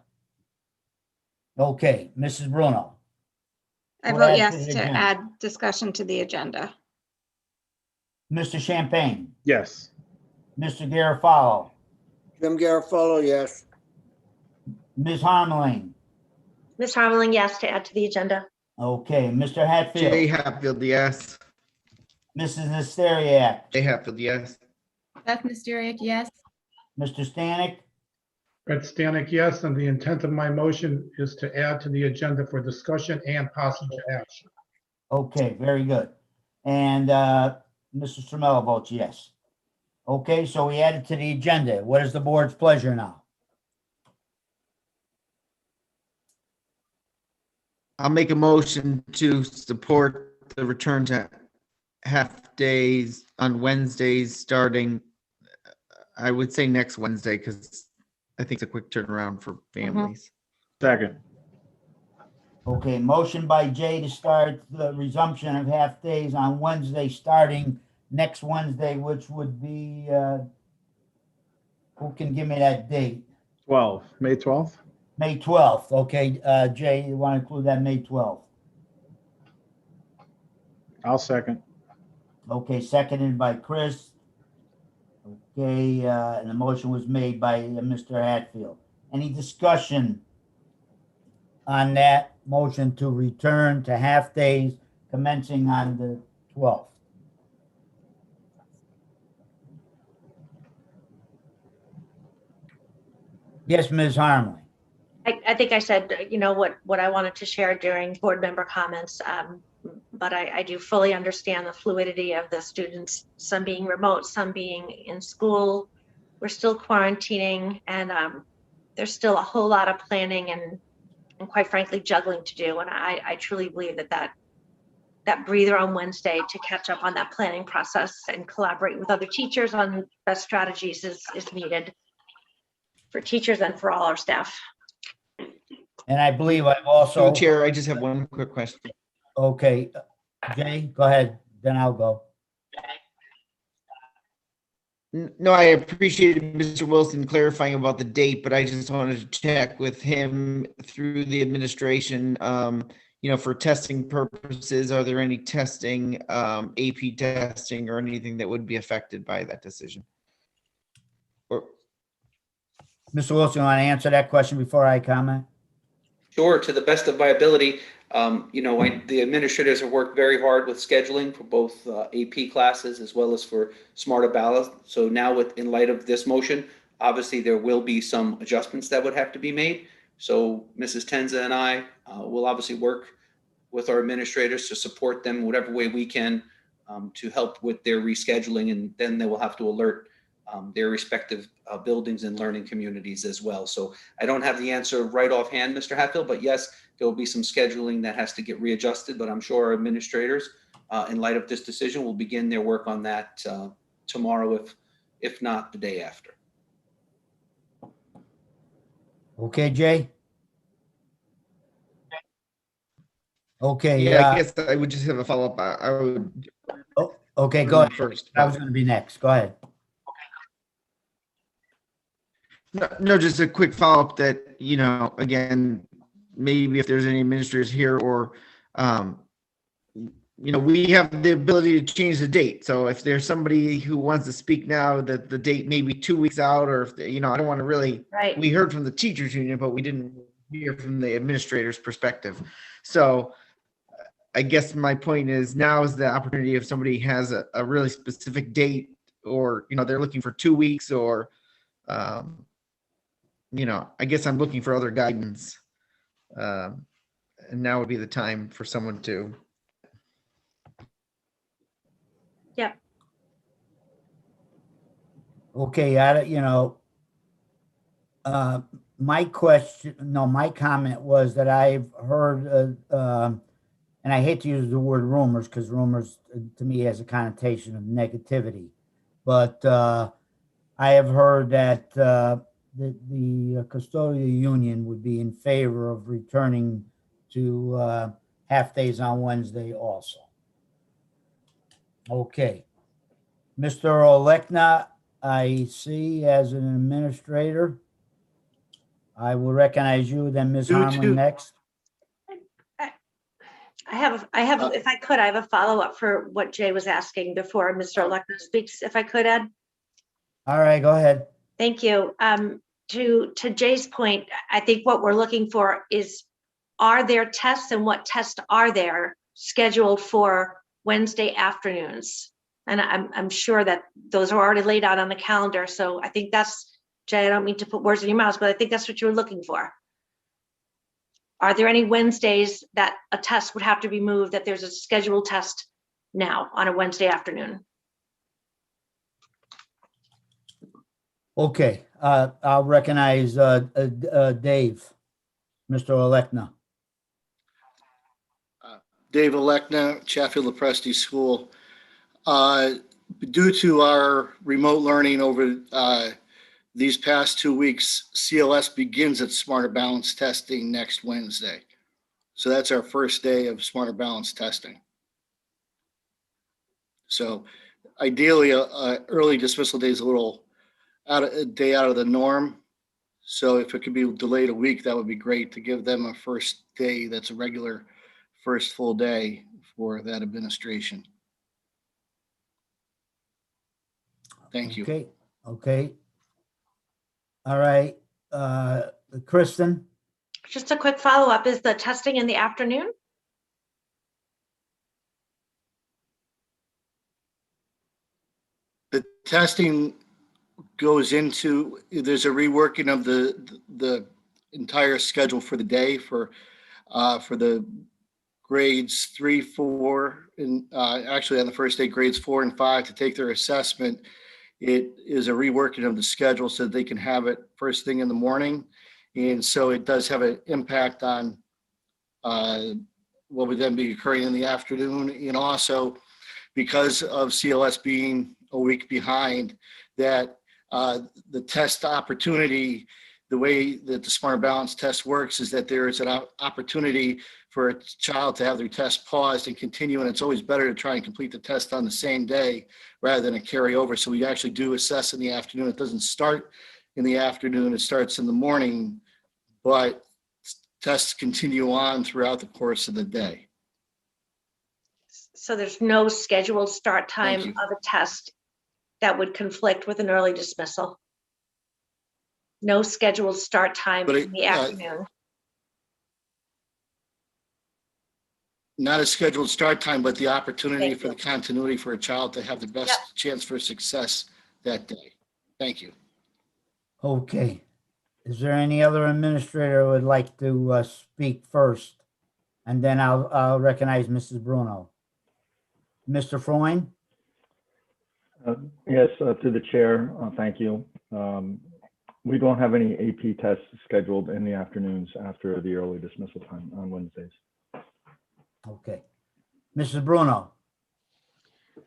Speaker 6: Okay, Mrs. Bruno.
Speaker 15: I vote yes to add discussion to the agenda.
Speaker 6: Mr. Champagne.
Speaker 17: Yes.
Speaker 6: Mr. Garofalo.
Speaker 16: Jim Garofalo, yes.
Speaker 6: Ms. Harmeling.
Speaker 1: Ms. Harmeling, yes, to add to the agenda.
Speaker 6: Okay, Mr. Hatfield.
Speaker 8: Jay Hatfield, yes.
Speaker 6: Mrs. Asteriak.
Speaker 8: Jay Hatfield, yes.
Speaker 5: Beth Mysteriak, yes.
Speaker 6: Mr. Stanek.
Speaker 10: Fred Stanek, yes, and the intent of my motion is to add to the agenda for discussion and possible action.
Speaker 6: Okay, very good. And Mr. Strumello votes yes. Okay, so we added to the agenda. What is the board's pleasure now?
Speaker 8: I'll make a motion to support the return to half days on Wednesdays starting, I would say next Wednesday, because I think it's a quick turnaround for families.
Speaker 17: Second.
Speaker 6: Okay, motion by Jay to start the resumption of half days on Wednesday, starting next Wednesday, which would be, who can give me that date?
Speaker 17: 12, May 12th?
Speaker 6: May 12th. Okay, Jay, you want to include that May 12th?
Speaker 17: I'll second.
Speaker 6: Okay, seconded by Chris. Okay, and the motion was made by Mr. Hatfield. Any discussion on that motion to return to half days commencing on the 12th? Yes, Ms. Harmley.
Speaker 1: I think I said, what I wanted to share during board member comments. But I do fully understand the fluidity of the students, some being remote, some being in school. We're still quarantining, and there's still a whole lot of planning and quite frankly, juggling to do. And I truly believe that breather on Wednesday to catch up on that planning process and collaborate with other teachers on best strategies is needed for teachers and for all our staff.
Speaker 6: And I believe I've
Speaker 8: So,
Speaker 6: also,
Speaker 8: Chair, I just have one quick question.
Speaker 6: okay, Jay, go ahead, then I'll go.
Speaker 8: No, I appreciated Mr. Wilson clarifying about the date, but I just wanted to check with him through the administration, for testing purposes. Are there any testing, AP testing or anything that would be affected by that decision? Or
Speaker 6: Mr. Wilson, you want to answer that question before I comment?
Speaker 2: Sure, to the best of my ability. The administrators have worked very hard with scheduling for both AP classes as well as for Smarter Ballot. So now in light of this motion, obviously there will be some adjustments that would have to be made. So Mrs. Tenza and I will obviously work with our administrators to support them whatever way we can to help with their rescheduling, and then they will have to alert their respective buildings and learning communities as well. So I don't have the answer right offhand, Mr. Hatfield, but yes, there will be some scheduling that has to get readjusted, but I'm sure our administrators, in light of this decision, will begin their work on that tomorrow, if not the day after.
Speaker 6: Okay, Jay? Okay.
Speaker 8: yeah, I guess I would just have a follow-up. I would.
Speaker 6: Oh, okay, go ahead.
Speaker 8: First.
Speaker 6: I was going to be next. Go ahead.
Speaker 8: No, just a quick follow-up that, again, maybe if there's any administrators here or, we have the ability to change the date. So if there's somebody who wants to speak now that the date may be 2 weeks out, or if, I don't want to really,
Speaker 1: Right.
Speaker 8: We heard from the teachers union, but we didn't hear from the administrator's perspective. So I guess my point is now is the opportunity if somebody has a really specific date or, they're looking for 2 weeks or, I guess I'm looking for other guidance. And now would be the time for someone to.
Speaker 1: Yeah.
Speaker 6: Okay, my comment was that I've heard, and I hate to use the word rumors because rumors to me has a connotation of negativity, but I have heard that the custodial union would be in favor of returning to half days on Wednesday also. Okay. Mr. Olekna, I see as an administrator. I will recognize you, then Ms. Harmon next.
Speaker 1: I have, if I could, I have a follow-up for what Jay was asking before Mr. Elector speaks, if I could, Ed.
Speaker 6: All right, go ahead.
Speaker 1: Thank you. To Jay's point, I think what we're looking for is, are there tests and what tests are there scheduled for Wednesday afternoons? And I'm sure that those are already laid out on the calendar. So I think that's, Jay, I don't mean to put words in your mouth, but I think that's what you're looking for. Are there any Wednesdays that a test would have to be moved, that there's a scheduled test now on a Wednesday afternoon?
Speaker 6: Okay, I'll recognize Dave, Mr. Olekna.
Speaker 20: Dave Olekna, Chatfield Lepresti School. Due to our remote learning over these past 2 weeks, CLS begins its Smarter Balance testing next Wednesday. So that's our first day of Smarter Balance testing. So ideally, early dismissal day is a little out of the norm. So if it could be delayed a week, that would be great to give them a first day that's a regular first full day for that administration. Thank you.
Speaker 6: Okay, okay. All right, Kristen?
Speaker 1: Just a quick follow-up, is the testing in the afternoon?
Speaker 20: The testing goes into, there's a reworking of the entire schedule for the day for the grades 3, 4, and actually on the first day, grades 4 and 5 to take their assessment. It is a reworking of the schedule so that they can have it first thing in the morning. And so it does have an impact on what would then be occurring in the afternoon. And also because of CLS being a week behind, that the test opportunity, the way that the Smart Balance test works is that there is an opportunity for a child to have their test paused and continue. And it's always better to try and complete the test on the same day rather than a carryover. So we actually do assess in the afternoon. It doesn't start in the afternoon, it starts in the morning, but tests continue on throughout the course of the day.
Speaker 1: So there's no scheduled start time
Speaker 20: you.
Speaker 1: of a test that would conflict with an early dismissal? No scheduled start time
Speaker 20: But
Speaker 1: in the afternoon?
Speaker 20: Not a scheduled start time, but the opportunity for the continuity for a child to have the best chance for success that day. Thank you.
Speaker 6: Okay. Is there any other administrator who would like to speak first? And then I'll recognize Mrs. Bruno. Mr. Freund?
Speaker 21: Yes, through the chair, thank you. We don't have any AP tests scheduled in the afternoons after the early dismissal time on Wednesdays.
Speaker 6: Okay. Mrs. Bruno?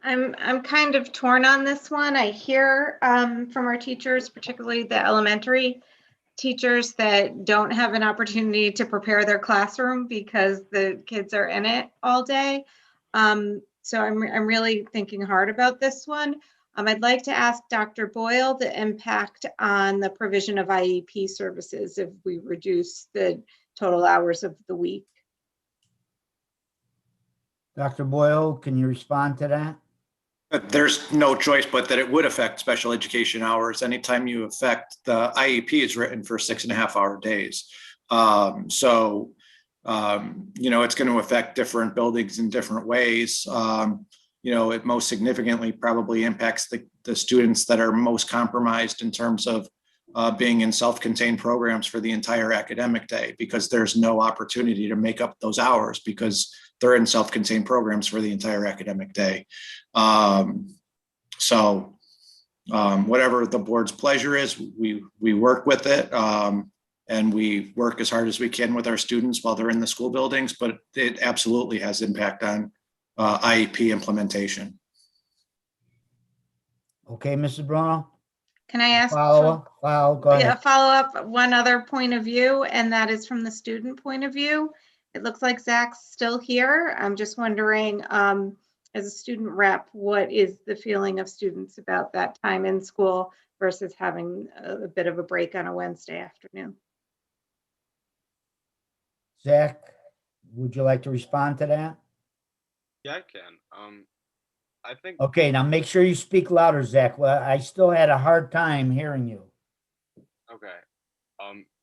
Speaker 15: I'm kind of torn on this one. I hear from our teachers, particularly the elementary teachers, that don't have an opportunity to prepare their classroom because the kids are in it all day. So I'm really thinking hard about this one. I'd like to ask Dr. Boyle the impact on the provision of IEP services if we reduce the total hours of the week.
Speaker 6: Dr. Boyle, can you respond to that?
Speaker 7: There's no choice but that it would affect special education hours. Anytime you affect, the IEP is written for 6.5-hour days. So it's going to affect different buildings in different ways. It most significantly probably impacts the students that are most compromised in terms of being in self-contained programs for the entire academic day, because there's no opportunity to make up those hours because they're in self-contained programs for the entire academic day. Whatever the board's pleasure is, we work with it. And we work as hard as we can with our students while they're in the school buildings, but it absolutely has impact on IEP implementation.
Speaker 6: Okay, Mrs. Bruno?
Speaker 15: Can I ask?
Speaker 6: Go ahead.
Speaker 15: Yeah, follow up one other point of view, and that is from the student point of view. It looks like Zach's still here. I'm just wondering, as a student rep, what is the feeling of students about that time in school versus having a bit of a break on a Wednesday afternoon?
Speaker 6: Zach, would you like to respond to that?
Speaker 12: Yeah, I can. I think.
Speaker 6: Okay, now make sure you speak louder, Zach. Well, I still had a hard time hearing you.
Speaker 12: Okay.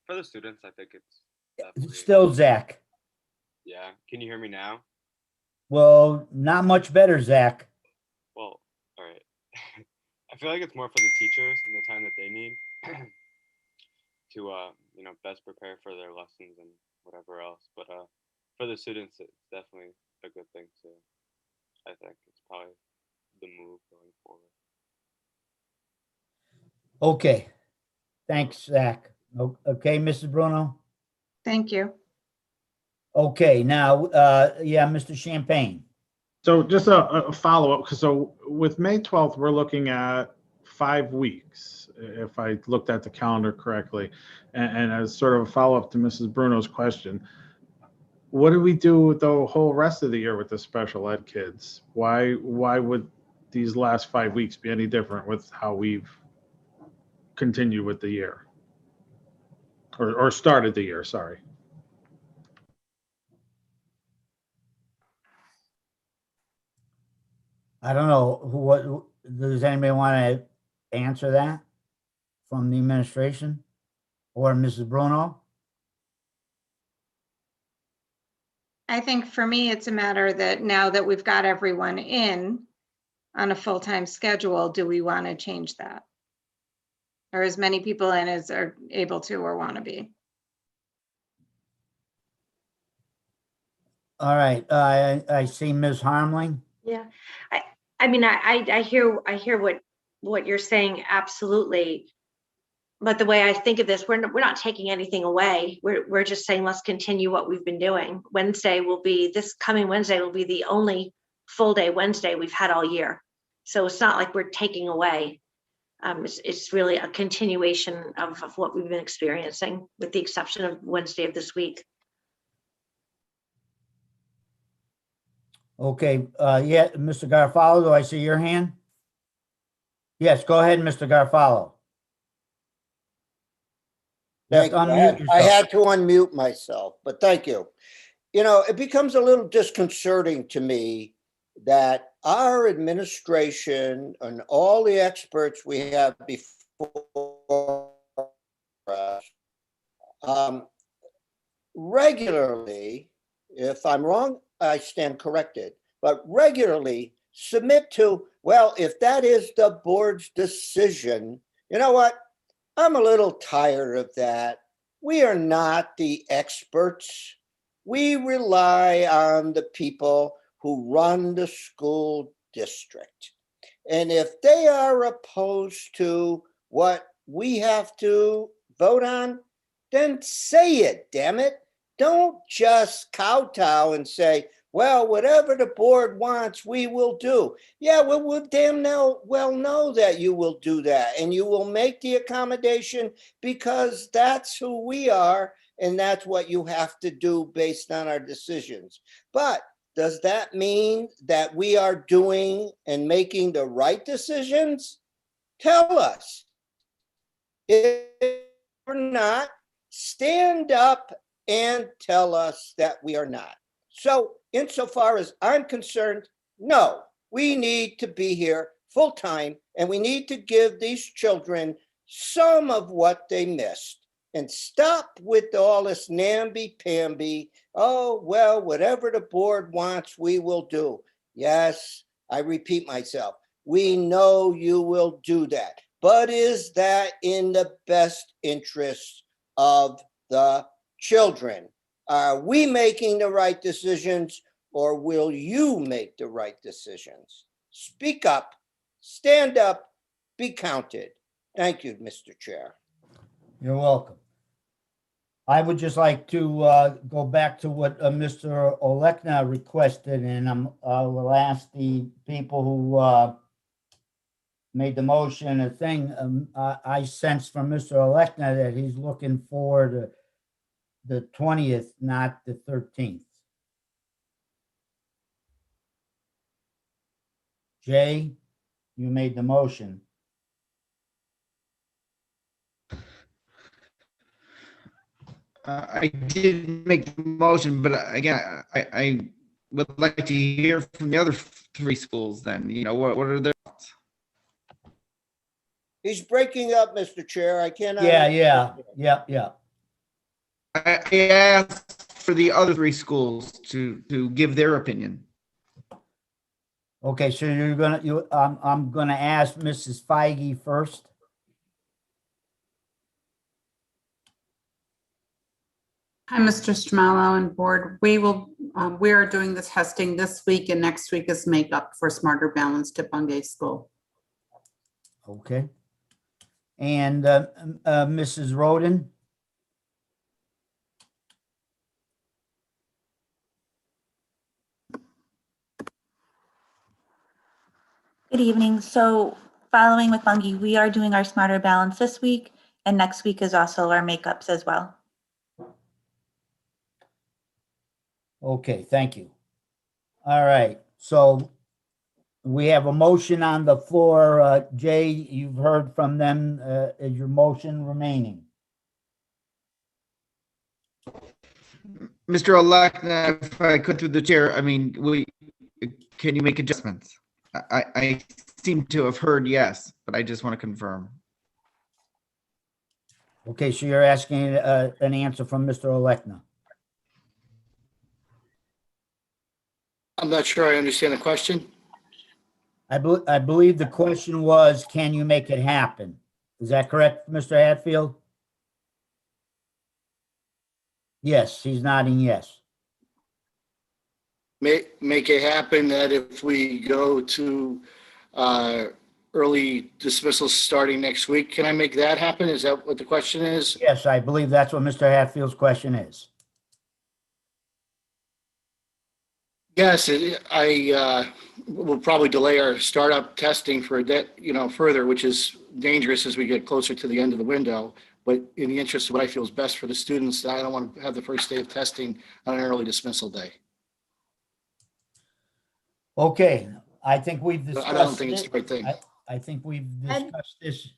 Speaker 12: For the students, I think it's definitely.
Speaker 6: Still Zach.
Speaker 12: Yeah. Can you hear me now?
Speaker 6: Well, not much better, Zach.
Speaker 12: Well, all right. I feel like it's more for the teachers and the time that they need to, best prepare for their lessons and whatever else. But for the students, it's definitely a good thing too. I think it's probably the move going forward.
Speaker 6: Okay. Thanks, Zach. Okay, Mrs. Bruno?
Speaker 15: Thank you.
Speaker 6: Okay, now, Mr. Champagne.
Speaker 17: So just a follow-up, so with May 12th, we're looking at 5 weeks, if I looked at the calendar correctly. And as sort of a follow-up to Mrs. Bruno's question, what do we do the whole rest of the year with the special ed kids? Why would these last 5 weeks be any different with how we've continued with the year? Or started the year, sorry.
Speaker 6: I don't know, what does anybody want to answer that from the administration or Mrs. Bruno?
Speaker 15: I think for me, it's a matter that now that we've got everyone in on a full-time schedule, do we want to change that? Or as many people in as are able to or want to be?
Speaker 6: All right, I see Ms. Harmling.
Speaker 1: Yeah, I mean, I hear what you're saying, absolutely. But the way I think of this, we're not taking anything away. We're just saying, let's continue what we've been doing. This coming Wednesday will be the only full day Wednesday we've had all year. So it's not like we're taking away. It's really a continuation of what we've been experiencing, with the exception of Wednesday of this week.
Speaker 6: Okay, yeah, Mr. Garofalo, do I see your hand? Yes, go ahead, Mr. Garofalo. You have
Speaker 16: Thank
Speaker 6: to
Speaker 16: you.
Speaker 6: unmute
Speaker 16: I
Speaker 6: yourself.
Speaker 16: had to unmute myself, but thank you. You know, it becomes a little disconcerting to me that our administration and all the experts we have before us regularly, if I'm wrong, I stand corrected, but regularly submit to, well, if that is the board's decision, you know what? I'm a little tired of that. We are not the experts. We rely on the people who run the school district. And if they are opposed to what we have to vote on, then say it, damn it. Don't just kowtow and say, well, whatever the board wants, we will do. Yeah, well, we'll damn well know that you will do that, and you will make the accommodation because that's who we are, and that's what you have to do based on our decisions. But does that mean that we are doing and making the right decisions? Tell us. If we're not, stand up and tell us that we are not. So, insofar as I'm concerned, no, we need to be here full time, and we need to give these children some of what they missed. And stop with all this namby-pamby. Oh, well, whatever the board wants, we will do. Yes, I repeat myself. We know you will do that. But is that in the best interest of the children? Are we making the right decisions, or will you make the right decisions? Speak up, stand up, be counted. Thank you, Mr. Chair.
Speaker 6: You're welcome. I would just like to go back to what Mr. Olekna requested, and I will ask the people who made the motion a thing. I sense from Mr. Olekna that he's looking for the 20th, not the 13th. Jay, you made the motion.
Speaker 8: I did make the motion, but again, I would like to hear from the other three schools then, you know, what are their thoughts?
Speaker 16: He's breaking up, Mr. Chair. I cannot.
Speaker 6: Yeah.
Speaker 8: I asked for the other three schools to give their opinion.
Speaker 6: Okay, so I'm gonna ask Mrs. Feige first.
Speaker 11: Hi, Mr. Strumalo and board. We are doing the testing this week, and next week is makeup for Smarter Balanced at Bungay School.
Speaker 6: Okay. And Mrs. Roden?
Speaker 22: Good evening. So following with Bungie, we are doing our Smarter Balance this week, and next week is also our makeups as well.
Speaker 6: Okay, thank you. All right, so we have a motion on the floor. Jay, you've heard from them. Is your motion remaining?
Speaker 8: Mr. Olekna, if I could through the chair, I mean, can you make adjustments? I seem to have heard yes, but I just want to confirm.
Speaker 6: Okay, so you're asking an answer from Mr. Olekna.
Speaker 20: I'm not sure I understand the question.
Speaker 6: I believe the question was, can you make it happen? Is that correct, Mr. Hatfield? Yes, he's nodding yes.
Speaker 20: make it happen that if we go to early dismissal starting next week, can I make that happen? Is that what the question is?
Speaker 6: Yes, I believe that's what Mr. Hatfield's question is.
Speaker 20: Yes, I will probably delay our startup testing for further, which is dangerous as we get closer to the end of the window. But in the interest of what I feel is best for the students, I don't want to have the first day of testing on an early dismissal day.
Speaker 6: Okay, I think we've
Speaker 20: I
Speaker 6: discussed
Speaker 20: don't think it's the
Speaker 6: it.
Speaker 20: right thing.
Speaker 6: I think we've discussed this.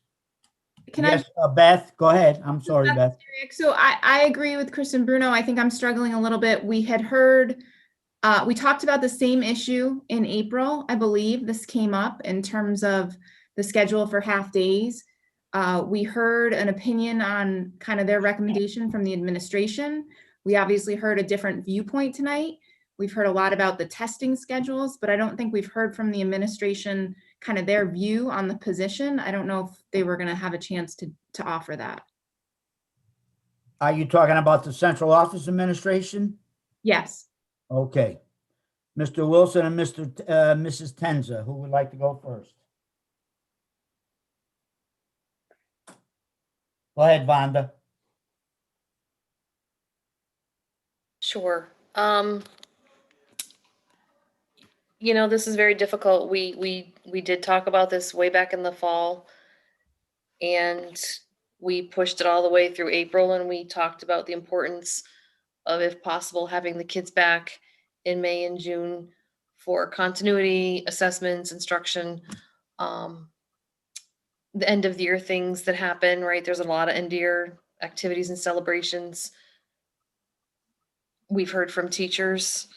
Speaker 5: Can
Speaker 6: Yes, Beth, go ahead. I'm sorry, Beth.
Speaker 5: So I agree with Kristen Bruno. I think I'm struggling a little bit. We had heard, we talked about the same issue in April, I believe. This came up in terms of the schedule for half days. We heard an opinion on kind of their recommendation from the administration. We obviously heard a different viewpoint tonight. We've heard a lot about the testing schedules, but I don't think we've heard from the administration kind of their view on the position. I don't know if they were going to have a chance to offer that.
Speaker 6: Are you talking about the central office administration?
Speaker 5: Yes.
Speaker 6: Okay. Mr. Wilson and Mrs. Tenza, who would like to go first? Go ahead, Vonda.
Speaker 18: Sure. This is very difficult. We did talk about this way back in the fall, and we pushed it all the way through April, and we talked about the importance of, if possible, having the kids back in May and June for continuity, assessments, instruction, the end of the year things that happen, right? There's a lot of end of year activities and celebrations. We've heard from teachers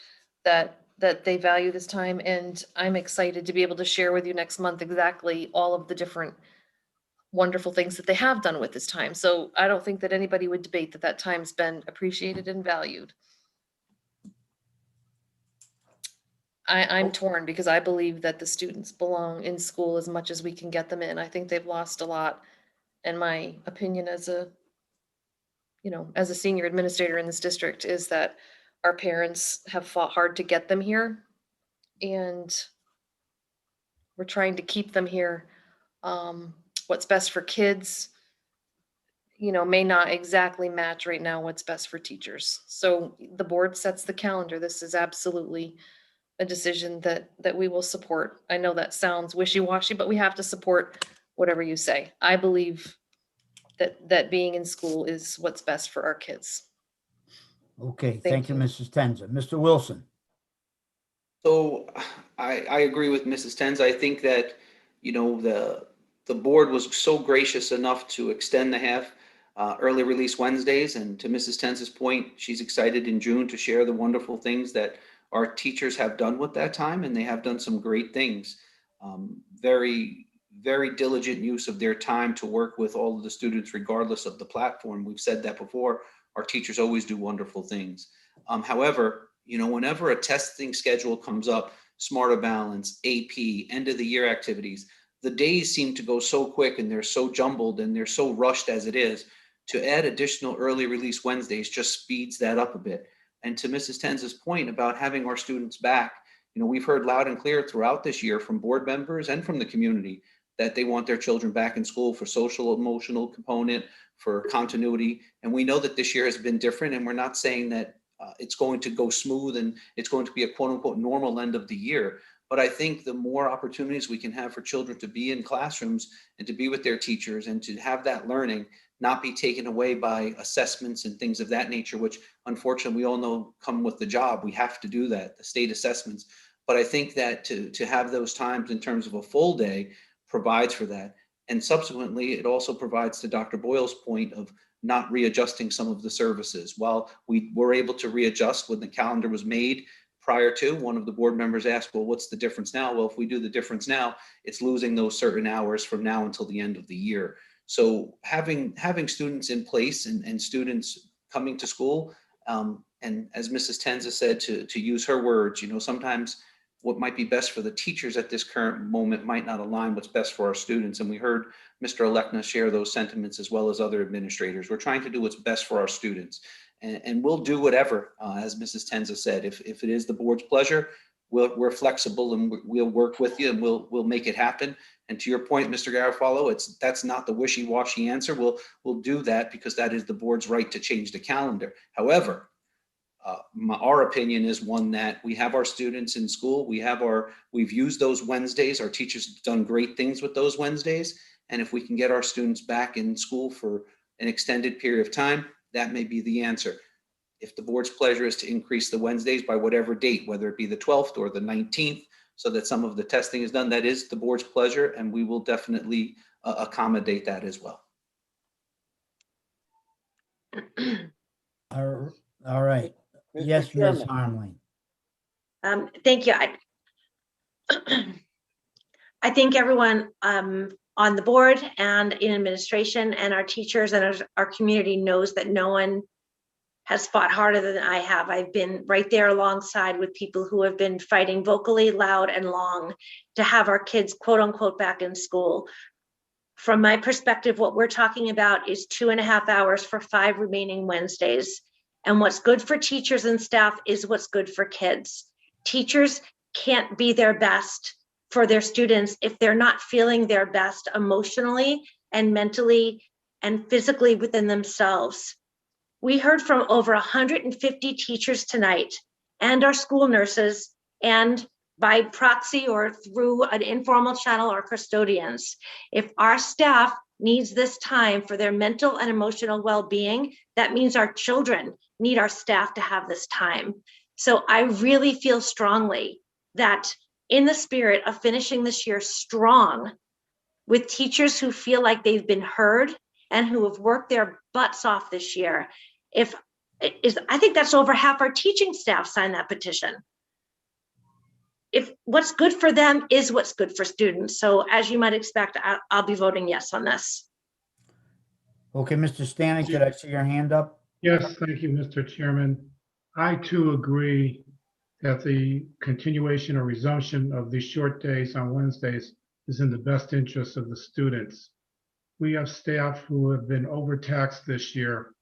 Speaker 18: that they value this time, and I'm excited to be able to share with you next month exactly all of the different wonderful things that they have done with this time. So I don't think that anybody would debate that time's been appreciated and valued. I'm torn because I believe that the students belong in school as much as we can get them in. I think they've lost a lot. And my opinion as a senior administrator in this district is that our parents have fought hard to get them here, and we're trying to keep them here. What's best for kids, may not exactly match right now what's best for teachers. So the board sets the calendar. This is absolutely a decision that we will support. I know that sounds wishy-washy, but we have to support whatever you say. I believe that being in school is what's best for our kids.
Speaker 6: Okay, thank you, Mrs. Tenza. Mr. Wilson.
Speaker 2: So I agree with Mrs. Tenz. I think that, the board was so gracious enough to extend the half early release Wednesdays. And to Mrs. Tenz's point, she's excited in June to share the wonderful things that our teachers have done with that time. And they have done some great things. Very, very diligent use of their time to work with all of the students, regardless of the platform. We've said that before. Our teachers always do wonderful things. However, whenever a testing schedule comes up, Smarter Balance, AP, end of the year activities, the days seem to go so quick and they're so jumbled and they're so rushed as it is. To add additional early release Wednesdays just speeds that up a bit. And to Mrs. Tenz's point about having our students back, we've heard loud and clear throughout this year from board members and from the community that they want their children back in school for social, emotional component, for continuity. And we know that this year has been different, and we're not saying that it's going to go smooth and it's going to be a quote unquote normal end of the year. But I think the more opportunities we can have for children to be in classrooms and to be with their teachers and to have that learning not be taken away by assessments and things of that nature, which unfortunately we all know come with the job. We have to do that, the state assessments. But I think that to have those times in terms of a full day provides for that. And subsequently, it also provides, to Dr. Boyle's point, of not readjusting some of the services. While we were able to readjust when the calendar was made prior to, one of the board members asked, well, what's the difference now? Well, if we do the difference now, it's losing those certain hours from now until the end of the year. So having students in place and students coming to school, and as Mrs. Tenza said, to use her words, sometimes what might be best for the teachers at this current moment might not align what's best for our students. And we heard Mr. Alekna share those sentiments as well as other administrators. We're trying to do what's best for our students. and we'll do whatever, as Mrs. Tenza said. If it is the board's pleasure, we're flexible and we'll work with you and we'll make it happen. And to your point, Mr. Garofalo, that's not the wishy-washy answer. We'll do that because that is the board's right to change the calendar. However, our opinion is one that we have our students in school. We've used those Wednesdays. Our teachers have done great things with those Wednesdays. And if we can get our students back in school for an extended period of time, that may be the answer. If the board's pleasure is to increase the Wednesdays by whatever date, whether it be the 12th or the 19th, so that some of the testing is done, that is the board's pleasure, and we will definitely accommodate that as well.
Speaker 6: All right.
Speaker 16: Mr.
Speaker 6: Yes, Ms.
Speaker 16: Chairman.
Speaker 6: Harmling.
Speaker 1: Thank you. I think everyone on the board and in administration and our teachers and our community knows that no one has fought harder than I have. I've been right there alongside with people who have been fighting vocally, loud, and long to have our kids, quote unquote, back in school. From my perspective, what we're talking about is 2.5 hours for 5 remaining Wednesdays. And what's good for teachers and staff is what's good for kids. Teachers can't be their best for their students if they're not feeling their best emotionally and mentally and physically within themselves. We heard from over 150 teachers tonight and our school nurses, and by proxy or through an informal channel, our custodians. If our staff needs this time for their mental and emotional well-being, that means our children need our staff to have this time. So I really feel strongly that in the spirit of finishing this year strong with teachers who feel like they've been heard and who have worked their butts off this year, I think that's over half our teaching staff signed that petition. If what's good for them is what's good for students. So as you might expect, I'll be voting yes on this.
Speaker 6: Okay, Mr. Stanek, did I see your hand up?
Speaker 10: Yes, thank you, Mr. Chairman. I too agree that the continuation or resumption of these short days on Wednesdays is in the best interest of the students. We have staff who have been overtaxed this year.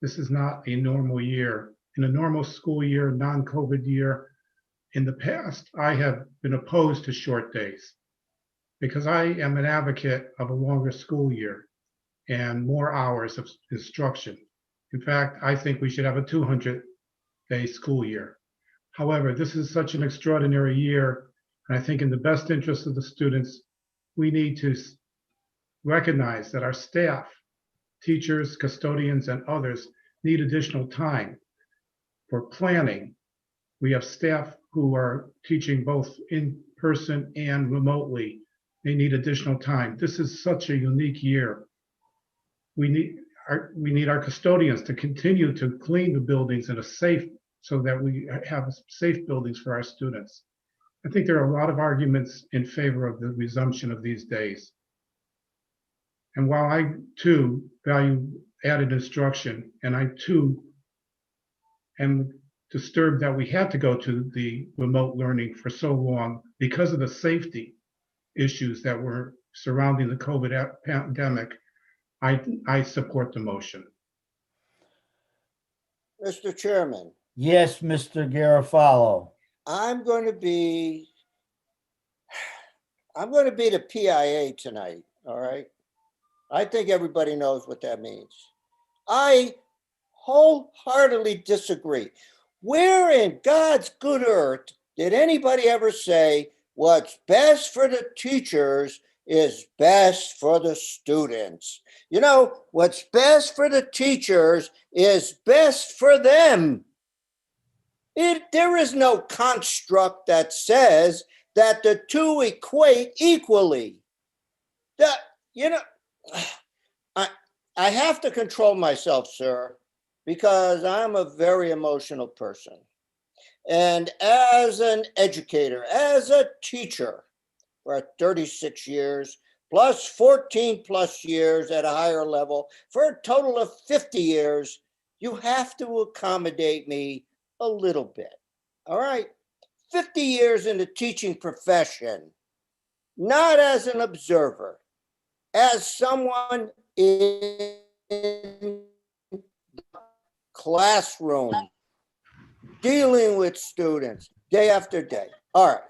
Speaker 10: This is not a normal year. In a normal school year, non-COVID year, in the past, I have been opposed to short days because I am an advocate of a longer school year and more hours of instruction. In fact, I think we should have a 200-day school year. However, this is such an extraordinary year, and I think in the best interest of the students, we need to recognize that our staff, teachers, custodians, and others need additional time for planning. We have staff who are teaching both in person and remotely. They need additional time. This is such a unique year. We need our custodians to continue to clean the buildings in a safe, so that we have safe buildings for our students. I think there are a lot of arguments in favor of the resumption of these days. And while I too value added instruction, and I too am disturbed that we had to go to the remote learning for so long because of the safety issues that were surrounding the COVID pandemic, I support the motion.
Speaker 16: Mr. Chairman.
Speaker 6: Yes, Mr. Garofalo.
Speaker 16: I'm going to be the PIA tonight, all right? I think everybody knows what that means. I wholeheartedly disagree. Where in God's good earth did anybody ever say what's best for the teachers is best for the students? You know, what's best for the teachers is best for them. There is no construct that says that the two equate equally. I have to control myself, sir, because I'm a very emotional person. And as an educator, as a teacher for 36 years, plus 14 plus years at a higher level, for a total of 50 years, you have to accommodate me a little bit, all right? 50 years in the teaching profession, not as an observer, as someone in classroom, dealing with students day after day. All right.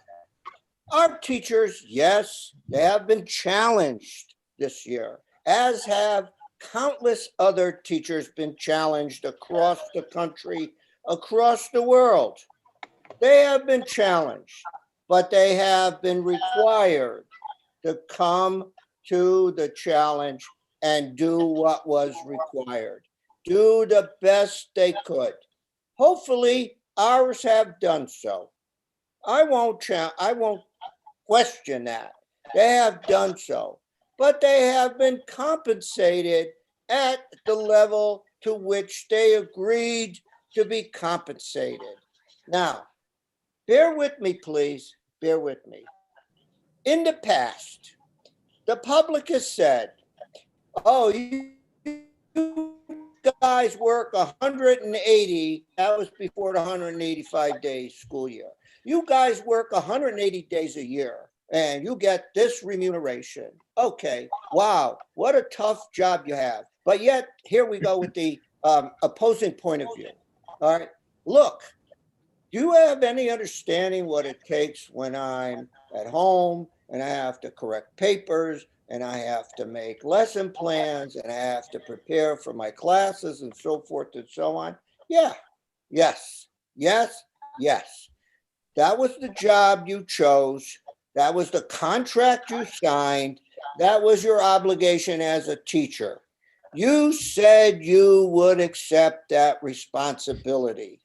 Speaker 16: Our teachers, yes, they have been challenged this year, as have countless other teachers been challenged across the country, across the world. They have been challenged, but they have been required to come to the challenge and do what was required, do the best they could. Hopefully, ours have done so. I won't question that. They have done so, but they have been compensated at the level to which they agreed to be compensated. Now, bear with me, please. Bear with me. In the past, the public has said, oh, you guys work 180, that was before the 185 days school year. You guys work 180 days a year and you get this remuneration. Okay, wow, what a tough job you have. But yet, here we go with the opposing point of view. All right, look, do you have any understanding what it takes when I'm at home and I have to correct papers and I have to make lesson plans and I have to prepare for my classes and so forth and so on? Yeah, yes, yes, yes. That was the job you chose. That was the contract you signed. That was your obligation as a teacher. You said you would accept that responsibility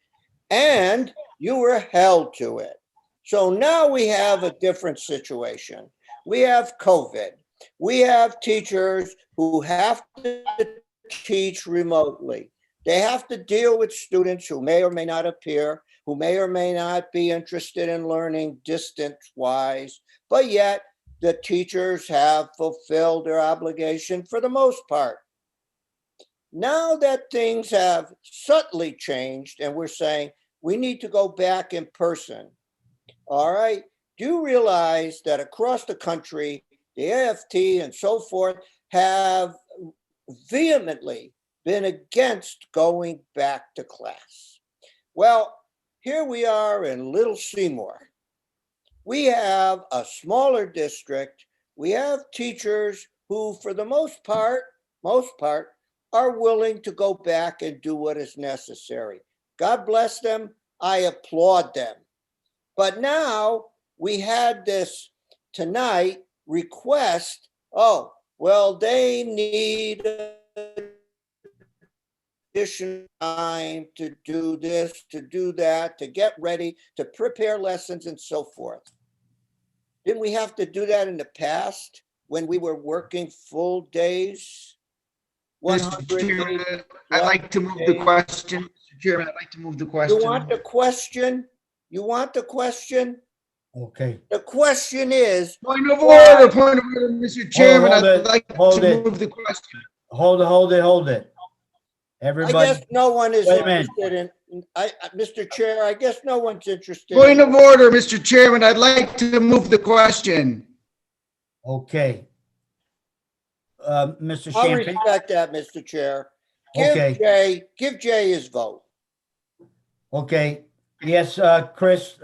Speaker 16: and you were held to it. So now we have a different situation. We have COVID. We have teachers who have to teach remotely. They have to deal with students who may or may not appear, who may or may not be interested in learning distance-wise, but yet the teachers have fulfilled their obligation for the most part. Now that things have subtly changed and we're saying we need to go back in person, all right, do you realize that across the country, the AFT and so forth have vehemently been against going back to class? Well, here we are in Little Seymour. We have a smaller district. We have teachers who, for the most part, are willing to go back and do what is necessary. God bless them. I applaud them. But now we had this tonight request, oh, well, they need additional time to do this, to do that, to get ready, to prepare lessons and so forth. Didn't we have to do that in the past when we were working full days?
Speaker 8: Mr. Chairman, I'd like to move the question. Mr. Chairman, I'd like to move the question.
Speaker 16: You want the question? You want the question?
Speaker 6: Okay.
Speaker 16: The question is.
Speaker 8: Point of order, Mr. Chairman. I'd like to move the question.
Speaker 6: Hold it. Everybody.
Speaker 16: I guess no one is interested in, Mr. Chair, I guess no one's interested.
Speaker 8: Point of order, Mr. Chairman. I'd like to move the question.
Speaker 6: Okay. Mr.
Speaker 16: I'll
Speaker 6: Champagne.
Speaker 16: respect that, Mr. Chair.
Speaker 6: Okay.
Speaker 16: Give Jay his vote.
Speaker 6: Okay. Yes, Chris,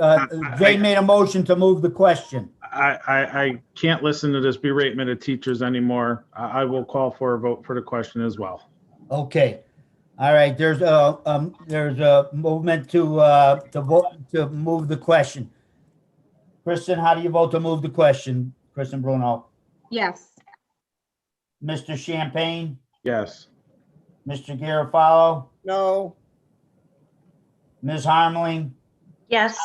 Speaker 6: Jay made a motion to move the question.
Speaker 17: I can't listen to this beratement of teachers anymore. I will call for a vote for the question as well.
Speaker 6: Okay. All right. There's a movement to vote to move the question. Kristen, how do you vote to move the question? Kristen Bruno.
Speaker 15: Yes.
Speaker 6: Mr. Champagne.
Speaker 17: Yes.
Speaker 6: Mr. Garofalo.
Speaker 16: No.
Speaker 6: Ms. Harmling.
Speaker 1: Yes.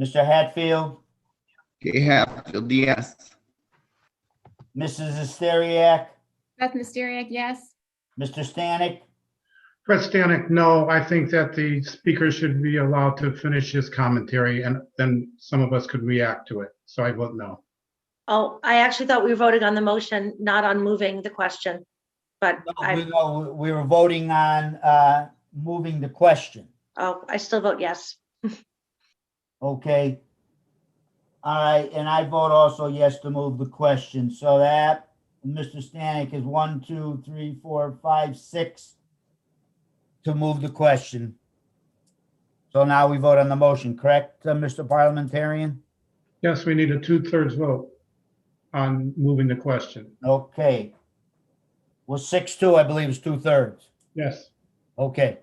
Speaker 6: Mr. Hatfield.
Speaker 8: Okay, Hatfield, yes.
Speaker 6: Mrs. Asteriak.
Speaker 5: Beth Mysteriak, yes.
Speaker 6: Mr. Stanek.
Speaker 10: Fred Stanek, no, I think that the speaker should be allowed to finish his commentary and then some of us could react to it. So I vote no.
Speaker 1: Oh, I actually thought we were voting on the motion, not on moving the question, but
Speaker 6: We were voting on moving the question.
Speaker 1: oh, I still vote yes.
Speaker 6: Okay. All right, and I vote also yes to move the question. So that Mr. Stanek is 1, 2, 3, 4, 5, 6 to move the question. So now we vote on the motion, correct, Mr. Parliamentarian?
Speaker 10: Yes, we need a 2/3 vote on moving the question.
Speaker 6: Okay. Well, 6-2, I believe, is 2/3.
Speaker 10: Yes.
Speaker 6: Okay.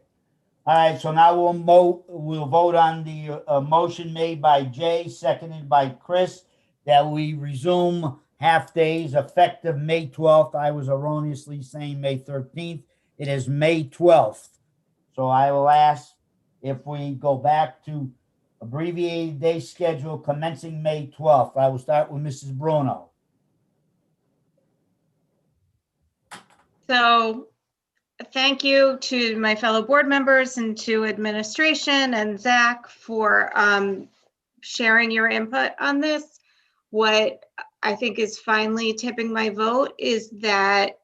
Speaker 6: All right, so now we'll vote on the motion made by Jay, seconded by Chris, that we resume half-days effective May 12th. I was erroneously saying May 13th. It is May 12th. So I will ask if we go back to abbreviated day schedule commencing May 12th. I will start with Mrs. Bruno.
Speaker 15: So thank you to my fellow board members and to administration and Zach for sharing your input on this. What I think is finally tipping my vote is that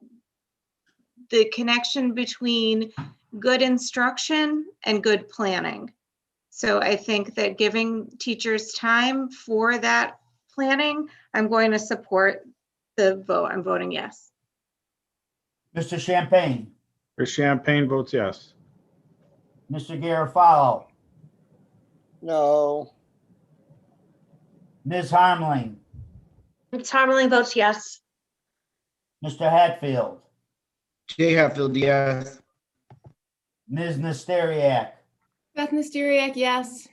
Speaker 15: the connection between good instruction and good planning. So I think that giving teachers time for that planning, I'm going to support the vote. I'm voting yes.
Speaker 6: Mr. Champagne,
Speaker 17: Chris Champagne votes yes.
Speaker 6: Mr. Garofalo,
Speaker 16: No.
Speaker 6: Ms. Harmling,
Speaker 1: Ms. Harmeling votes yes.
Speaker 6: Mr. Hatfield,
Speaker 8: Jay Hatfield, yes.
Speaker 6: Ms. Nesteriak,
Speaker 5: Beth Mysteriak, yes.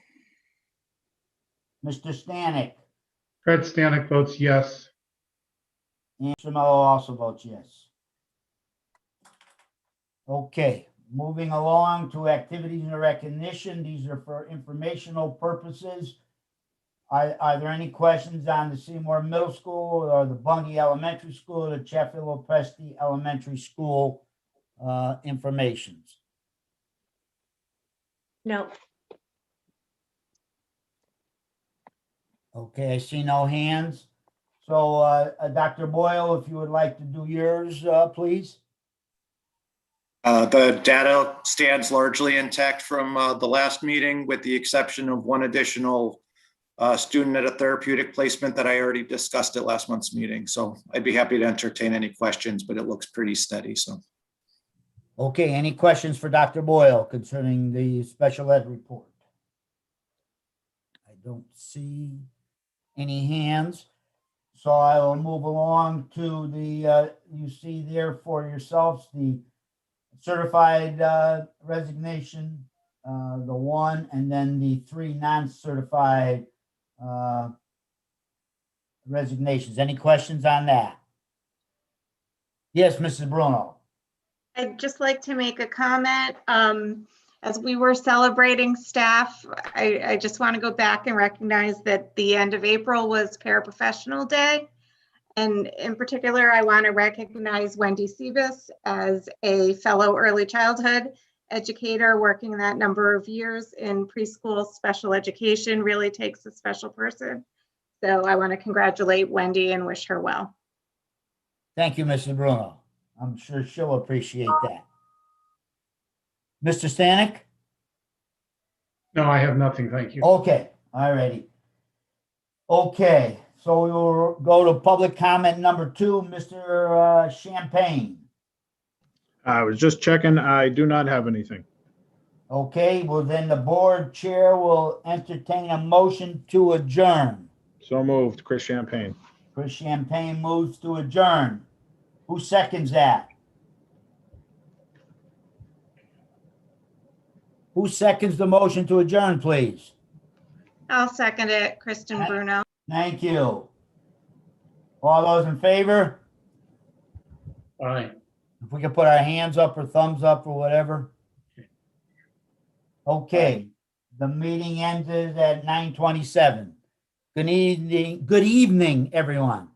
Speaker 6: Mr. Stanek,
Speaker 10: Fred Stanek votes yes.
Speaker 6: and Mr. Mello also votes yes. Okay, moving along to activities and recognition. These are for informational purposes. Are there any questions on the Seymour Middle School or the Bungie Elementary School or the Sheffield Presti Elementary School informations?
Speaker 1: No.
Speaker 6: Okay, I see no hands. So Dr. Boyle, if you would like to do yours, please.
Speaker 7: The data stands largely intact from the last meeting, with the exception of one additional student at a therapeutic placement that I already discussed at last month's meeting. So I'd be happy to entertain any questions, but it looks pretty steady. So.
Speaker 6: Okay, any questions for Dr. Boyle concerning the special ed report? I don't see any hands. So I will move along to the, you see there for yourselves, the certified resignation, the one, and then the 3 non-certified resignations. Any questions on that? Yes, Mrs. Bruno.
Speaker 15: I'd just like to make a comment. As we were celebrating staff, I just want to go back and recognize that the end of April was Paraprofessional Day. And in particular, I want to recognize Wendy Sebas as a fellow early childhood educator working that number of years in preschool special education. Really takes a special person. So I want to congratulate Wendy and wish her well.
Speaker 6: Thank you, Mrs. Bruno. I'm sure she'll appreciate that. Mr. Stanek?
Speaker 10: No, I have nothing. Thank you.
Speaker 6: Okay, all righty. Okay, so we will go to public comment number 2, Mr. Champagne.
Speaker 17: I was just checking. I do not have anything.
Speaker 6: Okay, well then the board chair will entertain a motion to adjourn.
Speaker 17: So moved, Chris Champagne.
Speaker 6: Chris Champagne moves to adjourn. Who seconds that? Who seconds the motion to adjourn, please?
Speaker 15: I'll second it, Kristen Bruno.
Speaker 6: Thank you. All those in favor?
Speaker 10: Aye.
Speaker 6: If we could put our hands up or thumbs up or whatever. Okay, the meeting ended at 9:27. Good evening, everyone.